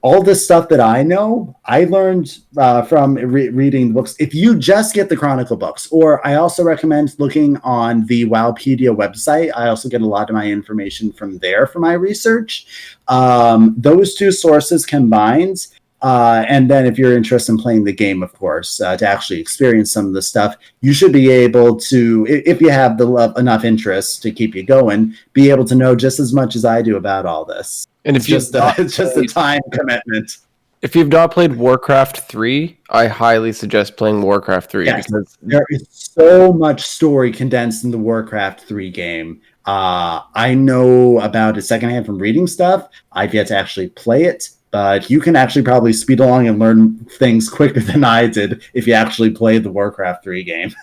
all this stuff that I know, I learned from reading the books. If you just get the Chronicle books, or I also recommend looking on the Wowpedia website. I also get a lot of my information from there for my research. Those two sources combined, and then if you're interested in playing the game, of course, to actually experience some of the stuff, you should be able to, if you have enough interest to keep you going, be able to know just as much as I do about all this. And if it's just a time commitment. If you've not played Warcraft 3, I highly suggest playing Warcraft 3. Yes, because there is so much story condensed in the Warcraft 3 game. I know about it secondhand from reading stuff. I've yet to actually play it, but you can actually probably speed along and learn things quicker than I did if you actually played the Warcraft 3 game.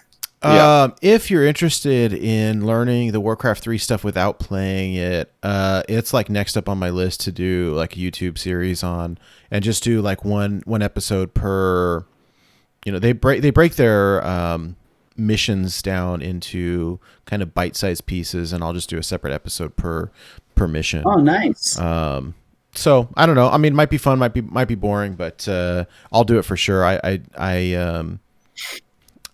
If you're interested in learning the Warcraft 3 stuff without playing it, it's like next up on my list to do like a YouTube series on, and just do like one episode per. You know, they break their missions down into kind of bite-sized pieces, and I'll just do a separate episode per mission. Oh, nice. So I don't know. I mean, it might be fun, might be boring, but I'll do it for sure.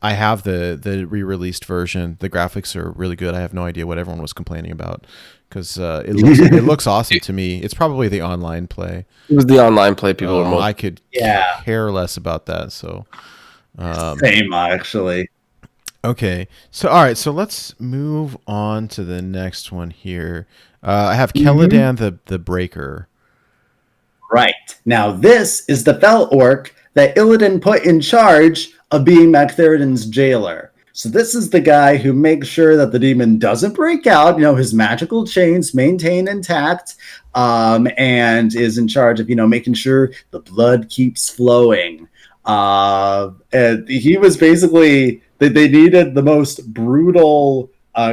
I have the re-released version. The graphics are really good. I have no idea what everyone was complaining about, because it looks awesome to me. It's probably the online play. It was the online play people were most. I could care less about that. So same, actually. Okay. So all right. So let's move on to the next one here. I have Caladan the Breaker. Right. Now this is the Fel Orc that Illidan put in charge of being Magtheridon's jailer. So this is the guy who makes sure that the demon doesn't break out, his magical chains maintain intact, and is in charge of, making sure the blood keeps flowing. And he was basically, they needed the most brutal,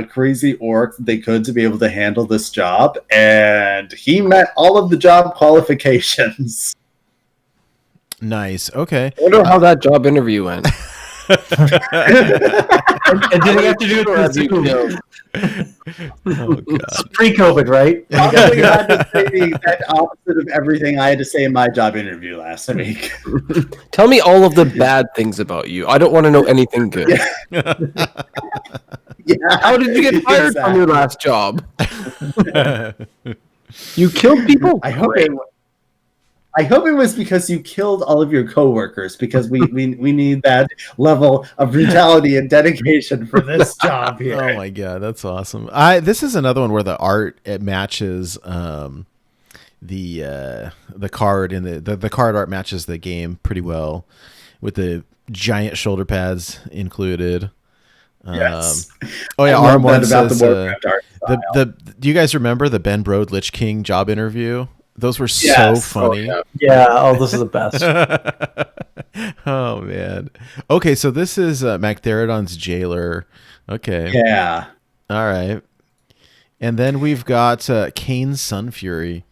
crazy orc they could to be able to handle this job, and he met all of the job qualifications. Nice. Okay. I wonder how that job interview went. And did he have to do it with Zoom? Oh god. Pre-COVID, right? Probably had to say the exact opposite of everything I had to say in my job interview last week. Tell me all of the bad things about you. I don't want to know anything good. Yeah. How did you get fired from your last job? You killed people? I hope it was because you killed all of your coworkers, because we need that level of brutality and dedication for this job here. Oh my god, that's awesome. This is another one where the art matches the card, and the card art matches the game pretty well, with the giant shoulder pads included. Yes. Oh yeah, I love Arm1 that about says the Warcraft art style. do you guys remember the Ben Brode Lich King job interview? Those were so Yes. funny. Yeah. Oh, this is the best. Oh man. Okay, so this is Magtheridon's jailer. Okay. Yeah. All right. And then we've got Kane's Sunfury.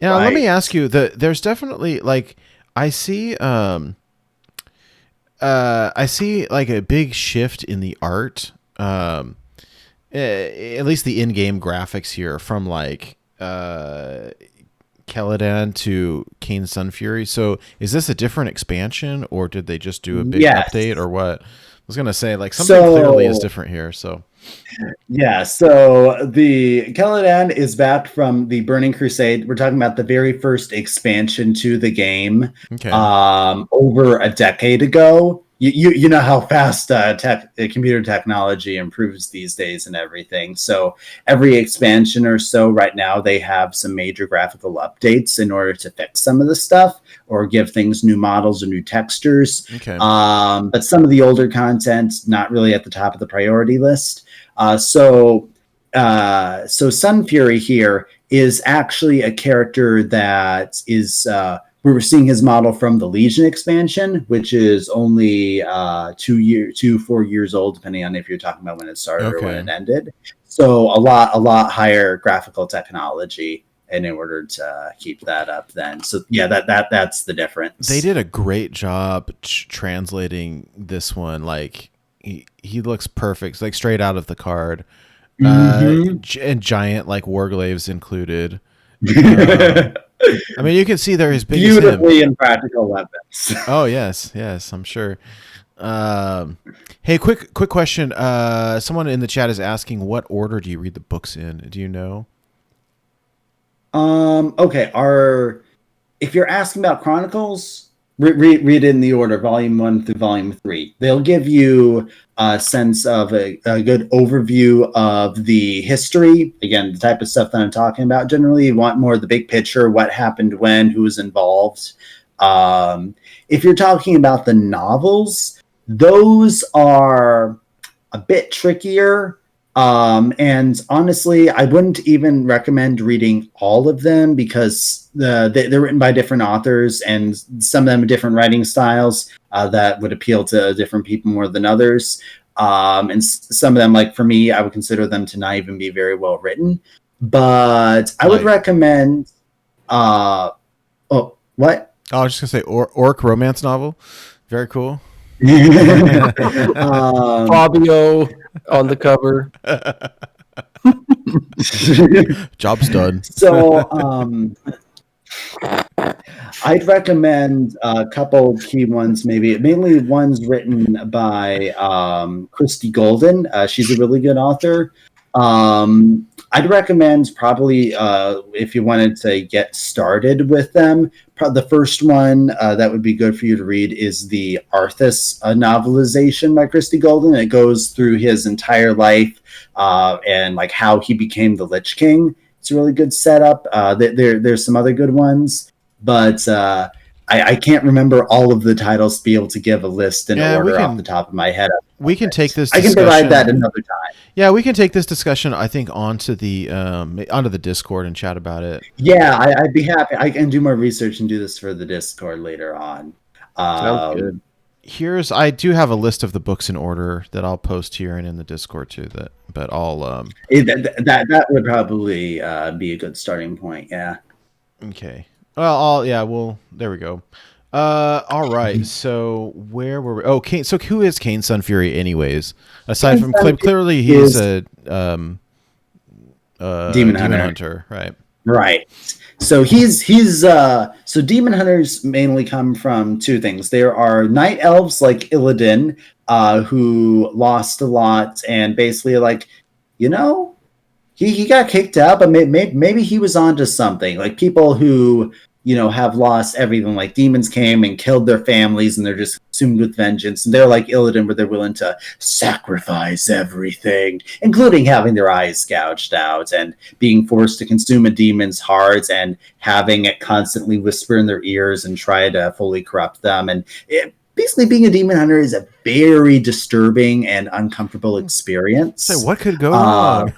Now, let me ask you, there's definitely I see like a big shift in the art. At least the in-game graphics here, from Illidan to Kane's Sunfury. So is this a different expansion, or did they just do a big update, or what? I was going to say, something clearly is different here. So yeah, so the Illidan is back from the Burning Crusade. We're talking about the very first expansion to the game, okay. over a decade ago. You know how fast computer technology improves these days and everything. So every expansion or so right now, they have some major graphical updates in order to fix some of the stuff or give things new models or new textures. Okay. But some of the older content, not really at the top of the priority list. So Sunfury here is actually a character that is... we were seeing his model from the Legion expansion, which is only 4 years old, depending on if you're talking about when it started or when it ended. So a lot higher graphical technology in order to keep that up then. So yeah, that's the difference. They did a great job translating this one. He looks perfect, straight out of the card. And giant Warglaives included. I mean, you can see they're as big beautifully in practical weapons. Oh yes, I'm sure. Hey, quick question. Someone in the chat is asking, what order do you read the books in? Do you know? Okay. If you're asking about Chronicles, read it in the order, Volume 1 through Volume 3. They'll give you a sense of a good overview of the history. Again, the type of stuff that I'm talking about. Generally, you want more of the big picture, what happened when, who was involved. If you're talking about the novels, those are a bit trickier. And honestly, I wouldn't even recommend reading all of them, because they're written by different authors, and some of them have different writing styles that would appeal to different people more than others. And some of them, for me, I would consider them to not even be very well written. But I would recommend... what? Oh, I was just going to say orc romance novel. Very cool. Fabio on the cover. Job's done. So I'd recommend a couple key ones, mainly ones written by Christy Golden. She's a really good author. I'd recommend probably, if you wanted to get started with them, the first one that would be good for you to read is the Arthas novelization by Christy Golden. It goes through his entire life and how he became the Lich King. It's a really good setup. There's some other good ones, but I can't remember all of the titles to be able to give a list in Yeah, we order can- off the top of my head. We can take this. I can provide that another time. Yeah, we can take this discussion, I think, onto the Discord and chat about it. Yeah, I'd be happy. I can do more research and do this for the Discord later on. Sounds good. I do have a list of the books in order that I'll post here and in the Discord too. But I'll that would probably be a good starting point. Yeah. okay. Well, there we go. All right. So where were we? Oh, Kane. So who is Kane Sunfury, anyways? Aside from clearly he's a demon hunter, right? Right. So so demon hunters mainly come from two things. There are night elves like Illidan, who lost a lot and basically he got kicked out, but maybe he was onto something. Like people who have lost everything, like demons came and killed their families and they're just consumed with vengeance. And they're like Illidan, where they're willing to sacrifice everything, including having their eyes gouged out and being forced to consume a demon's heart and having it constantly whisper in their ears and try to fully corrupt them. And basically being a demon hunter is a very disturbing and uncomfortable experience. So what could go wrong?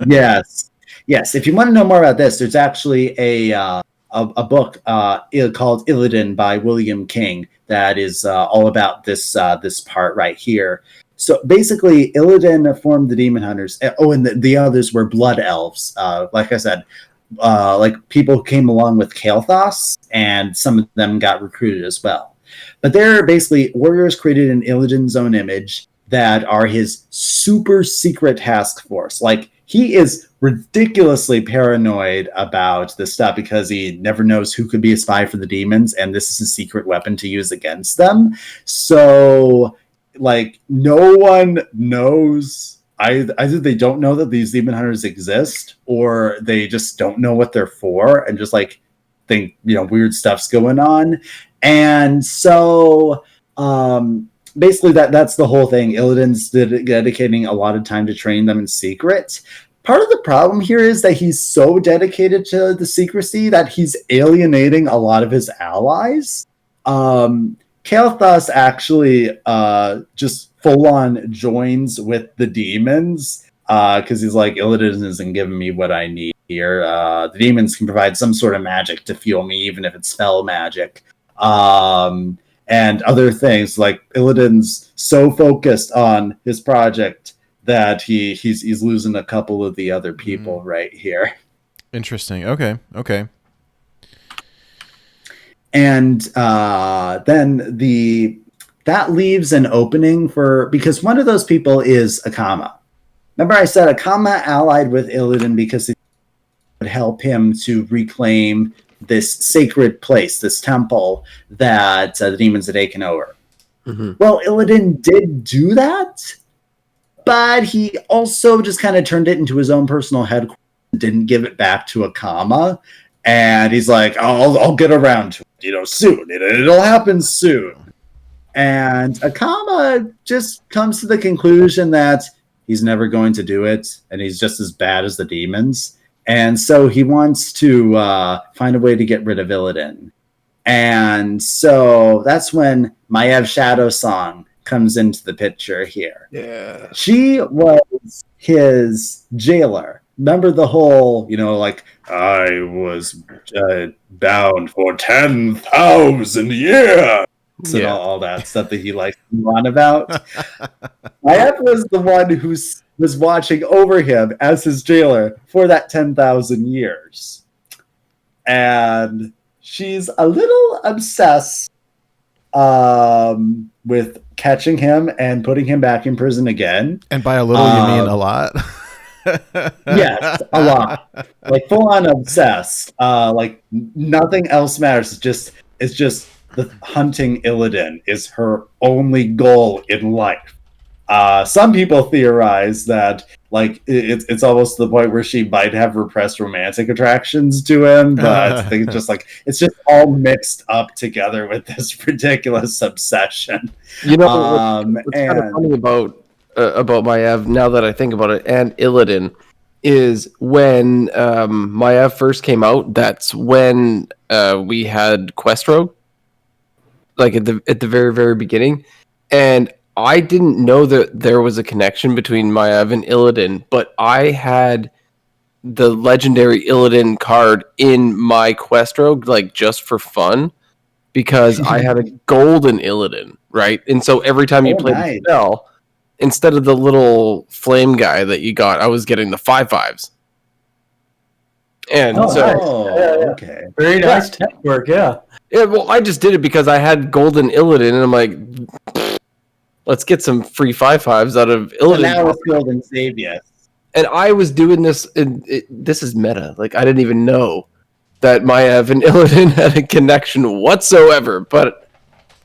Yes. If you want to know more about this, there's actually a book called Illidan by William King that is all about this part right here. So basically, Illidan formed the Demon Hunters. And the others were Blood Elves. Like I said, like people came along with Kael'thas, and some of them got recruited as well. But they're basically warriors created in Illidan's own image that are his super secret task force. Like, he is ridiculously paranoid about this stuff because he never knows who could be a spy for the demons, and this is his secret weapon to use against them. So, like, no one knows. Either they don't know that these demon hunters exist, or they just don't know what they're for, and just like think weird stuff's going on. And so, basically, that's the whole thing. Illidan's dedicating a lot of time to train them in secret. Part of the problem here is that he's so dedicated to the secrecy that he's alienating a lot of his allies. Kael'thas actually just full-on joins with the demons because he's like, Illidan isn't giving me what I need here. The demons can provide some sort of magic to fuel me, even if it's fell magic. And other things, like Illidan's so focused on his project that he's losing a couple of the other people right here. Interesting. Okay. And then that leaves an opening because one of those people is Akama. Remember I said Akama allied with Illidan because it would help him to reclaim this sacred place, this temple that the demons had taken over. Mm-hmm. Well, Illidan did do that, but he also just kind of turned it into his own personal headquarters and didn't give it back to Akama. And he's like, I'll get around to it, soon. It'll happen soon. And Akama just comes to the conclusion that he's never going to do it, and he's just as bad as the demons. And so he wants to find a way to get rid of Illidan. And so that's when Maiev Shadowsong comes into the picture here. Yeah. She was his jailer. Remember the whole, I was bound for 10,000 years. And all that stuff that he likes to run about. Maiev was the one who was watching over him as his jailer for that 10,000 years. And she's a little obsessed with catching him and putting him back in prison again. And by a little, you mean a lot? Yes, a lot. Like full on obsessed. Like nothing else matters. It's just the hunting Illidan is her only goal in life. Some people theorize that like it's almost to the point where she might have repressed romantic attractions to him, but I think it's just all mixed up together with this ridiculous obsession. What's kind of funny about Maiev, now that I think about it, and Illidan, is when Maiev first came out. That's when we had Quest Rogue, like at the very, very beginning, and I didn't know that there was a connection between Msshi'fn and Illidan, but I had the legendary Illidan card in my quest rogue, like just for fun, because I had a golden Illidan, right? And so every time you played the spell, instead of the little flame guy that you got, I was getting the 5/5s. And okay. Very nice tech work, yeah. Yeah, well, I just did it because I had golden Illidan, and I'm like, let's get some free 5/5s out of Illidan. And now it's Golden Savior. And I was doing this, and this is meta. Like, I didn't even know that Msshi'fn and Illidan had a connection whatsoever. But,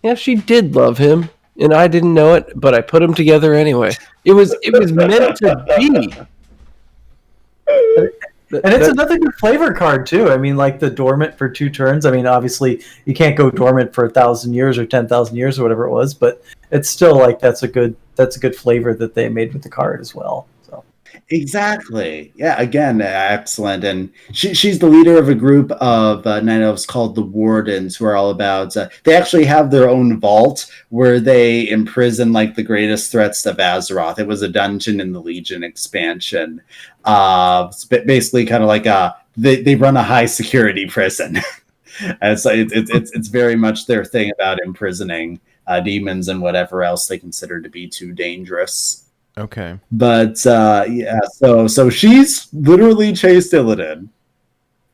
yeah, she did love him, and I didn't know it, but I put them together anyway. It was meant to be. And it's another good flavor card too. I mean, like the dormant for 2 turns. I mean, obviously you can't go dormant for 1,000 years or 10,000 years or whatever it was, but it's still like that's a good flavor that they made with the card as well. So exactly, yeah. Again, excellent. And she's the leader of a group of night elves called the Wardens, who are all about. They actually have their own vault where they imprison like the greatest threats of Azeroth. It was a dungeon in the Legion expansion. It's basically kind of like they run a high security prison. And so it's very much their thing about imprisoning demons and whatever else they consider to be too dangerous. Okay. But yeah, so she's literally chased Illidan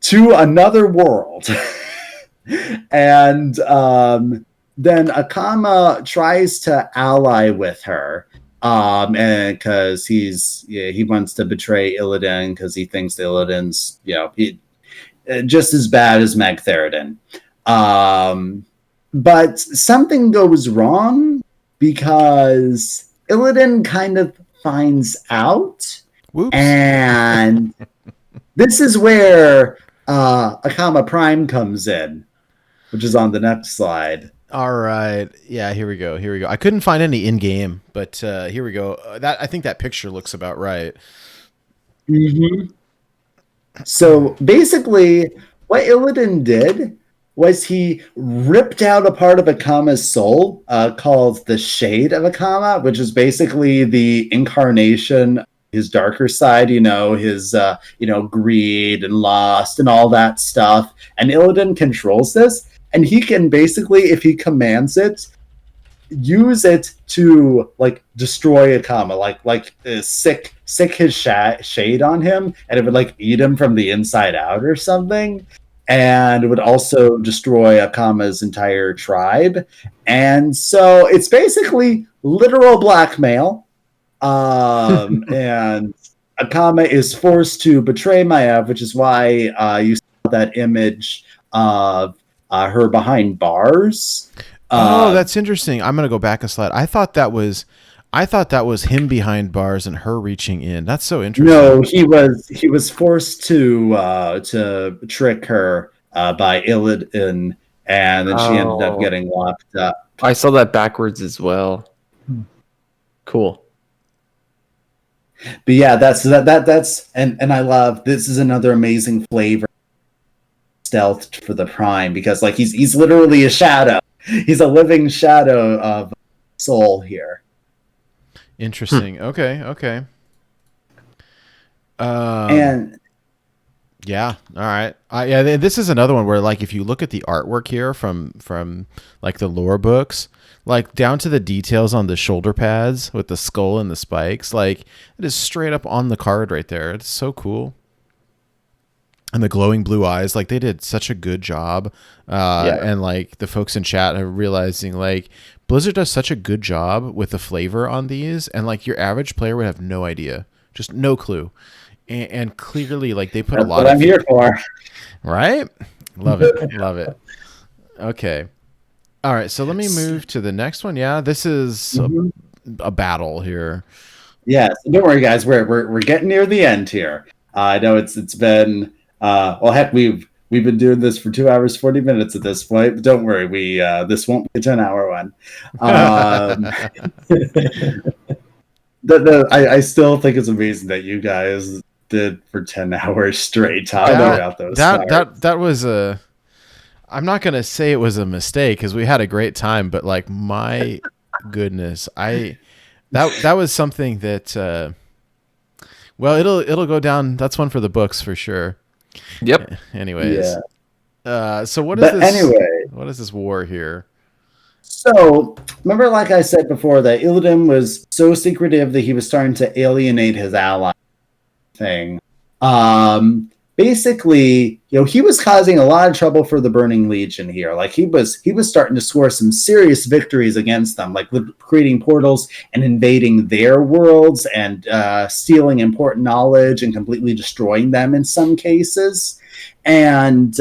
to another world. And then Akama tries to ally with her. And because he wants to betray Illidan because he thinks Illidan's just as bad as Magtheridon. But something goes wrong because Illidan kind of finds out. Whoops. And this is where Akama Prime comes in, which is on the next slide. All right. Yeah, here we go. I couldn't find any in-game, but here we go. I think that picture looks about right. Mm-hmm. So basically, what Illidan did was he ripped out a part of Akama's soul called the Shade of Akama, which is basically the incarnation of his darker side, his greed and lust and all that stuff. And Illidan controls this. And he can basically, if he commands it, use it to like destroy Akama, like sick his shade on him, and it would like eat him from the inside out or something. And it would also destroy Akama's entire tribe. And so it's basically literal blackmail. And Akama is forced to betray Msshi'fn, which is why you saw that image of her behind bars. That's interesting. I'm gonna go back a slide. I thought that was him behind bars and her reaching in. That's so interesting. No, he was forced to trick her by Illidan, and then she ended up getting locked up. I saw that backwards as well. Cool. But yeah, that's and I love this is another amazing flavor stealth for the Prime, because like he's literally a shadow. He's a living shadow of soul here. Interesting. Okay. And yeah, all right. Yeah, this is another one where like if you look at the artwork here from like the lore books, like down to the details on the shoulder pads with the skull and the spikes, like it is straight up on the card right there. It's so cool. And the glowing blue eyes, like they did such a good job. And like the folks in chat are realizing like Blizzard does such a good job with the flavor on these, and like your average player would have no idea, just no clue. And clearly like they put a lot of I'm here for. Right? Love it. Okay. All right, so let me move to the next one. Yeah, this is a battle here. Yeah, so don't worry guys, we're getting near the end here. I know it's been well, heck, we've been doing this for 2 hours, 40 minutes at this point. But don't worry, this won't be a 10-hour one. I still think it's amazing that you guys did for 10 hours straight talking about those. That was a. I'm not gonna say it was a mistake because we had a great time, but like my goodness, that was something that well, it'll go down. That's one for the books for sure. Yep. Anyways, so what is this war here? So, remember, like I said before, that Illidan was so secretive that he was starting to alienate his ally thing. Basically, he was causing a lot of trouble for the Burning Legion here. Like he was starting to score some serious victories against them, like creating portals and invading their worlds and stealing important knowledge and completely destroying them in some cases. And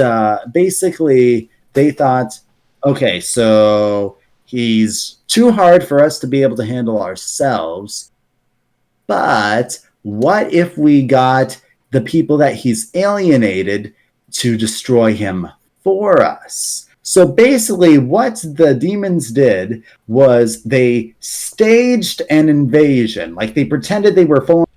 basically, they thought, okay, so he's too hard for us to be able to handle ourselves. But what if we got the people that he's alienated to destroy him for us? So basically what the demons did was they staged an invasion. Like they pretended they were following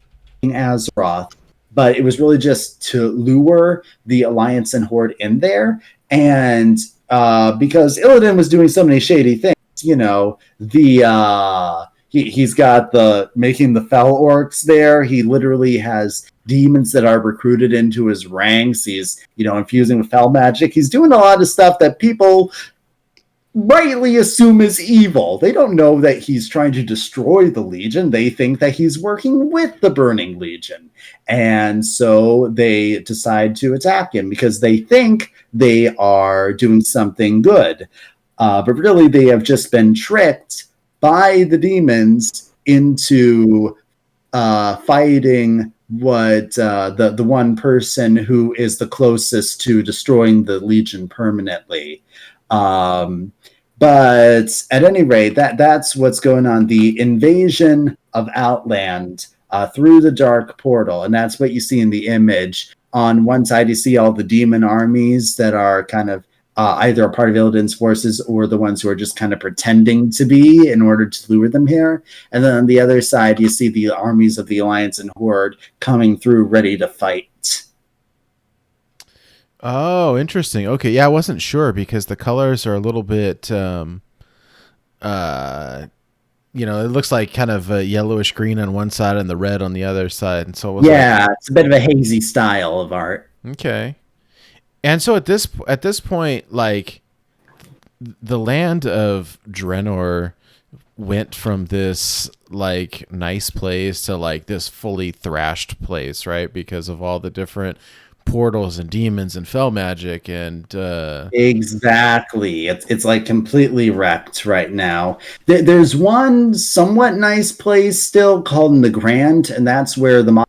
Azeroth, but it was really just to lure the Alliance and Horde in there. And because Illidan was doing so many shady things, he's got making the Fel Orcs there. He literally has demons that are recruited into his ranks. He's, infusing with Fel magic. He's doing a lot of stuff that people rightly assume is evil. They don't know that he's trying to destroy the Legion. They think that he's working with the Burning Legion. And so they decide to attack him because they think they are doing something good. But really, they have just been tricked by the demons into fighting what the one person who is the closest to destroying the Legion permanently. But at any rate, that's what's going on. The invasion of Outland through the Dark Portal, and that's what you see in the image. On one side, you see all the demon armies that are kind of either a part of Illidan's forces or the ones who are just kind of pretending to be in order to lure them here. And then on the other side, you see the armies of the Alliance and Horde coming through ready to fight. Oh, interesting. Okay, yeah, I wasn't sure because the colors are a little bit, it looks like kind of a yellowish green on one side and the red on the other side. And so it's a bit of a hazy style of art. Okay. And so at this point, like the land of Draenor went from this like nice place to like this fully thrashed place, right? Because of all the different portals and demons and fel magic and exactly. It's like completely wrecked right now. There's one somewhat nice place still called the Grand, and that's where the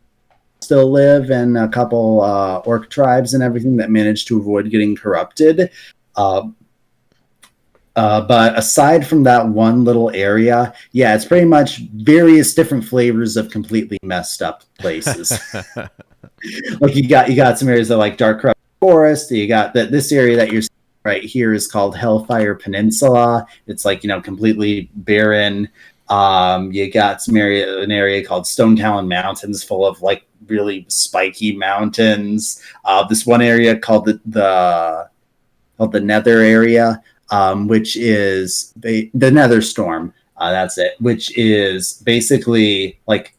still live, and a couple orc tribes and everything that managed to avoid getting corrupted. But aside from that one little area, it's pretty much various different flavors of completely messed up places. Like you got some areas that like Dark Corrupt Forest. You got this area that you're seeing right here is called Hellfire Peninsula. It's like completely barren. You got an area called Stone Talon Mountains, full of like really spiky mountains. This one area called the Nether area, which is the Nether Storm. That's it, which is basically like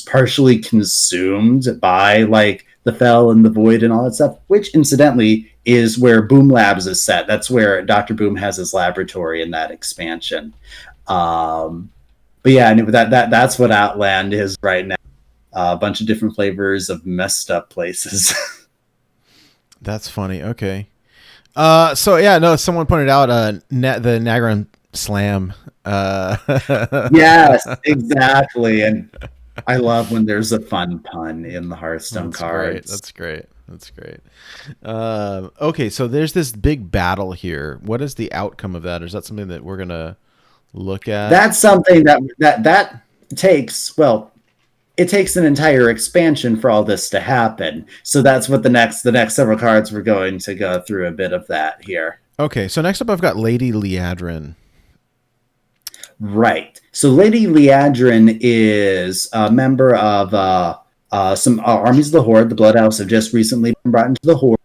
partially consumed by like the Fel and the Void and all that stuff, which incidentally is where Boom Labs is set. That's where Dr. Boom has his laboratory in that expansion. But yeah, that's what Outland is right now. A bunch of different flavors of messed up places. That's funny. Okay. Someone pointed out the Nagran Slam. Yes, exactly. And I love when there's a fun pun in the Hearthstone cards. That's great. Okay, so there's this big battle here. What is the outcome of that? Is that something that we're gonna look at? That's something that takes, it takes an entire expansion for all this to happen. So that's what the next several cards we're going to go through a bit of that here. Okay, so next up I've got Lady Liadrin. Right. So Lady Liadrin is a member of some armies of the Horde. The Bloodhouse have just recently been brought into the Horde.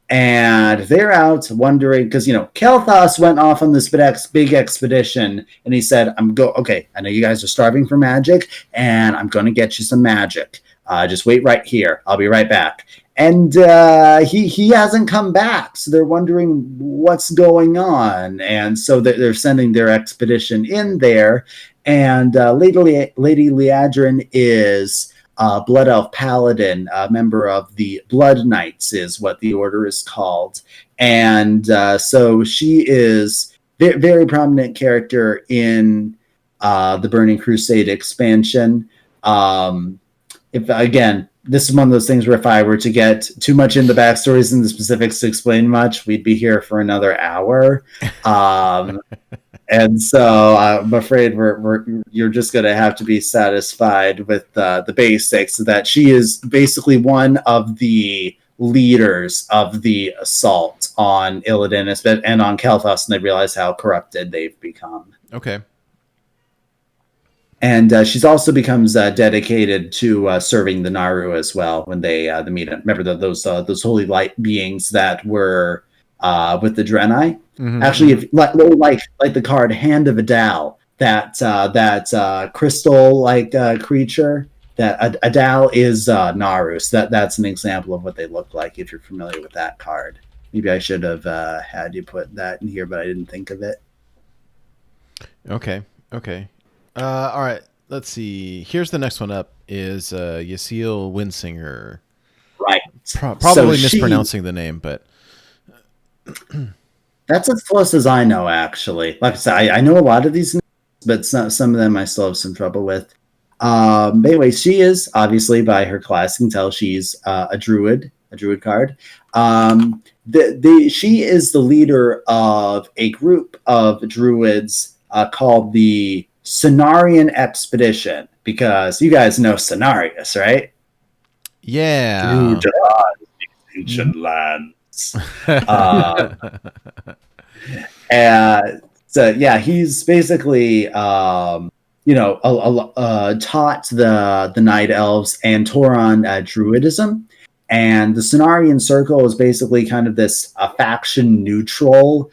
And they're out wondering because Kael'thas went off on this big expedition, and he said, okay, I know you guys are starving for magic, and I'm going to get you some magic. Just wait right here. I'll be right back. And he hasn't come back, so they're wondering what's going on. And so they're sending their expedition in there. And Lady Liadrin is Blood Elf Paladin, a member of the Blood Knights is what the order is called. And so she is a very prominent character in the Burning Crusade expansion. This is one of those things where if I were to get too much in the backstories and the specifics to explain much, we'd be here for another hour. And so I'm afraid you're just going to have to be satisfied with the basics, that she is basically one of the leaders of the assault on Illidan and on Kael'thas, and they realize how corrupted they've become. Okay. And she's also becomes dedicated to serving the Naru as well when they meet. Remember those holy light beings that were with the Draenei. Mm-hmm. Actually, if like the card Hand of Adal, that crystal creature, that Adal is Naru. So that's an example of what they look like if you're familiar with that card. Maybe I should have had you put that in here, but I didn't think of it. Okay. All right. Let's see. Here's the next one up. Is Yasiel Windsinger. Right. Probably mispronouncing the name, but that's as close as I know, actually. Like I said, I know a lot of these names, but some of them I still have some trouble with. But anyway, she is, obviously, by her class, you can tell she's a druid card. She is the leader of a group of druids called the Cenarian Expedition, because you guys know Cenarius, right? Yeah. Ancient lands. So yeah, he's basically taught the Night Elves and Teron Druidism, and the Cenarian Circle is basically kind of this faction neutral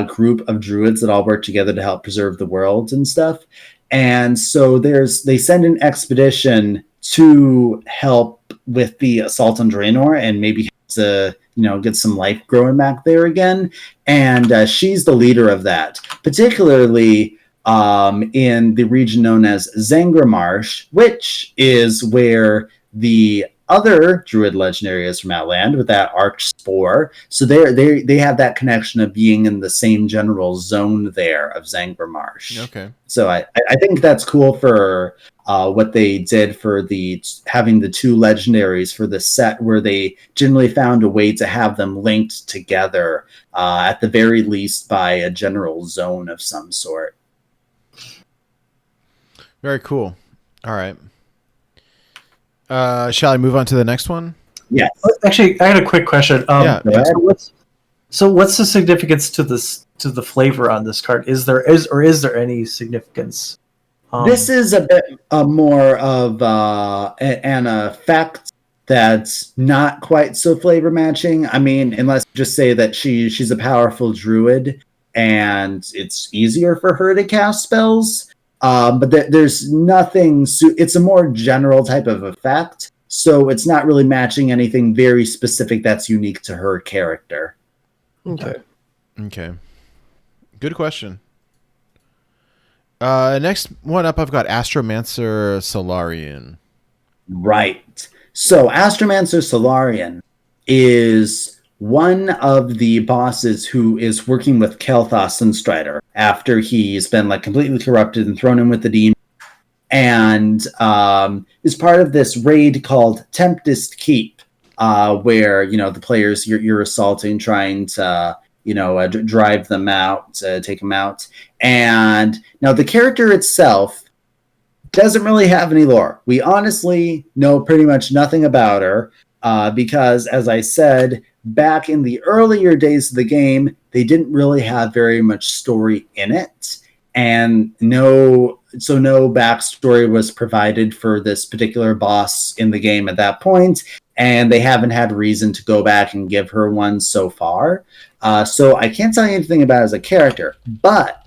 group of druids that all work together to help preserve the world and stuff. And so they send an expedition to help with the assault on Draenor and maybe to get some life growing back there again. And she's the leader of that, particularly in the region known as Zangramarsh, which is where the other druid legendary is from Outland with that Archspore. So they have that connection of being in the same general zone there of Zangramarsh. Okay. So I think that's cool for what they did for having the two legendaries for the set, where they generally found a way to have them linked together, at the very least by a general zone of some sort. Very cool. All right. Shall I move on to the next one? Yes. Actually, I had a quick question. So what's the significance to the flavor on this card? Is there any significance? This is a bit more of an effect that's not quite so flavor matching. I mean, unless you just say that she's a powerful druid and it's easier for her to cast spells. But there's nothing. It's a more general type of effect, so it's not really matching anything very specific that's unique to her character. Okay. Good question. Next one up, I've got Astromancer Solarian. Right. So Astromancer Solarian is one of the bosses who is working with Kael'thas Sunstrider after he's been completely corrupted and thrown in with the demon, and is part of this raid called Tempest Keep, where the players you're assaulting, trying to drive them out, take them out. And now the character itself doesn't really have any lore. We honestly know pretty much nothing about her, because, as I said, back in the earlier days of the game, they didn't really have very much story in it, and no backstory was provided for this particular boss in the game at that point. and they haven't had reason to go back and give her one so far. So I can't tell you anything about her as a character, but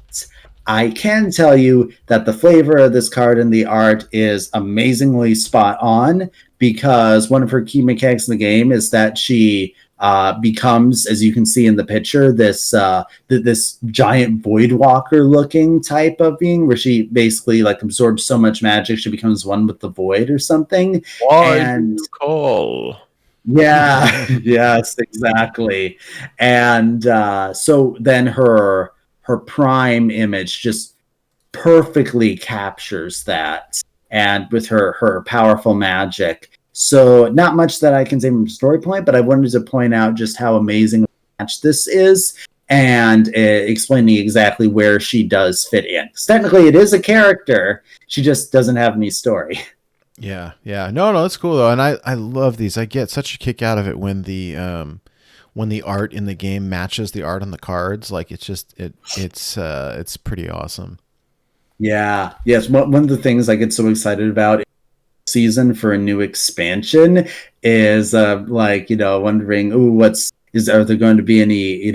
I can tell you that the flavor of this card and the art is amazingly spot on, because one of her key mechanics in the game is that she becomes, as you can see in the picture, this giant void walker looking type of being, where she basically like absorbs so much magic she becomes one with the void or something. Why call? Yeah, yes, exactly. And so then her prime image just perfectly captures that, and with her powerful magic. So not much that I can say from a story point, but I wanted to point out just how amazing a match this is, and explaining exactly where she does fit in. 'Cause technically it is a character, she just doesn't have any story. Yeah. No, it's cool though, and I love these. I get such a kick out of it when the art in the game matches the art on the cards. Like it's pretty awesome. Yeah. Yes. One of the things I get so excited about season for a new expansion is wondering, are there going to be any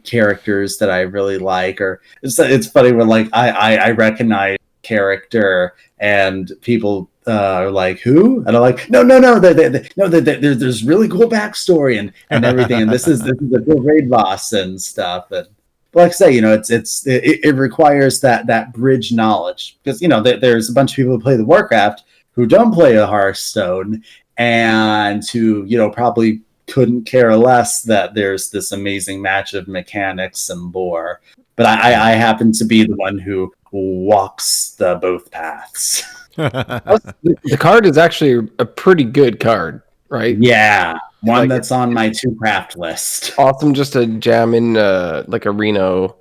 characters that I really like? Or it's funny when like I recognize character and people are like, who? And I'm like, no, there's really cool backstory and everything, and this is a cool raid boss and stuff. And like I say, it requires that bridge knowledge, because there's a bunch of people who play the Warcraft who don't play a Hearthstone, and who probably couldn't care less that there's this amazing match of mechanics and lore. But I happen to be the one who walks both paths. The card is actually a pretty good card, right? Yeah, one that's on my 2 craft list. Awesome, just to jam in like a Reno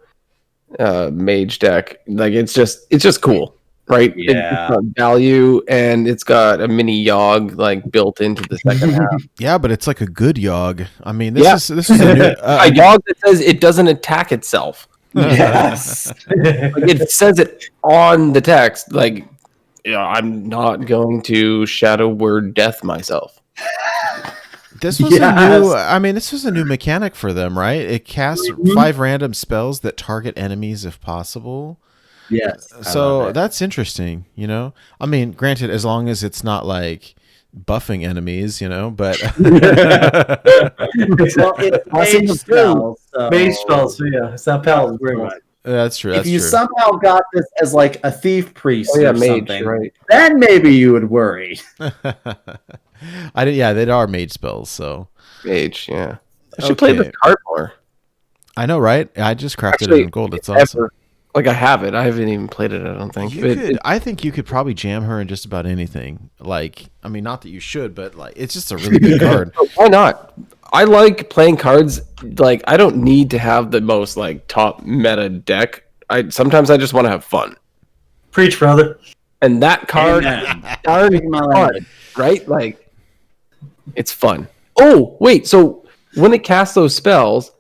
mage deck. Like it's just cool, right? Yeah, it's got value, and it's got a mini Yogg like built into the second half. Yeah, but it's like a good Yogg. I mean, this is a new a Yogg that says it doesn't attack itself. yes. It says it on the text, like, I'm not going to shadow word death myself. This was this was a new mechanic for them, right? It casts 5 random spells that target enemies if possible. Yes. So that's interesting, I mean, granted, as long as it's not like buffing enemies, but it's mage spells. Mage spells, so yeah, it's not paladin. Very much. That's true. If you somehow got this as like a thief priest or mage, something, right? Then maybe you would worry. They are mage spells, so mage, yeah. I should play this card more. I know, right? I just crafted it in gold. It's awesome. Like I have it. I haven't even played it, I don't think. I think you could probably jam her in just about anything. Like, I mean, not that you should, but like, it's just a really good card. Why not? I like playing cards. Like, I don't need to have the most like top meta deck. Sometimes I just want to have fun. Preach, brother. And that card, fun, right? Like, it's fun. Oh, wait. So when it casts those spells,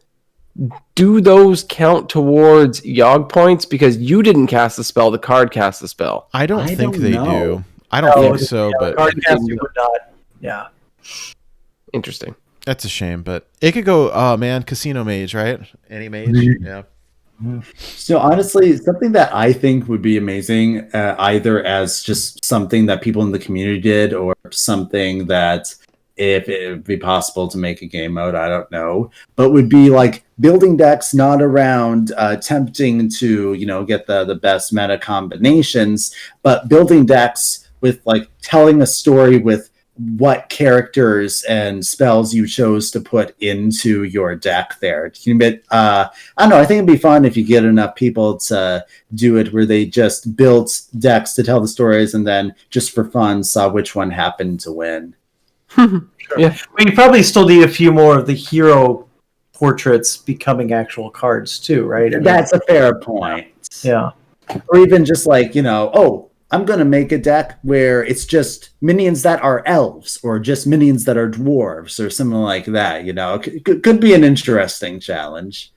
do those count towards Yogg points? Because you didn't cast the spell, the card cast the spell. I don't think they do. I don't think so, but card casting would not. Yeah. Interesting. That's a shame, but it could go. Oh man, casino mage, right? Any mage, yeah. So honestly, something that I think would be amazing, either as just something that people in the community did, or something that if it would be possible to make a game mode, I don't know, but would be like building decks not around attempting to get the best meta combinations, but building decks with like telling a story with what characters and spells you chose to put into your deck there. I don't know, I think it'd be fun if you get enough people to do it where they just built decks to tell the stories and then just for fun saw which one happened to win. Sure. Yeah, you probably still need a few more of the hero portraits becoming actual cards too, right? That's a fair point. Yeah. Or even just like, I'm going to make a deck where it's just minions that are elves or just minions that are dwarves or something like that, Could be an interesting challenge.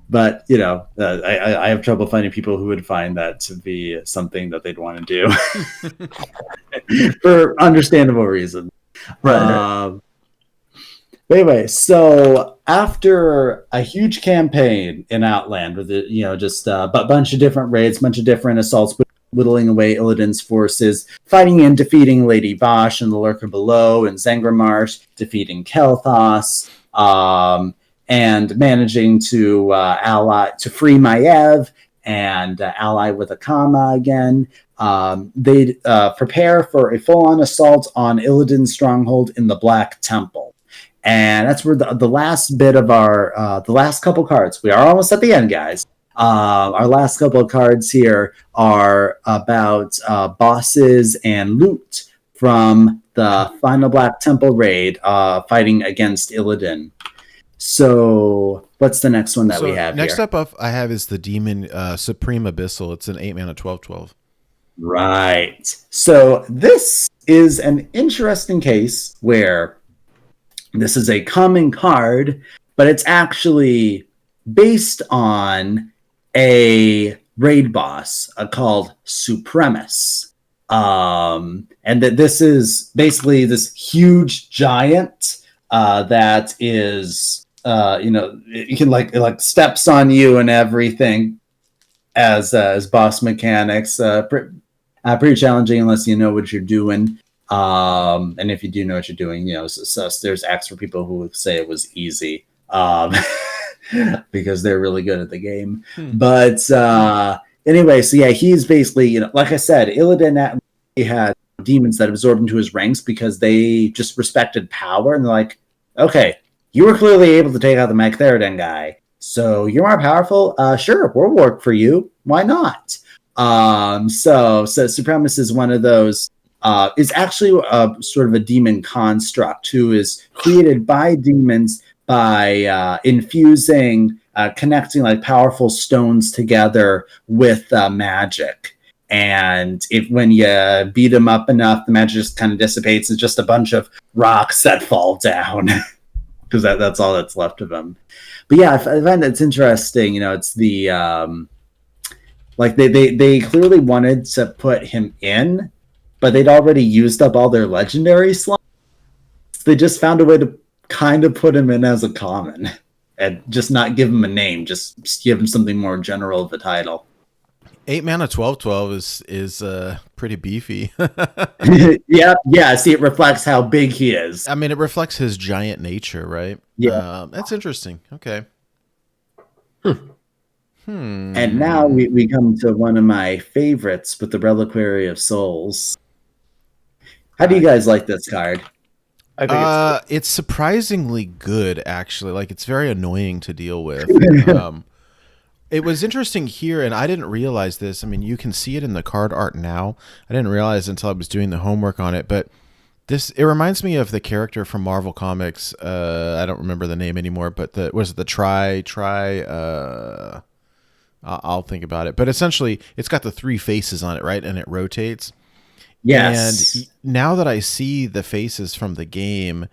But, I have trouble finding people who would find that to be something that they'd want to do for understandable reasons. Right. But anyway, so after a huge campaign in Outland with just a bunch of different raids, bunch of different assaults, whittling away Illidan's forces, fighting and defeating Lady Vosh and the Lurker Below and Zangramarsh, defeating Kel'Thas, and managing to free Maiev and ally with Akama again. They prepare for a full-on assault on Illidan's stronghold in the Black Temple. And that's where the last bit of our the last couple cards. We are almost at the end, guys. Our last couple of cards here are about bosses and loot from the final Black Temple raid fighting against Illidan. So what's the next one that we have next here? up I have is the Demon Supreme Abyssal. It's an 8 mana 12/12. Right. So this is an interesting case where this is a common card, but it's actually based on a raid boss called Supremus. And that this is basically this huge giant that is, you can like steps on you and everything as boss mechanics. Pretty challenging unless you know what you're doing. And if you do know what you're doing, there's acts for people who would say it was easy, because they're really good at the game. But anyway, so yeah, he's basically, like I said, Illidan had demons that absorbed into his ranks because they just respected power, and they're like, okay, you were clearly able to take out the Mok'Nathal guy, so you're more powerful. Sure, we'll work for you. Why not? So Supremus is one of those. Is actually sort of a demon construct who is created by demons by infusing, connecting like powerful stones together with magic. And when you beat him up enough, the magic just kind of dissipates. It's just a bunch of rocks that fall down because that's all that's left of him. But yeah, I find that's interesting. It's the they clearly wanted to put him in, but they'd already used up all their legendary slots. They just found a way to kind of put him in as a common and just not give him a name, just give him something more general of a title. 8 mana 12/12 is pretty beefy. Yeah. See, it reflects how big he is. I mean, it reflects his giant nature, right? Yeah. That's interesting. Okay. And now we come to one of my favorites with the Reliquary of Souls. How do you guys like this card? I think it's surprisingly good, actually. Like, it's very annoying to deal with. It was interesting here, and I didn't realize this. I mean, you can see it in the card art now. I didn't realize until I was doing the homework on it, but it reminds me of the character from Marvel Comics. I don't remember the name anymore, but I'll think about it. But essentially, it's got the 3 faces on it, right? And it rotates. Yes. And now that I see the faces from the game,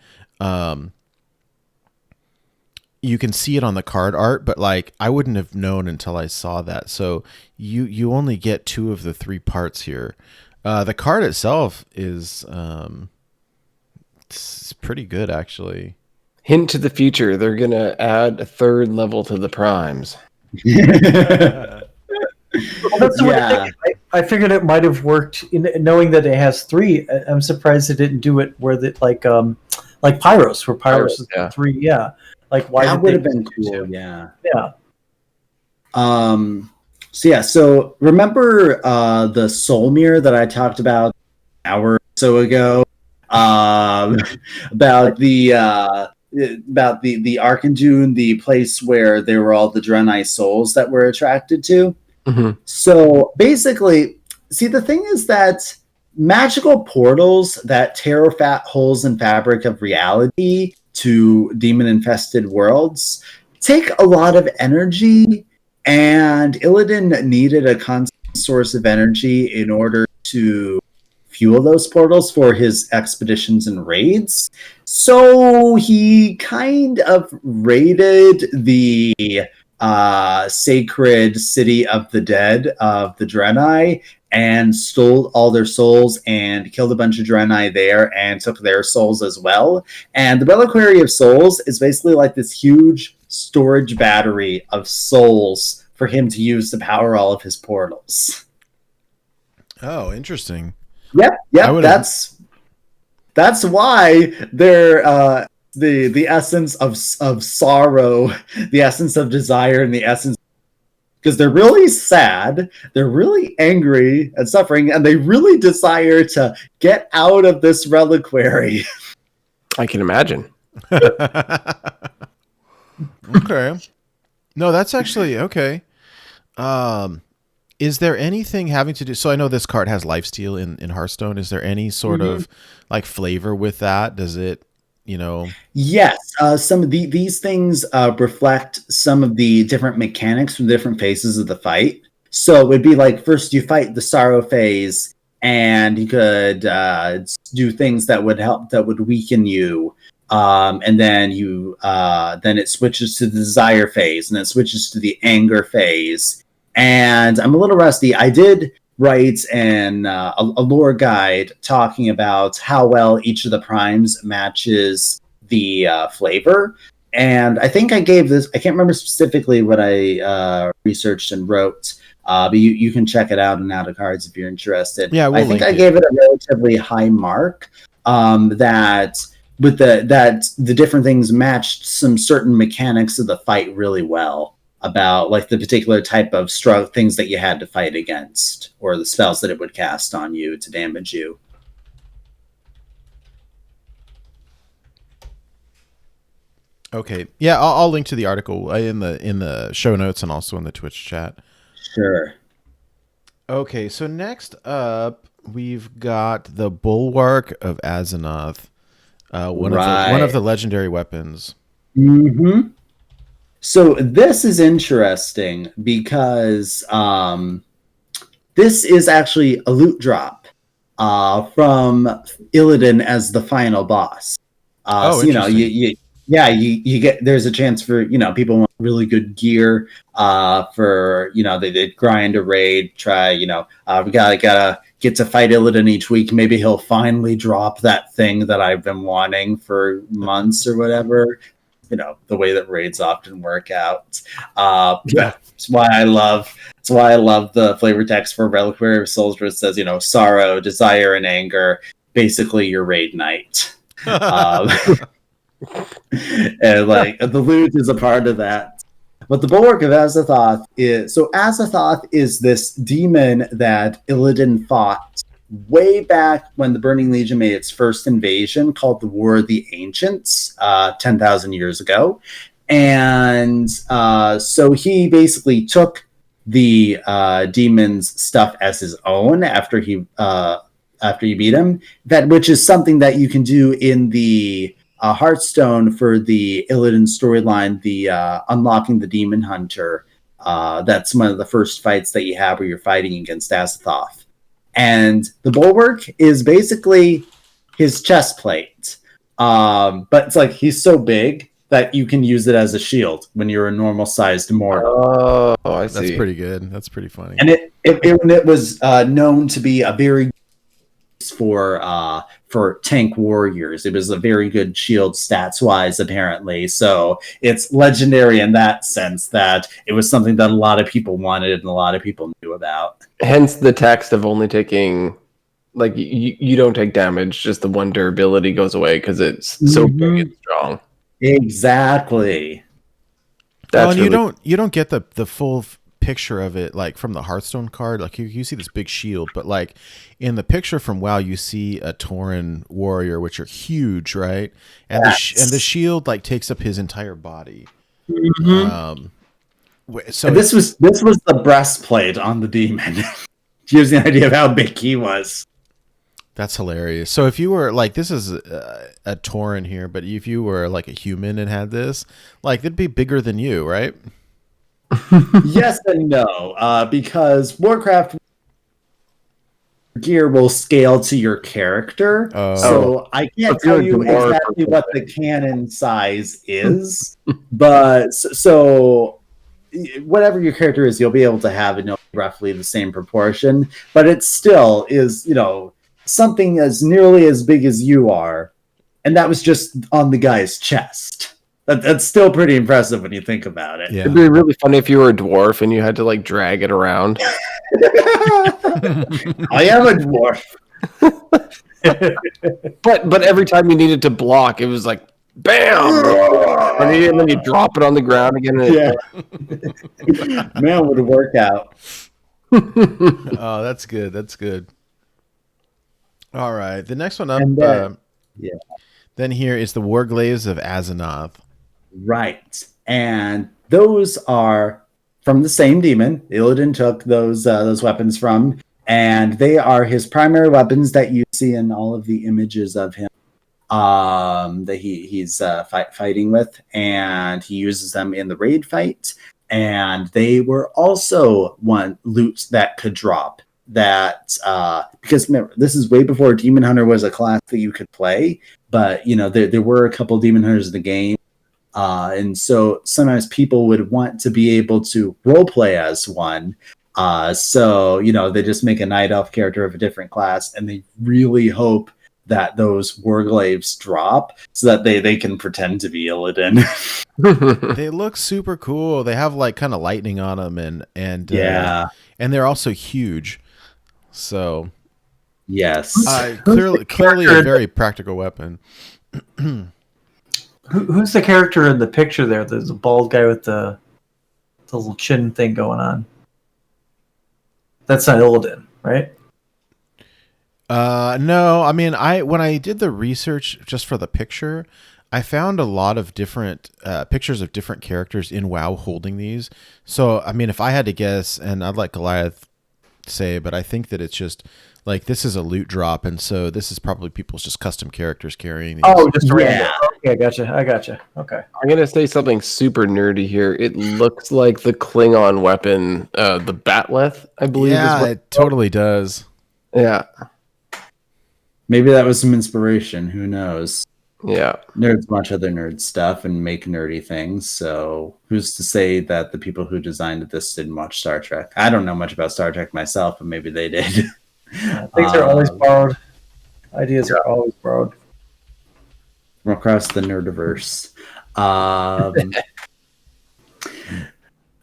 you can see it on the card art, but like I wouldn't have known until I saw that. So you only get 2 of the 3 parts here. The card itself is it's pretty good, actually. hint to the future, they're gonna add a 3rd level to the primes. Well, that's the weird thing. I figured it might have worked knowing that it has 3. I'm surprised it didn't do it where like Pyros, where Pyros is 3. Yeah, like why that would have been cool? Yeah. So remember the Soul Mirror that I talked about an hour or so ago about the Arcandune, the place where there were all the Draenei souls that were attracted to. Mm-hmm. So basically, see, the thing is that magical portals that tear fat holes in fabric of reality to demon-infested worlds take a lot of energy, and Illidan needed a constant source of energy in order to fuel those portals for his expeditions and raids. So he kind of raided the sacred city of the dead of the Draenei and stole all their souls and killed a bunch of Draenei there and took their souls as well. And the Reliquary of Souls is basically like this huge storage battery of souls for him to use to power all of his portals. Oh, interesting. Yep. That's why they're the essence of sorrow, the essence of desire, and the essence, because they're really sad, they're really angry and suffering, and they really desire to get out of this reliquary. I can imagine. Okay. No, that's actually okay. Is there anything having to do? So I know this card has lifesteal in Hearthstone. Is there any sort of like flavor with that? Does it, Yes, some of these things reflect some of the different mechanics from different phases of the fight. So it would be like first you fight the sorrow phase, and you could do things that would help, that would weaken you. And then then it switches to the desire phase, and then it switches to the anger phase. And I'm a little rusty. I did write a lore guide talking about how well each of the primes matches the flavor. And I think I gave this, I can't remember specifically what I researched and wrote, but you can check it out in Out of Cards if you're interested. Yeah, I think I gave it a relatively high mark, that the different things matched some certain mechanics of the fight really well, about like the particular type of things that you had to fight against, or the spells that it would cast on you to damage you. Okay. Yeah, I'll link to the article in the show notes and also in the Twitch chat. Sure. Okay, so next up we've got the Bulwark of Azzinoth, one of the legendary weapons. Mm-hmm. So this is interesting because this is actually a loot drop from Illidan as the final boss. So, you get, there's a chance for, people want really good gear for, they grind a raid, try, we gotta get to fight Illidan each week. Maybe he'll finally drop that thing that I've been wanting for months or whatever. The way that raids often work out. It's why I love the flavor text for Reliquary of Souls, where it says, sorrow, desire, and anger, basically your raid night. And like the loot is a part of that. But the Bulwark of Azzinoth Azzinoth is this demon that Illidan fought way back when the Burning Legion made its first invasion, called the War of the Ancients, 10,000 years ago. And so he basically took the demon's stuff as his own after you beat him, which is something that you can do in the Hearthstone for the Illidan storyline, the unlocking the Demon Hunter. That's one of the first fights that you have where you're fighting against Azzinoth. And the Bulwark is basically his chest plate. But it's like he's so big that you can use it as a shield when you're a normal sized mortal. Oh, I see. That's pretty good. That's pretty funny. And it was known to be a very for tank warriors. It was a very good shield stats wise, apparently. So it's legendary in that sense, that it was something that a lot of people wanted and a lot of people knew about. Hence the text of only taking, like, you don't take damage, just the one durability goes away because it's so big and strong. Exactly. That's and you don't get the full picture of it, like from the Hearthstone card. Like you see this big shield, but like in the picture from WoW, you see a Tauren warrior, which are huge, right? And the shield like takes up his entire body. Mm-hmm. So and this was the breastplate on the demon. Gives you an idea of how big he was. That's hilarious. So if you were like, this is a Tauren here, but if you were like a human and had this, like it'd be bigger than you, right? Yes and no, because Warcraft gear will scale to your character. So I can't tell you exactly what the cannon size is, but so whatever your character is, you'll be able to have it. roughly the same proportion, but it still is, something as nearly as big as you are. And that was just on the guy's chest. That's still pretty impressive when you think about it. Yeah. It'd be really funny if you were a dwarf and you had to like drag it around. I am a dwarf. But every time you needed to block, it was like bam, and then you drop it on the ground again. And Man, would work out. Oh, that's good. That's good. All right. The next one up And then, then here is the Warglaives of Azzinoth. Right. And those are from the same demon. Illidan took those weapons from, and they are his primary weapons that you see in all of the images of him that he's fighting with, and he uses them in the raid fight. And they were also one loot that could drop that because remember, this is way before Demon Hunter was a class that you could play, but there were a couple Demon Hunters in the game. And so sometimes people would want to be able to roleplay as one. So they just make a Night Elf character of a different class, and they really hope that those Warglaives drop so that they can pretend to be Illidan. They look super cool. They have like kind of lightning on them, and Yeah. and they're also huge. So Yes. clearly a very practical weapon. Who's the character in the picture there? There's a bald guy with the little chin thing going on. That's not Illidan, right? No, I mean, when I did the research just for the picture, I found a lot of different pictures of different characters in WoW holding these. So, I mean, if I had to guess, and I'd let Goliath say, but I think that it's just like this is a loot drop, and so this is probably people's just custom characters carrying these. Oh, just random. Okay, I gotcha. Okay. I'm gonna say something super nerdy here. It looks like the Klingon weapon, the Batleth, I believe. Yeah, is what it totally does. Yeah. Maybe that was some inspiration. Who knows? Yeah. Nerds watch other nerd stuff and make nerdy things. So who's to say that the people who designed this didn't watch Star Trek? I don't know much about Star Trek myself, but maybe they did. Things are always borrowed. Ideas are always borrowed. From across the nerdiverse.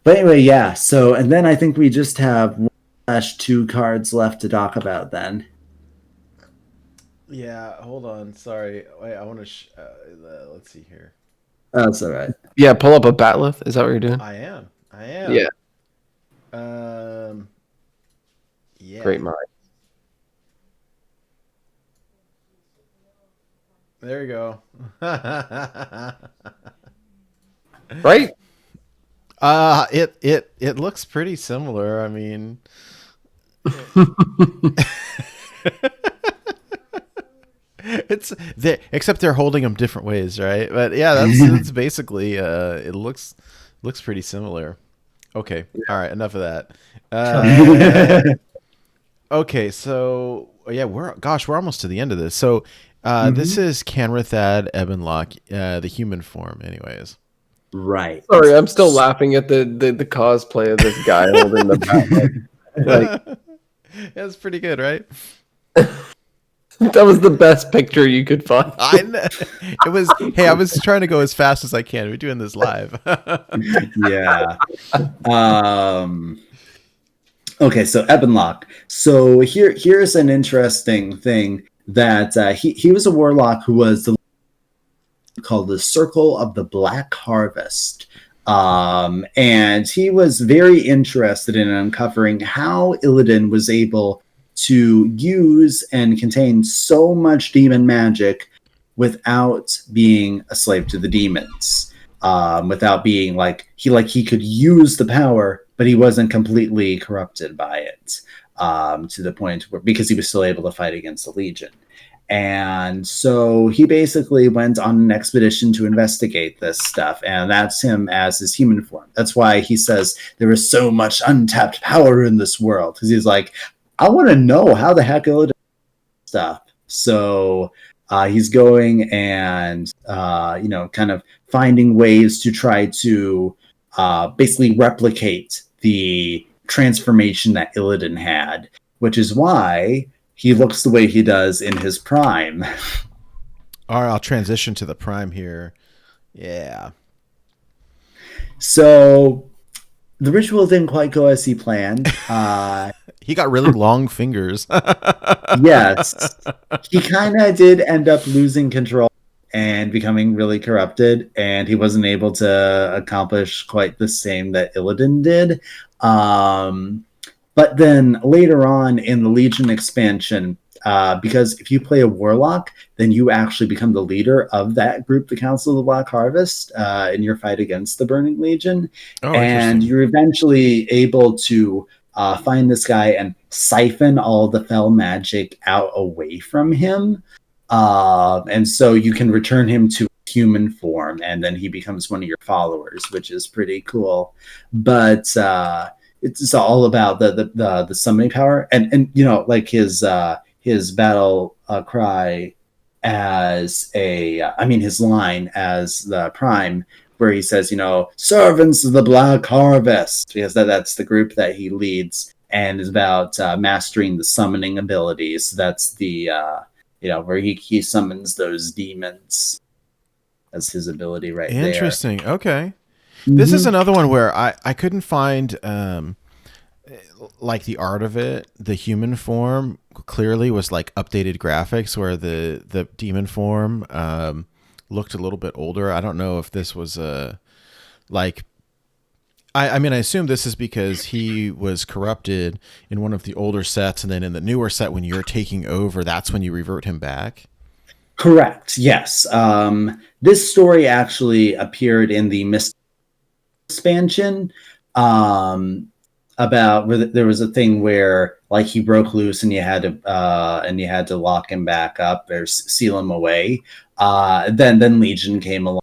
But anyway, yeah. So, and then I think we just have 1/2 cards left to talk about then. Yeah, hold on. Sorry. Wait, I want to let's see here. That's all right. Yeah, pull up a Batleth. Is that what you're doing? I am. Yeah. Yeah. Great mind. There you go. Right? It looks pretty similar. I mean, except they're holding them different ways, right? But yeah, that's basically it looks pretty similar. Okay, all right, enough of that. Okay, so yeah, we're almost to the end of this. So this is Kanrethad Ebonlocke, the human form, anyways. Right. Sorry, I'm still laughing at the cosplay of this guy holding the Batleth. Like, That's pretty good, right? that was the best picture you could find. I know. It was. Hey, I was trying to go as fast as I can. We're doing this live. Yeah. Okay, so Ebonlocke. So here's an interesting thing that he was a warlock who was called the Circle of the Black Harvest. And he was very interested in uncovering how Illidan was able to use and contain so much demon magic without being a slave to the demons, without being he could use the power, but he wasn't completely corrupted by it, to the point where, because he was still able to fight against the Legion. And so he basically went on an expedition to investigate this stuff, and that's him as his human form. That's why he says there is so much untapped power in this world, because he's like, I want to know how the heck Illidan stuff. So he's going and kind of finding ways to try to basically replicate the transformation that Illidan had, which is why he looks the way he does in his prime. All right, I'll transition to the prime here. Yeah. So the ritual didn't quite go as he planned. He got really long fingers. Yes, he kind of did end up losing control and becoming really corrupted, and he wasn't able to accomplish quite the same that Illidan did. But then later on in the Legion expansion, because if you play a Warlock, then you actually become the leader of that group, the Council of the Black Harvest, in your fight against the Burning Legion. Oh, and you're eventually able to find this guy and siphon all the Fel magic out away from him. And so you can return him to human form, and then he becomes one of your followers, which is pretty cool. But it's all about the summoning power, and you know, like his battle cry as his line as the prime, where he says, you know, servants of the Black Harvest, because that's the group that he leads, and is about mastering the summoning abilities. That's the where he summons those demons as his ability right there. Interesting. Okay. This is another one where I couldn't find like the art of it. The human form clearly was like updated graphics, where the demon form looked a little bit older. I don't know if this was like I mean, I assume this is because he was corrupted in one of the older sets, and then in the newer set, when you're taking over, that's when you revert him back. Correct. Yes. This story actually appeared in the Mist expansion. About where there was a thing where like he broke loose, and you had to lock him back up or seal him away. Then Legion came along,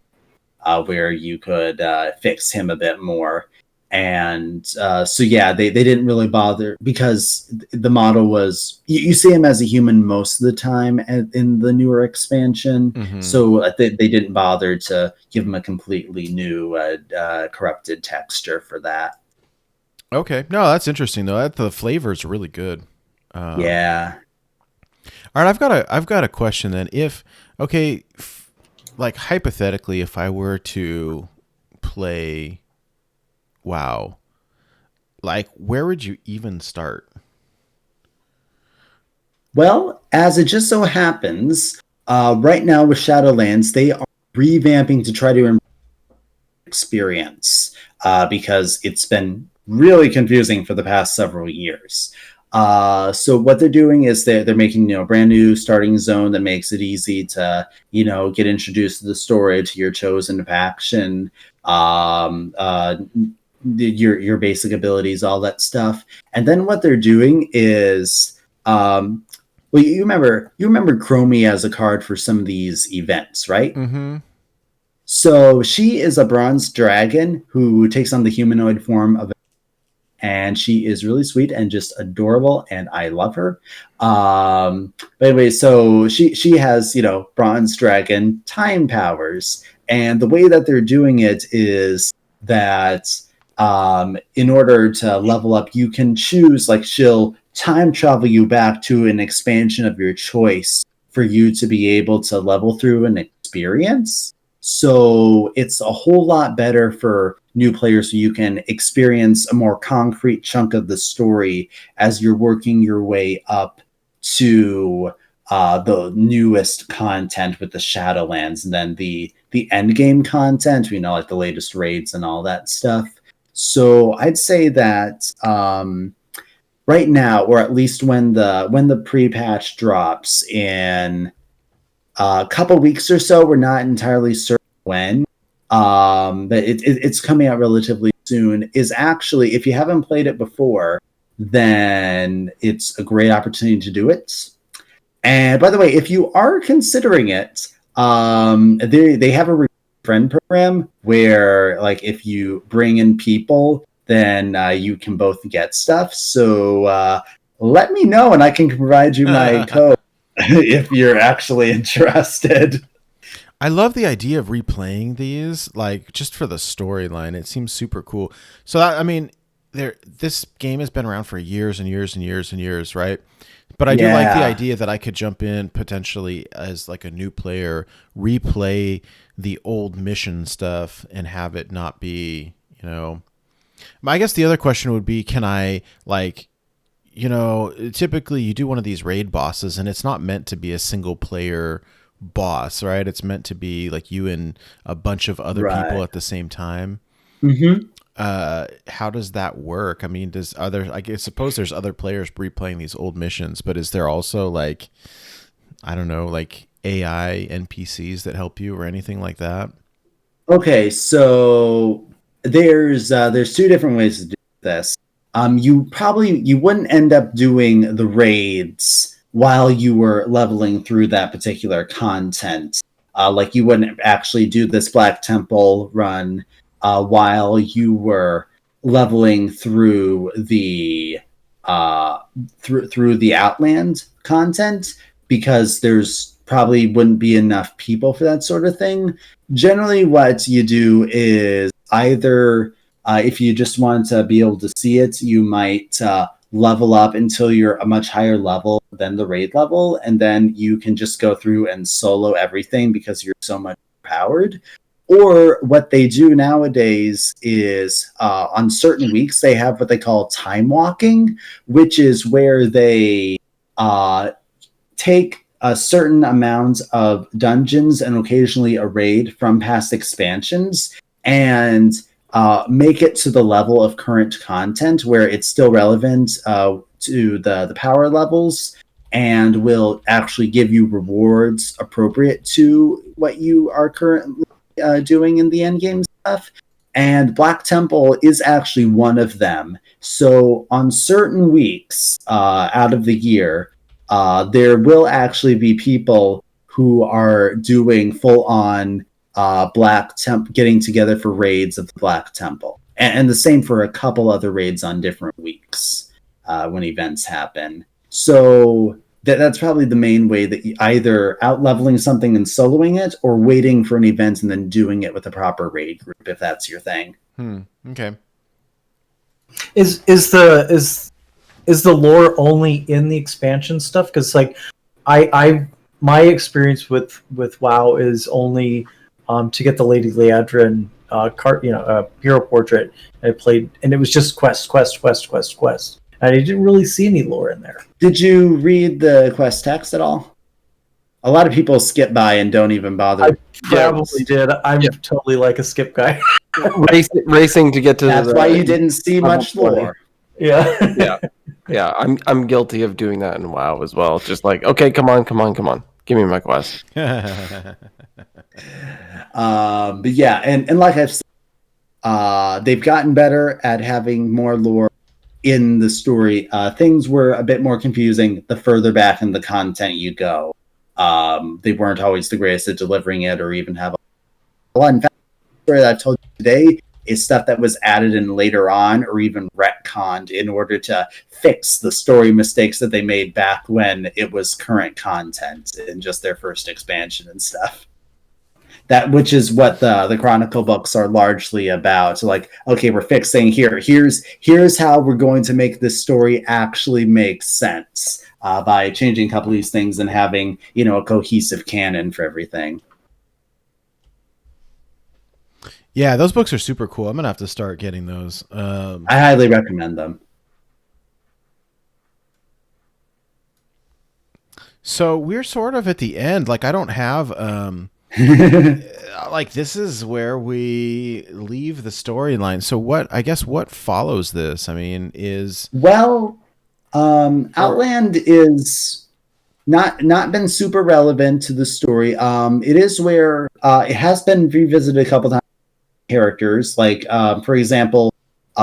where you could fix him a bit more. And so yeah, they didn't really bother, because the model was you see him as a human most of the time in the newer expansion. So they didn't bother to give him a completely new corrupted texture for that. Okay, no, that's interesting though. The flavor is really good. Yeah. All right, I've got a question then. Like hypothetically, if I were to play WoW, like where would you even start? Well, as it just so happens, right now with Shadowlands, they are revamping to try to improve experience, because it's been really confusing for the past several years. So what they're doing is they're making, a brand new starting zone that makes it easy to, get introduced to the story, to your chosen faction, your basic abilities, all that stuff. And then what they're doing is, well, you remember Chromie as a card for some of these events, right? Mm-hmm. So she is a bronze dragon who takes on the humanoid form of, and she is really sweet and just adorable, and I love her. But anyway, so she has, bronze dragon time powers, and the way that they're doing it is that in order to level up, you can choose, like, she'll time travel you back to an expansion of your choice for you to be able to level through an experience. So it's a whole lot better for new players, so you can experience a more concrete chunk of the story as you're working your way up to the newest content with the Shadowlands, and then the end game content, like the latest raids and all that stuff. So I'd say that right now, or at least when the pre-patch drops in a couple weeks or so, we're not entirely certain when, but it's coming out relatively soon, is actually, if you haven't played it before, then it's a great opportunity to do it. And by the way, if you are considering it, they have a friend program where, like, if you bring in people, then you can both get stuff. So let me know, and I can provide you my code if you're actually interested. I love the idea of replaying these, like, just for the storyline. It seems super cool. So, this game has been around for years and years and years and years, right? But I do like the idea that I could jump in potentially as like a new player, replay the old mission stuff and have it not be, I guess the other question would be, can I typically you do one of these raid bosses and it's not meant to be a single player boss, right? It's meant to be like you and a bunch of other people at the same time. Mm-hmm. How does that work? I mean, I suppose there's other players replaying these old missions, but is there also like, I don't know, like AI NPCs that help you or anything like that? Okay, so there's 2 different ways to do this. You wouldn't end up doing the raids while you were leveling through that particular content. Like you wouldn't actually do this Black Temple run while you were leveling through the through the Outland content, because there's probably wouldn't be enough people for that sort of thing. Generally, what you do is either if you just want to be able to see it, you might level up until you're a much higher level than the raid level, and then you can just go through and solo everything because you're so much powered. Or what they do nowadays is on certain weeks, they have what they call time walking, which is where they take a certain amount of dungeons and occasionally a raid from past expansions and make it to the level of current content where it's still relevant to the power levels, and will actually give you rewards appropriate to what you are currently doing in the endgame stuff. And Black Temple is actually one of them. So on certain weeks out of the year, there will actually be people who are doing full-on getting together for raids of the Black Temple. And the same for a couple other raids on different weeks when events happen. So that's probably the main way, that you either out-leveling something and soloing it, or waiting for an event and then doing it with a proper raid group, if that's your thing. Okay. Is the lore only in the expansion stuff? Because like my experience with WoW is only to get the Lady Liadrin hero portrait. I played, and it was just quest. I didn't really see any lore in there. Did you read the quest text at all? A lot of people skip by and don't even bother. I probably did. I'm totally like a skip guy. Racing to get to. That's why you didn't see much lore. Yeah. Yeah. I'm guilty of doing that in WoW as well. Just like, okay, come on, give me my quest. But yeah, and like I've said, they've gotten better at having more lore in the story. Things were a bit more confusing the further back in the content you go. They weren't always the greatest at delivering it, or even have a lot. In fact, the story that I've told you today is stuff that was added in later on, or even retconned in order to fix the story mistakes that they made back when it was current content in just their first expansion and stuff. That, which is what the Chronicle books are largely about. So like, okay, we're fixing here's how we're going to make this story actually make sense by changing a couple of these things and having, a cohesive canon for everything. Yeah, those books are super cool. I'm gonna have to start getting those. I highly recommend them. So we're sort of at the end. Like, I don't have like, this is where we leave the storyline. So what follows this? I mean, Outland is not been super relevant to the story. It is where it has been revisited a couple times. Characters, like for example,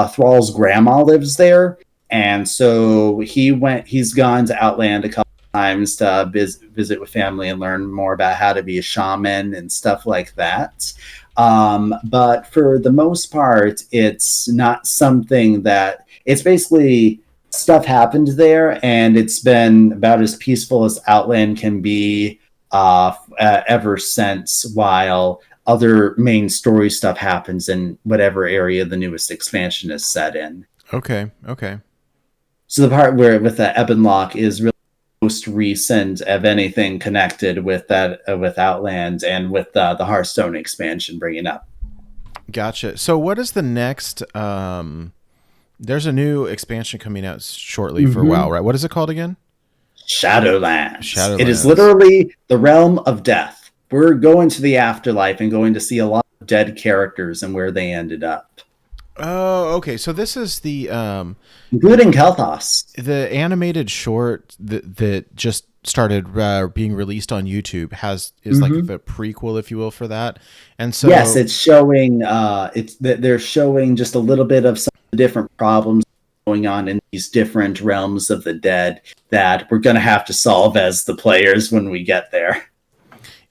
Thrall's grandma lives there, and so he's gone to Outland a couple times to visit with family and learn more about how to be a shaman and stuff like that. But for the most part, it's not something that, it's basically stuff happened there, and it's been about as peaceful as Outland can be ever since, while other main story stuff happens in whatever area the newest expansion is set in. Okay. So the part where with the Ebonlocke is really most recent of anything connected with that with Outland and with the Hearthstone expansion bringing up. Gotcha. So what is the next? There's a new expansion coming out shortly for WoW, right? What is it called again? Shadowlands. It is literally the realm of death. We're going to the afterlife and going to see a lot of dead characters and where they ended up. Oh, okay. So this is the including Kel'Thas. The animated short that just started being released on YouTube is like the prequel, if you will, for that. And so yes, it's showing. They're showing just a little bit of some different problems going on in these different realms of the dead that we're going to have to solve as the players when we get there.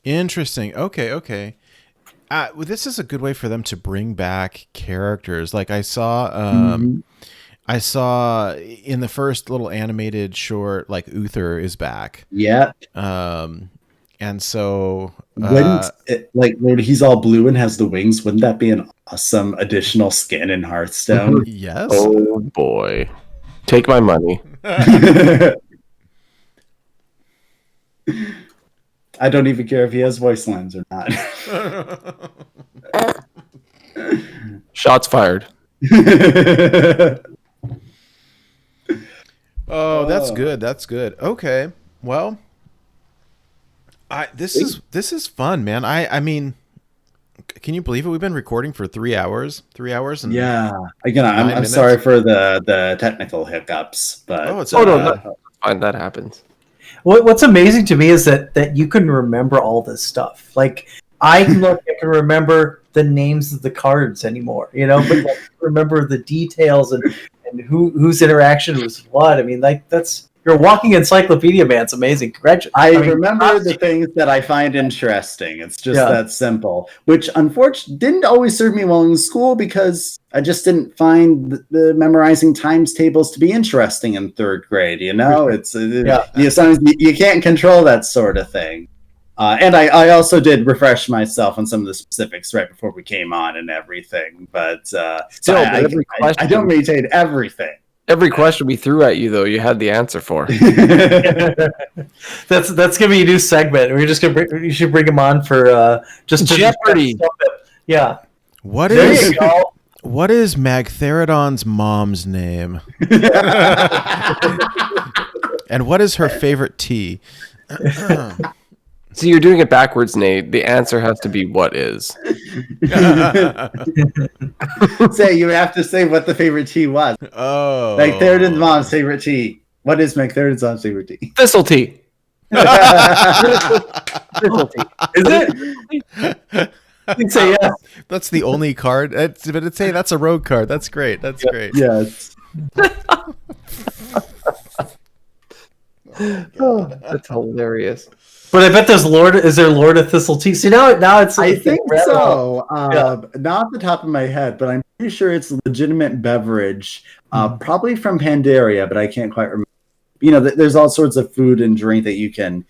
Interesting. Okay. Well, this is a good way for them to bring back characters. Like I saw in the first little animated short, like Uther is back. Yeah. And so wouldn't it, like when he's all blue and has the wings, wouldn't that be an awesome additional skin in Hearthstone? Yes. Oh boy. Take my money. I don't even care if he has voice lines or not. Shots fired. Oh, that's good. Okay. Well, this is fun, man. I mean, can you believe it? We've been recording for 3 hours. 3 hours and yeah. Again, I'm sorry for the technical hiccups, but no, that's fine. That happens. What's amazing to me is that you can remember all this stuff. Like I can remember the names of the cards anymore, but like, remember the details and whose interaction was what. I mean, like you're a walking encyclopedia, man. It's amazing. I remember the things that I find interesting. It's just that simple, which unfortunately didn't always serve me well in school because I just didn't find the memorizing times tables to be interesting in third grade. It's sometimes you can't control that sort of thing. And I also did refresh myself on some of the specifics right before we came on and everything. But I don't retain everything. Every question we threw at you, though, you had the answer for. That's gonna be a new segment. You should bring him on for just Jeopardy. Yeah. What is Magtheridon's mom's name? And what is her favorite tea? So you're doing it backwards, Nate. The answer has to be what is. Say you have to say what the favorite tea was. Oh, Magtheridon's mom's favorite tea. What is Magtheridon's mom's favorite tea? Thistle tea. Thistle tea. Is it? You'd say yes. That's the only card. But it's that's a rogue card. That's great. Yes. That's hilarious. But I bet there's Is there Lord of Thistle Tea? See now it's. I think so. Not off the top of my head, but I'm pretty sure it's a legitimate beverage. Probably from Pandaria, but I can't quite remember. There's all sorts of food and drink that you can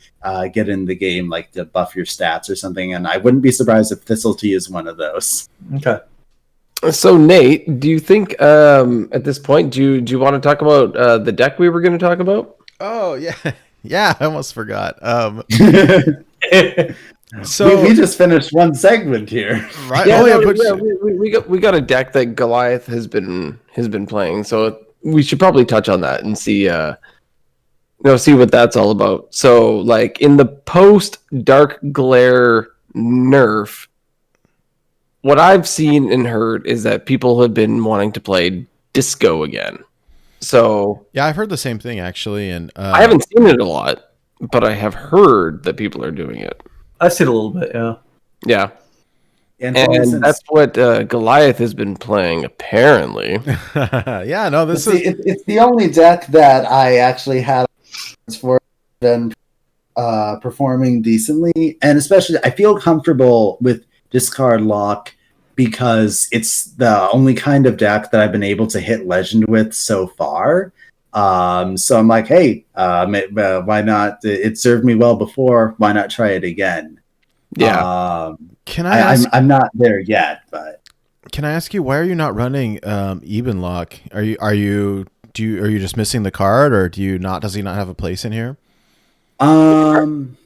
get in the game, like to buff your stats or something. And I wouldn't be surprised if Thistle Tea is one of those. Okay. So Nate, do you think at this point, do you want to talk about the deck we were going to talk about? Oh yeah. Yeah, I almost forgot. So we just finished one segment here, right? Yeah, we got a deck that Goliath has been playing, so we should probably touch on that and see what that's all about. So, like in the post Dark Glare nerf, what I've seen and heard is that people have been wanting to play Disco again. So yeah, I've heard the same thing actually, and I haven't seen it a lot, but I have heard that people are doing it. I've seen a little bit, yeah. Yeah, and that's what Goliath has been playing apparently. Yeah, no, it's the only deck that I actually had for been performing decently, and especially I feel comfortable with Discard Lock. Because it's the only kind of deck that I've been able to hit Legend with so far. So I'm like, hey, why not? It served me well before. Why not try it again? Yeah. Can I ask? I'm not there yet, but Can I ask you, why are you not running Ebonlocke? Are you just missing the card, or does he not have a place in here? I don't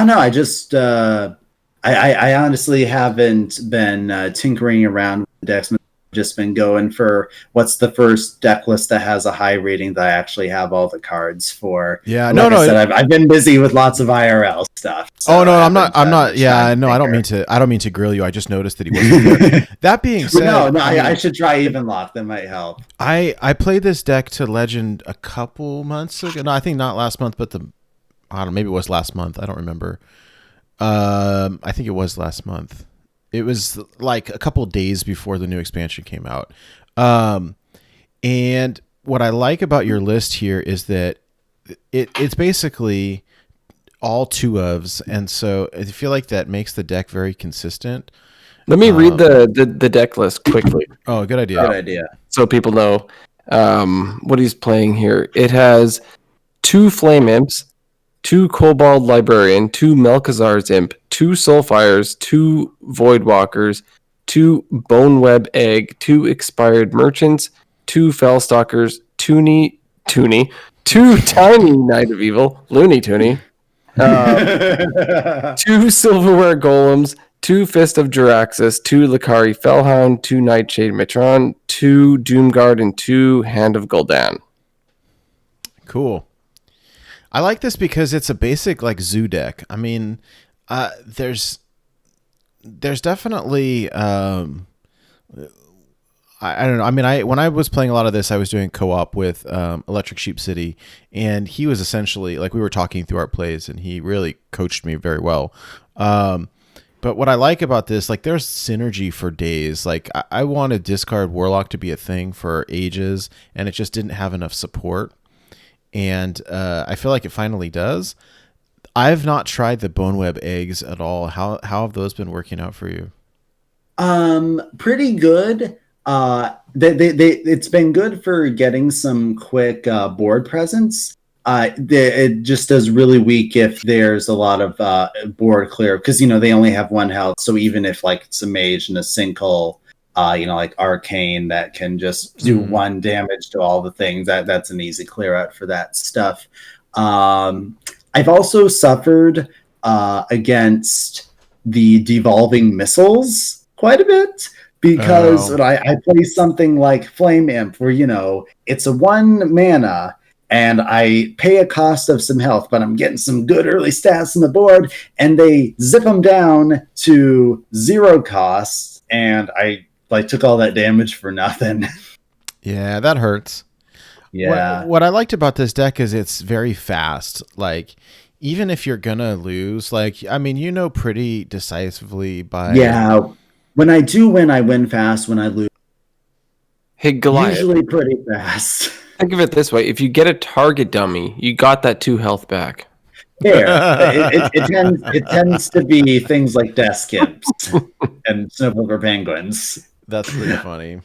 know. I just I honestly haven't been tinkering around with the decks. I've just been going for what's the first deck list that has a high rating that I actually have all the cards for. Yeah, Like I said, I've been busy with lots of IRL stuff. So oh no, I'm not. Yeah, no, I don't mean to grill you. I just noticed that he wasn't there. That being said, I should try Ebonlocke. That might help. I played this deck to Legend a couple months ago. No, I think not last month, but I don't know, maybe it was last month. I don't remember. I think it was last month. It was like a couple of days before the new expansion came out. And what I like about your list here is that it's basically all 2-ofs, and so I feel like that makes the deck very consistent. Let me read the deck list quickly. Oh, good idea. Good idea. So people know what he's playing here. It has 2 Flame Imps, 2 Kobold Librarian, 2 Melkazar's Imp, 2 Soulfires, 2 Voidwalkers, 2 Boneweb Egg, 2 Expired Merchants, 2 Fellstalkers, 2 Tiny Knight of Evil, Looney Tooney, 2 Silverware Golems, 2 Fist of Jaraxxus, 2 Lakari Fellhound, 2 Nightshade Matron, 2 Doomguard, and 2 Hand of Gul'Dan. Cool. I like this because it's a basic like zoo deck. I mean, there's definitely I don't know. I mean, when I was playing a lot of this, I was doing co-op with Electric Sheep City, and he was essentially like, we were talking through our plays, and he really coached me very well. But what I like about this, like, there's synergy for days. Like, I wanted Discard Warlock to be a thing for ages, and it just didn't have enough support. And I feel like it finally does. I've not tried the Boneweb eggs at all. How have those been working out for you? Pretty good. It's been good for getting some quick board presence. It just does really weak if there's a lot of board clear, because they only have 1 health. So even if like it's a mage and a sinkhole, like Arcane that can just do 1 damage to all the things, that's an easy clear out for that stuff. I've also suffered against the devolving missiles quite a bit, because I play something like Flame Imp where it's a 1 mana and I pay a cost of some health, but I'm getting some good early stats on the board, and they zip them down to 0 costs, and I took all that damage for nothing. Yeah, that hurts. Yeah. What I liked about this deck is it's very fast. Like, even if you're gonna lose, like, I mean, pretty decisively by. Yeah. When I do win, I win fast. When I lose, Hey, Goliath. usually pretty fast. Think of it this way: if you get a target dummy, you got that 2 health back. There, it tends to be things like desk imps and snowblower penguins. That's pretty funny.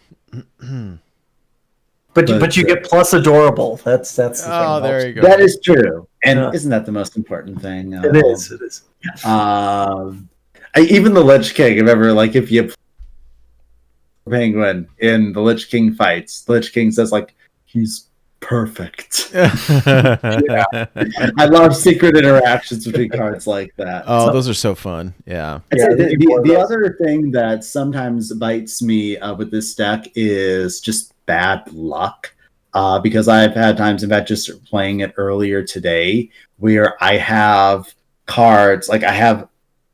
But you get plus adorable. That's the thing. Oh, there you go. That is true, and isn't that the most important thing? It is. Even the Lich King. Remember, if you penguin in the Lich King fights, the Lich King says he's perfect. I love secret interactions between cards like that. Oh, those are so fun. Yeah. The other thing that sometimes bites me with this deck is just bad luck. Because I've had times, in fact, just playing it earlier today, where I have cards, I have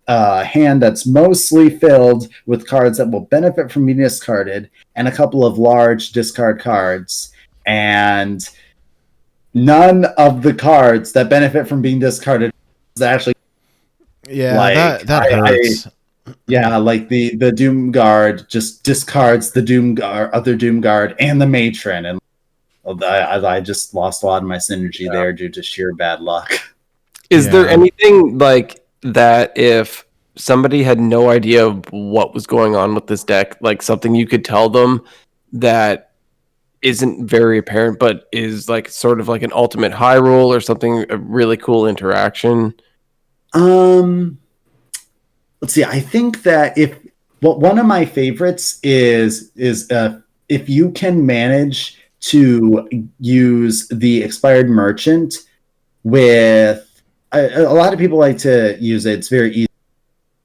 a hand that's mostly filled with cards that will benefit from being discarded, and a couple of large discard cards. And none of the cards that benefit from being discarded is actually that hurts. The Doomguard just discards the other Doomguard and the Matron, and I just lost a lot of my synergy there due to sheer bad luck. Is there anything like that, if somebody had no idea what was going on with this deck, something you could tell them that isn't very apparent, but is sort of an ultimate high roll or something, a really cool interaction? Let's see. I think that one of my favorites is if you can manage to use the expired merchant with a lot of people like to use it. It's very easy.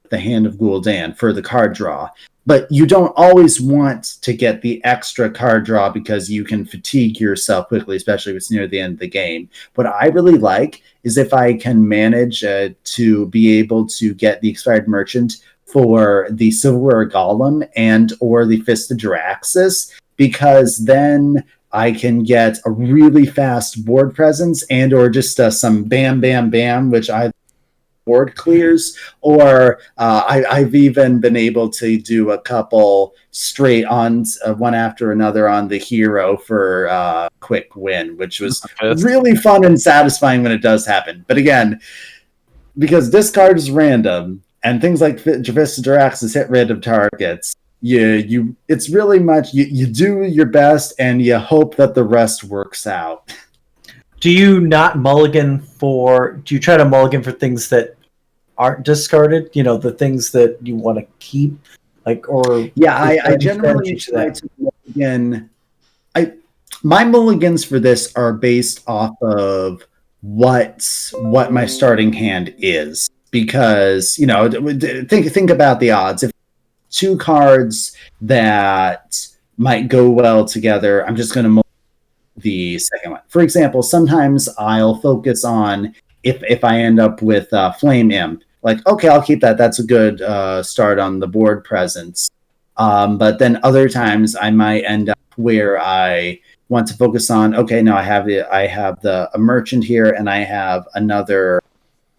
The Hand of Gul'Dan for the card draw, but you don't always want to get the extra card draw because you can fatigue yourself quickly, especially if it's near the end of the game. What I really like is if I can manage to be able to get the expired merchant for the Silverware Golem and or the Fist of Jaraxxus, because then I can get a really fast board presence and or just some bam, bam, bam, which I board clears, or I've even been able to do a couple straight ons, one after another on the hero for quick win, which was really fun and satisfying when it does happen. But again, because discard is random and things like Fist of Jaraxxus hit random targets, it's really much you do your best and you hope that the rest works out. Do you not mulligan do you try to mulligan for things that aren't discarded? You know, the things that you want to keep, I generally try to mulligan. My mulligans for this are based off of what my starting hand is, because think about the odds. If two cards that might go well together, I'm just going to mulligan the second one. For example, sometimes I'll focus on if I end up with Flame Imp, like, okay, I'll keep that. That's a good start on the board presence. But then other times I might end up where I want to focus on, okay, no, I have a merchant here, and I have another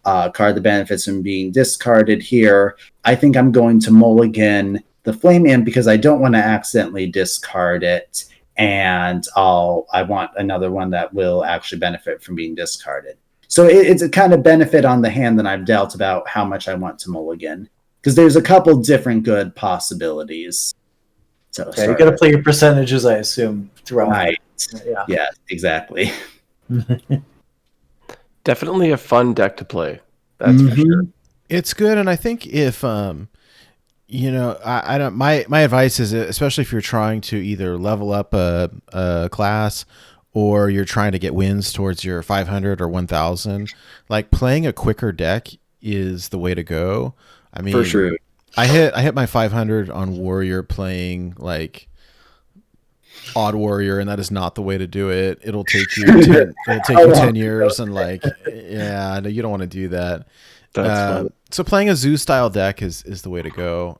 card that benefits from being discarded here. I think I'm going to mulligan the Flame Imp because I don't want to accidentally discard it, and I want another one that will actually benefit from being discarded. So it's a kind of benefit on the hand that I've dealt about how much I want to mulligan, because there's a couple different good possibilities. So you got to play your percentages, I assume, throughout. Right. Yeah, exactly. Definitely a fun deck to play. That's for sure. It's good, and I think if I don't. My advice is, especially if you're trying to either level up a class or you're trying to get wins towards your 500 or 1000, like playing a quicker deck is the way to go. I mean, for sure. I hit my 500 on Warrior playing like Odd Warrior, and that is not the way to do it. It'll take you 10 years, and you don't want to do that. That's fun. So playing a zoo style deck is the way to go.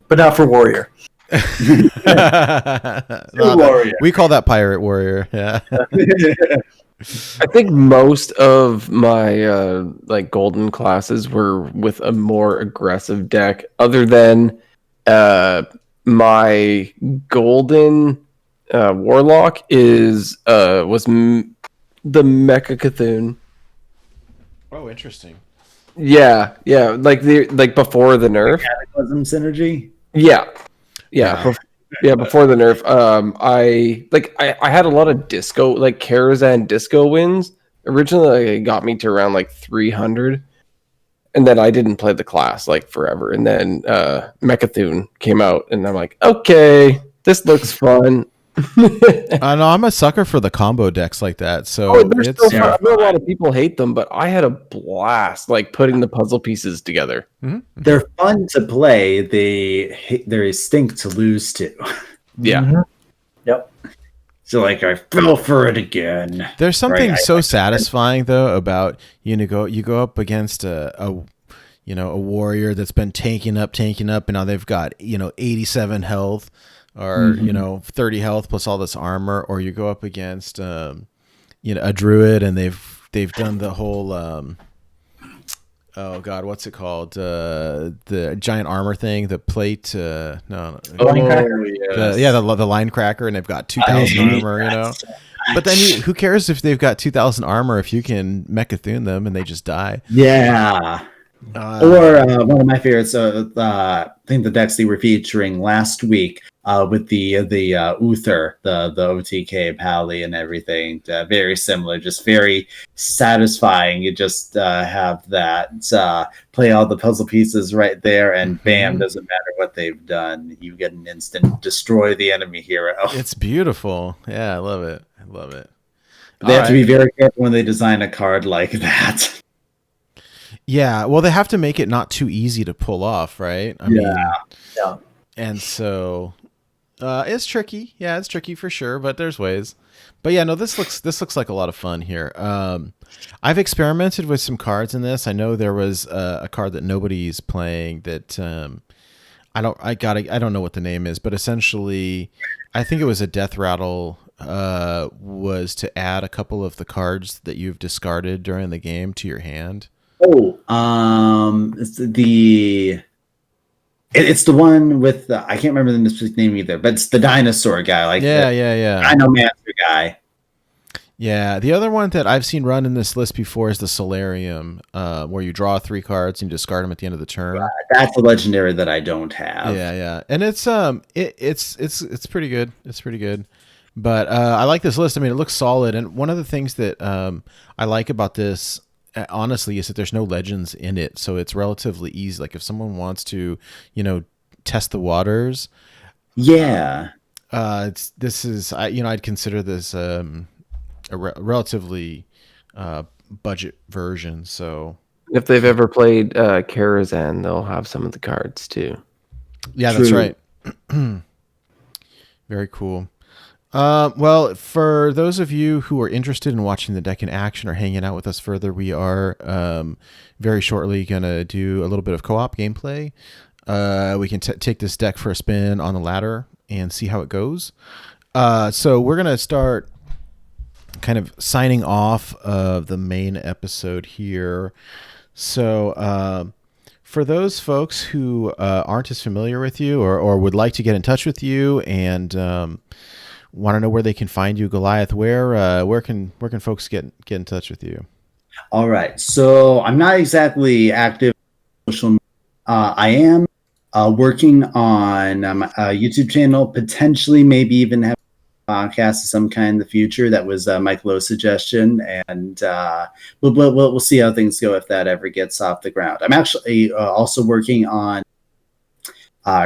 But not for Warrior. Warrior. We call that Pirate Warrior. Yeah. I think most of my golden classes were with a more aggressive deck, other than my golden warlock was the Mecha Cthulhu. Oh, interesting. Yeah, like before the nerf. Cataclysm synergy. Yeah. Before the nerf, I had a lot of disco, like Karazhan disco wins. Originally, it got me to around like 300, and then I didn't play the class like forever. And then Mecha'thun came out, and I'm like, okay, this looks fun. I know I'm a sucker for the combo decks like that. So I know a lot of people hate them, but I had a blast like putting the puzzle pieces together. Mm-hmm. They're fun to play. They stink to lose to. Yeah. Mm-hmm. Yep. So I fell for it again. There's something so satisfying though about you go up against a warrior that's been tanking up, and now they've got 87 health. Or 30 health plus all this armor, or you go up against a druid and they've done the whole oh god, what's it called, the giant armor thing, the plate the line cracker, and they've got 2,000 armor, but then who cares if they've got 2,000 armor if you can Mecha'thun them and they just die. Or one of my favorites, I think the decks they were featuring last week, with the Uther, the OTK Pally and everything. Very similar, just very satisfying. You just have that play all the puzzle pieces right there, and bam, doesn't matter what they've done, you get an instant destroy the enemy hero. It's beautiful. Yeah, I love it. I love it. They have to be very careful when they design a card like that. Yeah, well, they have to make it not too easy to pull off, right? I mean, and so it's tricky. Yeah, it's tricky for sure, but there's ways. But yeah, no, this looks like a lot of fun here. I've experimented with some cards in this. I know there was a card that nobody's playing that I don't know what the name is, but essentially, I think it was a Death Rattle. Was to add a couple of the cards that you've discarded during the game to your hand. It's the one with I can't remember the specific name either, but it's the dinosaur guy, yeah. Dinomancer guy. Yeah, the other one that I've seen run in this list before is the Solarium, where you draw 3 cards and you discard them at the end of the turn. That's a legendary that I don't have. Yeah, and it's pretty good. It's pretty good. But I like this list. I mean, it looks solid. And one of the things that I like about this, honestly, is that there's no legends in it. So it's relatively easy. Like if someone wants to, test the waters. Yeah. I'd consider this a relatively budget version. So if they've ever played Karazhan, they'll have some of the cards too. Yeah, that's right. Very cool. Well, for those of you who are interested in watching the deck in action or hanging out with us further, we are very shortly going to do a little bit of co-op gameplay. We can take this deck for a spin on the ladder and see how it goes. So we're going to start kind of signing off of the main episode here. So for those folks who aren't as familiar with you or would like to get in touch with you and want to know where they can find you, Goliath, where can folks get in touch with you? All right. So I'm not exactly active on social media. I am working on a YouTube channel, potentially maybe even have a podcast of some kind in the future. That was Mike Lowe's suggestion, and we'll see how things go if that ever gets off the ground. I'm actually also working on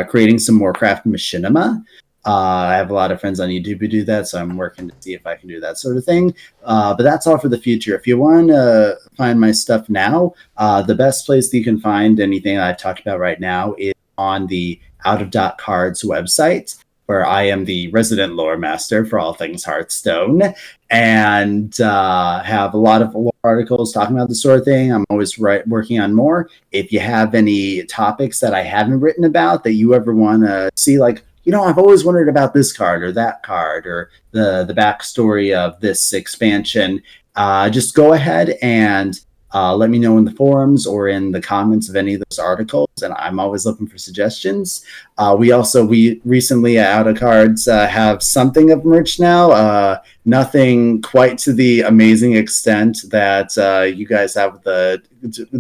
creating some Warcraft machinima. I have a lot of friends on YouTube who do that, so I'm working to see if I can do that sort of thing. But that's all for the future. If you want to find my stuff now, the best place that you can find anything I've talked about right now is on the Out of Dot Cards website, where I am the resident lore master for all things Hearthstone, and have a lot of lore articles talking about this sort of thing. I'm always working on more. If you have any topics that I haven't written about that you ever want to see, like, I've always wondered about this card or that card or the backstory of this expansion, just go ahead and let me know in the forums or in the comments of any of those articles, and I'm always looking for suggestions. We recently at Out of Cards have something of merch now. Nothing quite to the amazing extent that you guys have with the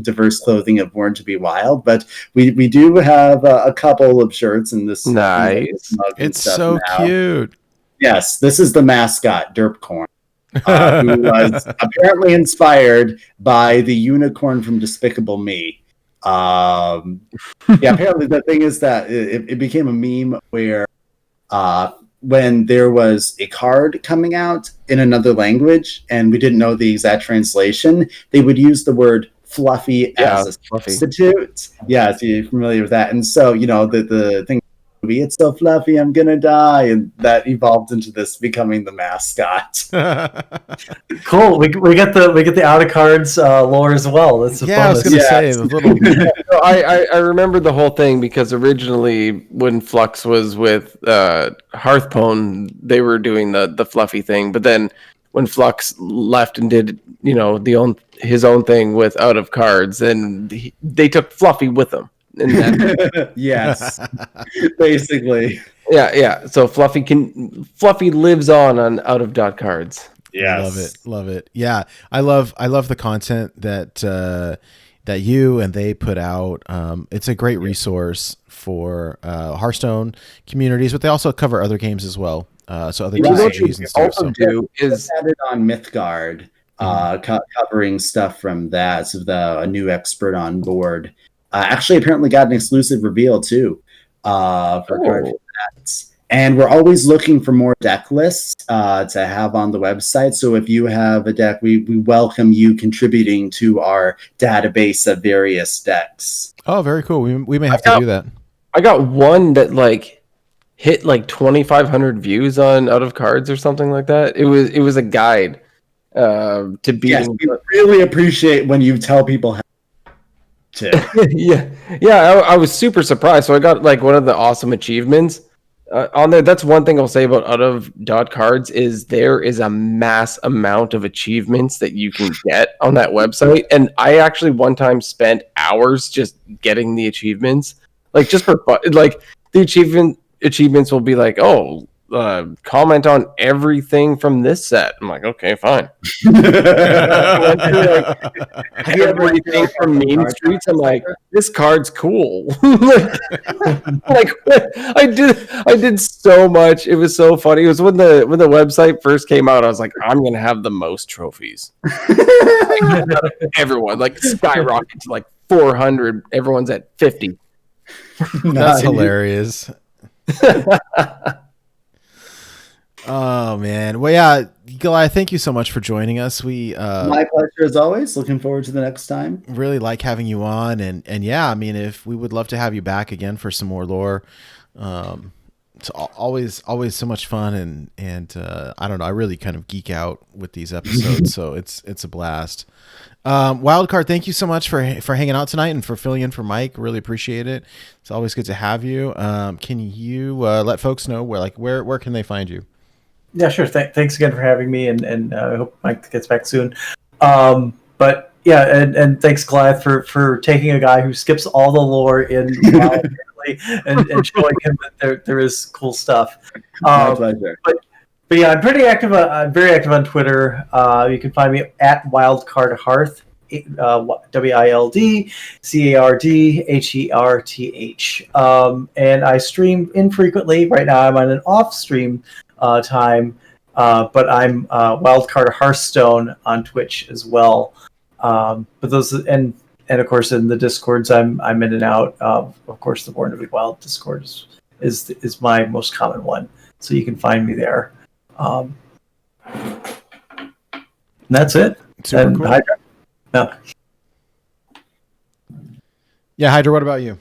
diverse clothing of Born to be Wild, but we do have a couple of shirts in this. Nice. It's so cute. Yes, this is the mascot, Derpcorn. Who was apparently inspired by the unicorn from Despicable Me. Apparently the thing is that it became a meme where when there was a card coming out in another language and we didn't know the exact translation, they would use the word fluffy as a substitute. Yeah, so you're familiar with that. And so, the thing, it's so fluffy, I'm gonna die, and that evolved into this becoming the mascot. Cool. We get the Out of Cards lore as well. That's a bonus. I was gonna say a little. I remember the whole thing because originally when Flux was with Hearthstone, they were doing the fluffy thing, but then when Flux left and did his own thing with Out of Cards, and they took Fluffy with them. Yes, basically. Yeah. So Fluffy lives on Out of Dot Cards. Yes, Love it. Yeah, I love the content that that you and they put out. It's a great resource for Hearthstone communities, but they also cover other games as well. So other TCGs and stuff. Also do is added on Mythgard, covering stuff from that. So a new expert on board. Actually, apparently got an exclusive reveal too for card formats. And we're always looking for more deck lists to have on the website. So if you have a deck, we welcome you contributing to our database of various decks. Oh, very cool. We may have to do that. I got one that like hit like 2,500 views on Out of Cards or something like that. It was a guide to beating. Yes, we really appreciate when you tell people how to. yeah. I was super surprised. So I got like one of the awesome achievements. On there, that's one thing I'll say about Out of Cards is there is a mass amount of achievements that you can get on that website, and I actually one time spent hours just getting the achievements, like just for fun. Like the achievements will be like, oh, comment on everything from this set. I'm like, okay, fine. Everything from Mean Streets. I'm like, this card's cool. like I did so much. It was so funny. It was when the website first came out. I was like, I'm gonna have the most trophies. Everyone like skyrocket to like 400. Everyone's at 50. That's hilarious. Oh man. Well, yeah, Goliath, thank you so much for joining us. We my pleasure as always. Looking forward to the next time. Really like having you on, and yeah, I mean, if we would love to have you back again for some more lore. It's always so much fun, and I don't know, I really kind of geek out with these episodes, so it's a blast. Wildcard, thank you so much for hanging out tonight and for filling in for Mike. Really appreciate it. It's always good to have you. Can you let folks know where can they find you? Yeah, sure. Thanks again for having me, and I hope Mike gets back soon. But yeah, and thanks, Goliath, for taking a guy who skips all the lore in Wild and showing him that there is cool stuff. My pleasure. But yeah, I'm pretty active. I'm very active on Twitter. You can find me at WildcardHearth, WildCardHerth. And I stream infrequently. Right now, I'm on an off-stream time, but I'm Wildcard Hearthstone on Twitch as well. But those and of course in the Discords, I'm in and out. Of course, the Born to Be Wild Discord is my most common one, so you can find me there. And that's it. Super and cool. Hydra. No. Yeah, Hydra, what about you?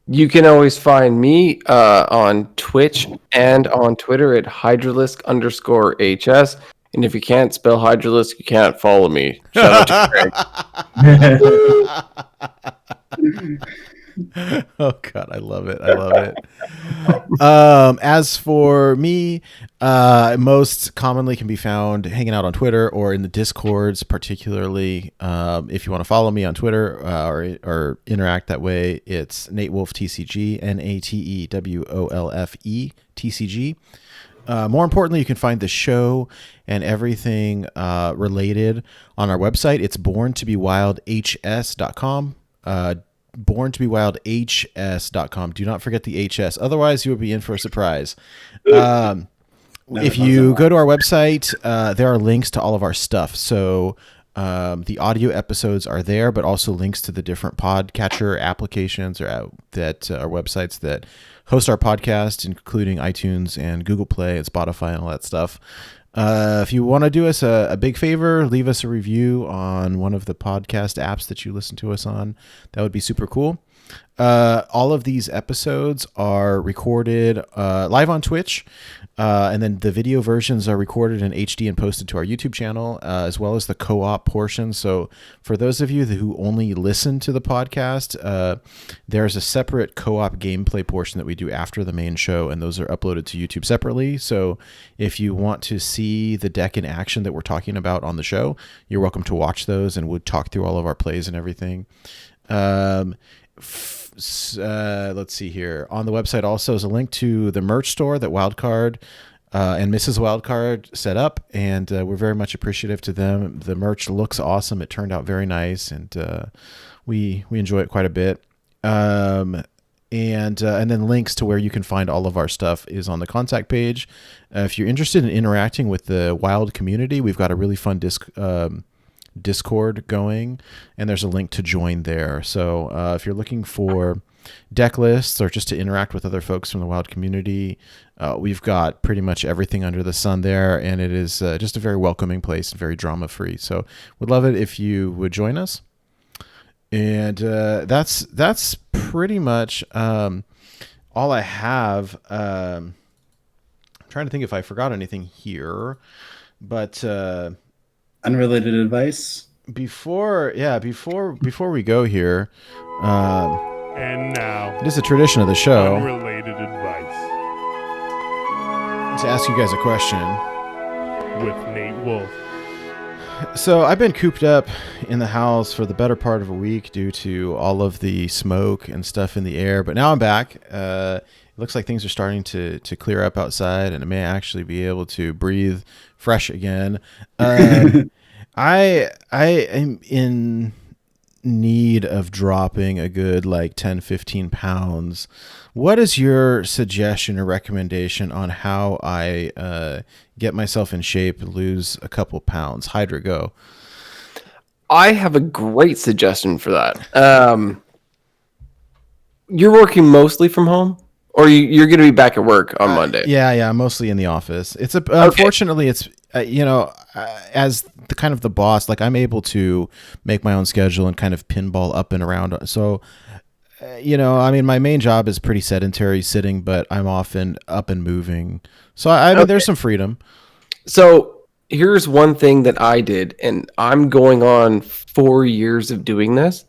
You can always find me on Twitch and on Twitter at Hydralisk_HS. And if you can't spell Hydralisk, you can't follow me. Shout out to Greg. Oh God, I love it. As for me, most commonly can be found hanging out on Twitter or in the Discords, particularly if you want to follow me on Twitter or interact that way. It's Nate Wolf TCG, NATEWOLFE TCG. More importantly, you can find the show and everything related on our website. It's borntobewildhs.com. borntobewildhs.com. Do not forget the HS. Otherwise, you would be in for a surprise. If you go to our website, there are links to all of our stuff. So the audio episodes are there, but also links to the different podcatcher applications that are websites that host our podcast, including iTunes and Google Play and Spotify and all that stuff. If you want to do us a big favor, leave us a review on one of the podcast apps that you listen to us on. That would be super cool. All of these episodes are recorded live on Twitch, and then the video versions are recorded in HD and posted to our YouTube channel, as well as the co-op portion. So for those of you who only listen to the podcast, there's a separate co-op gameplay portion that we do after the main show, and those are uploaded to YouTube separately. So if you want to see the deck in action that we're talking about on the show, you're welcome to watch those, and we'll talk through all of our plays and everything. Let's see here. On the website also is a link to the merch store that Wildcard and Mrs. Wildcard set up, and we're very much appreciative to them. The merch looks awesome. It turned out very nice, and we enjoy it quite a bit. And then links to where you can find all of our stuff is on the contact page. If you're interested in interacting with the wild community, we've got a really fun Discord going, and there's a link to join there. So if you're looking for deck lists or just to interact with other folks from the wild community, we've got pretty much everything under the sun there, and it is just a very welcoming place and very drama free. So would love it if you would join us. And that's pretty much all I have. I'm trying to think if I forgot anything here, but Unrelated advice. Before we go here, and now it is a tradition of the show unrelated advice to ask you guys a question with Nate Wolf. So I've been cooped up in the house for the better part of a week due to all of the smoke and stuff in the air, but now I'm back. It looks like things are starting to clear up outside, and I may actually be able to breathe fresh again. I am in need of dropping a good 10-15 pounds. What is your suggestion or recommendation on how I get myself in shape, lose a couple pounds? Hydra, go. I have a great suggestion for that. You're working mostly from home, or you're going to be back at work on Monday? Yeah, mostly in the office. It's unfortunately it's as the kind of the boss, I'm able to make my own schedule and kind of pinball up and around. So, my main job is pretty sedentary sitting, but I'm often up and moving. So I mean, there's some freedom. So here's one thing that I did, and I'm going on 4 years of doing this.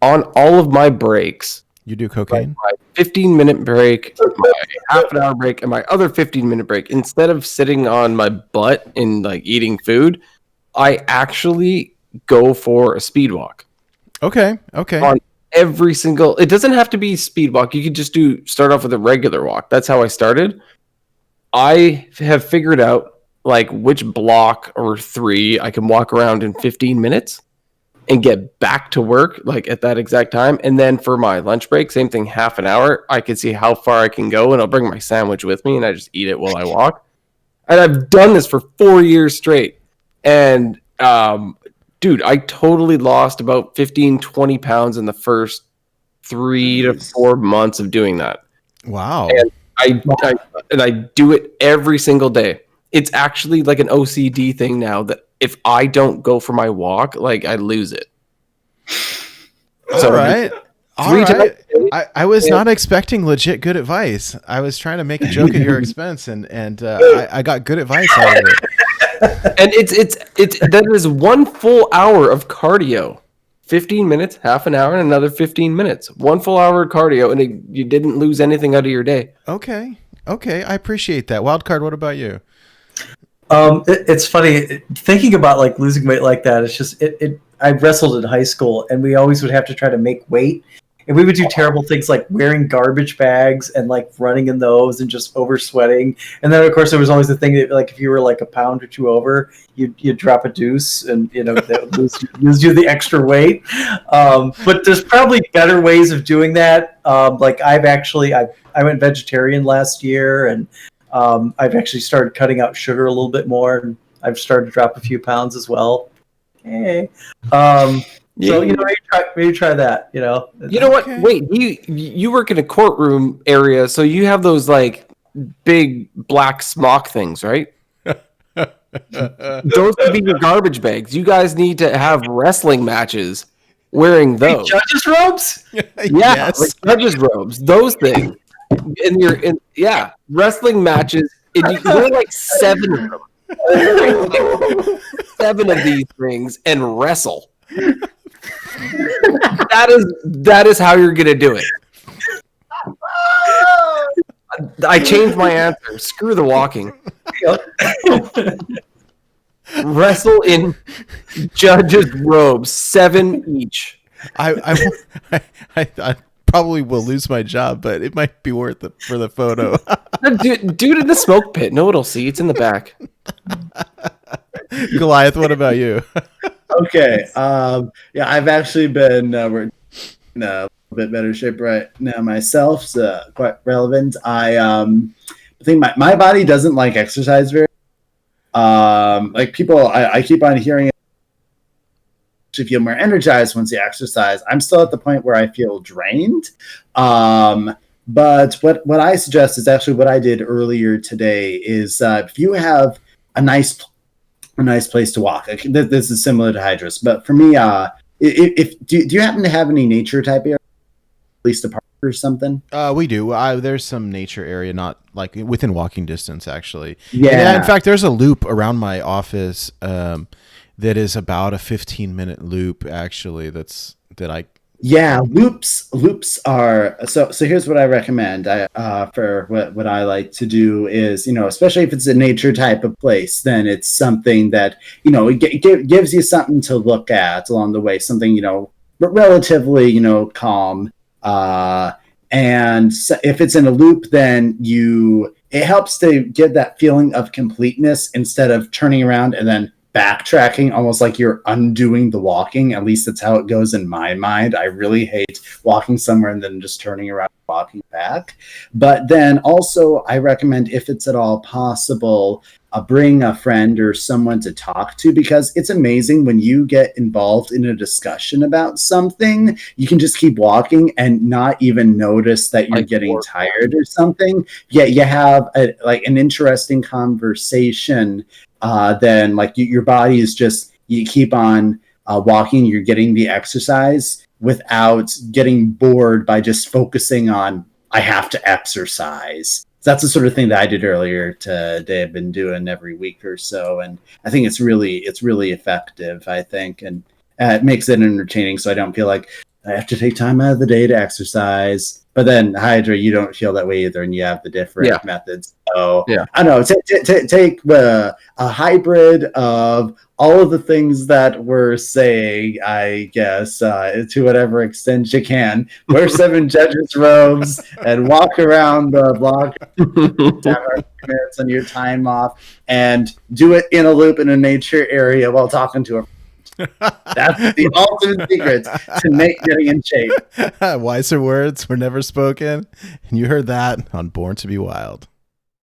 On all of my breaks, you do cocaine? My 15-minute break, my half-an-hour break, and my other 15-minute break. Instead of sitting on my butt and eating food, I actually go for a speed walk. Okay. On every single, it doesn't have to be speed walk. You could just start off with a regular walk. That's how I started. I have figured out which block or 3 I can walk around in 15 minutes and get back to work at that exact time. And then for my lunch break, same thing, half an hour. I can see how far I can go, and I'll bring my sandwich with me, and I just eat it while I walk. And I've done this for 4 years straight. And dude, I totally lost about 15-20 pounds in the first 3 to 4 months of doing that. Wow. And I do it every single day. It's actually an OCD thing now that if I don't go for my walk, I lose it. All right. I was not expecting legit good advice. I was trying to make a joke at your expense, and I got good advice out of it. And that is 1 full hour of cardio. 15 minutes, half an hour, and another 15 minutes. 1 full hour of cardio, and you didn't lose anything out of your day. Okay. I appreciate that. Wildcard, what about you? It's funny thinking about losing weight like that. It's just I wrestled in high school, and we always would have to try to make weight, and we would do terrible things like wearing garbage bags and running in those and just over sweating. And then of course there was always the thing that if you were a pound or 2 over, you'd drop a deuce, and that would lose you the extra weight. But there's probably better ways of doing that. I went vegetarian last year, and I've actually started cutting out sugar a little bit more, and I've started to drop a few pounds as well. Hey. So maybe try that. You know what? Okay. Wait, you work in a courtroom area, so you have those big black smock things, right? Those could be your garbage bags. You guys need to have wrestling matches wearing those. Judges' robes? Yeah, Yes. judges' robes. Those things. And wrestling matches. And you can wear 7 of them. 7 of these things and wrestle. That is how you're gonna do it. I changed my answer. Screw the walking. Wrestle in judges' robes, 7 each. I probably will lose my job, but it might be worth it for the photo. Dude in the smoke pit. No one will see. It's in the back. Goliath, what about you? Okay. Yeah, I've actually been we're in a little bit better shape right now myself, so quite relevant. I think my body doesn't like exercise very. Like people, I keep on hearing. You feel more energized once you exercise. I'm still at the point where I feel drained. But what I suggest is actually what I did earlier today is if you have a nice place to walk. This is similar to Hydras, but for me, do you happen to have any nature type area, at least a park or something? We do. There's some nature area, not like within walking distance, actually. Yeah. In fact, there's a loop around my office that is about a 15-minute loop, actually. Yeah, loops are so here's what I recommend. For what I like to do is, especially if it's a nature type of place, then it's something that, it gives you something to look at along the way, something, relatively, calm. And so if it's in a loop, then it helps to give that feeling of completeness instead of turning around and then backtracking, almost like you're undoing the walking. At least that's how it goes in my mind. I really hate walking somewhere and then just turning around and walking back. But then also I recommend, if it's at all possible, bring a friend or someone to talk to, because it's amazing when you get involved in a discussion about something, you can just keep walking and not even notice that you're getting tired or something. Yet you have an interesting conversation. Then your body is just, you keep on walking, you're getting the exercise without getting bored by just focusing on, I have to exercise. So that's the sort of thing that I did earlier today. I've been doing every week or so, and I think it's really effective, I think, and it makes it entertaining, so I don't feel like I have to take time out of the day to exercise. But then Hydra, you don't feel that way either, and you have the different methods. So I don't know. Take a hybrid of all of the things that we're saying, I guess, to whatever extent you can. Wear 7 judges' robes and walk around the block minutes on your time off, and do it in a loop in a nature area while talking to a friend. That's the ultimate secret to getting in shape. Wiser words were never spoken, and you heard that on Born to be Wild.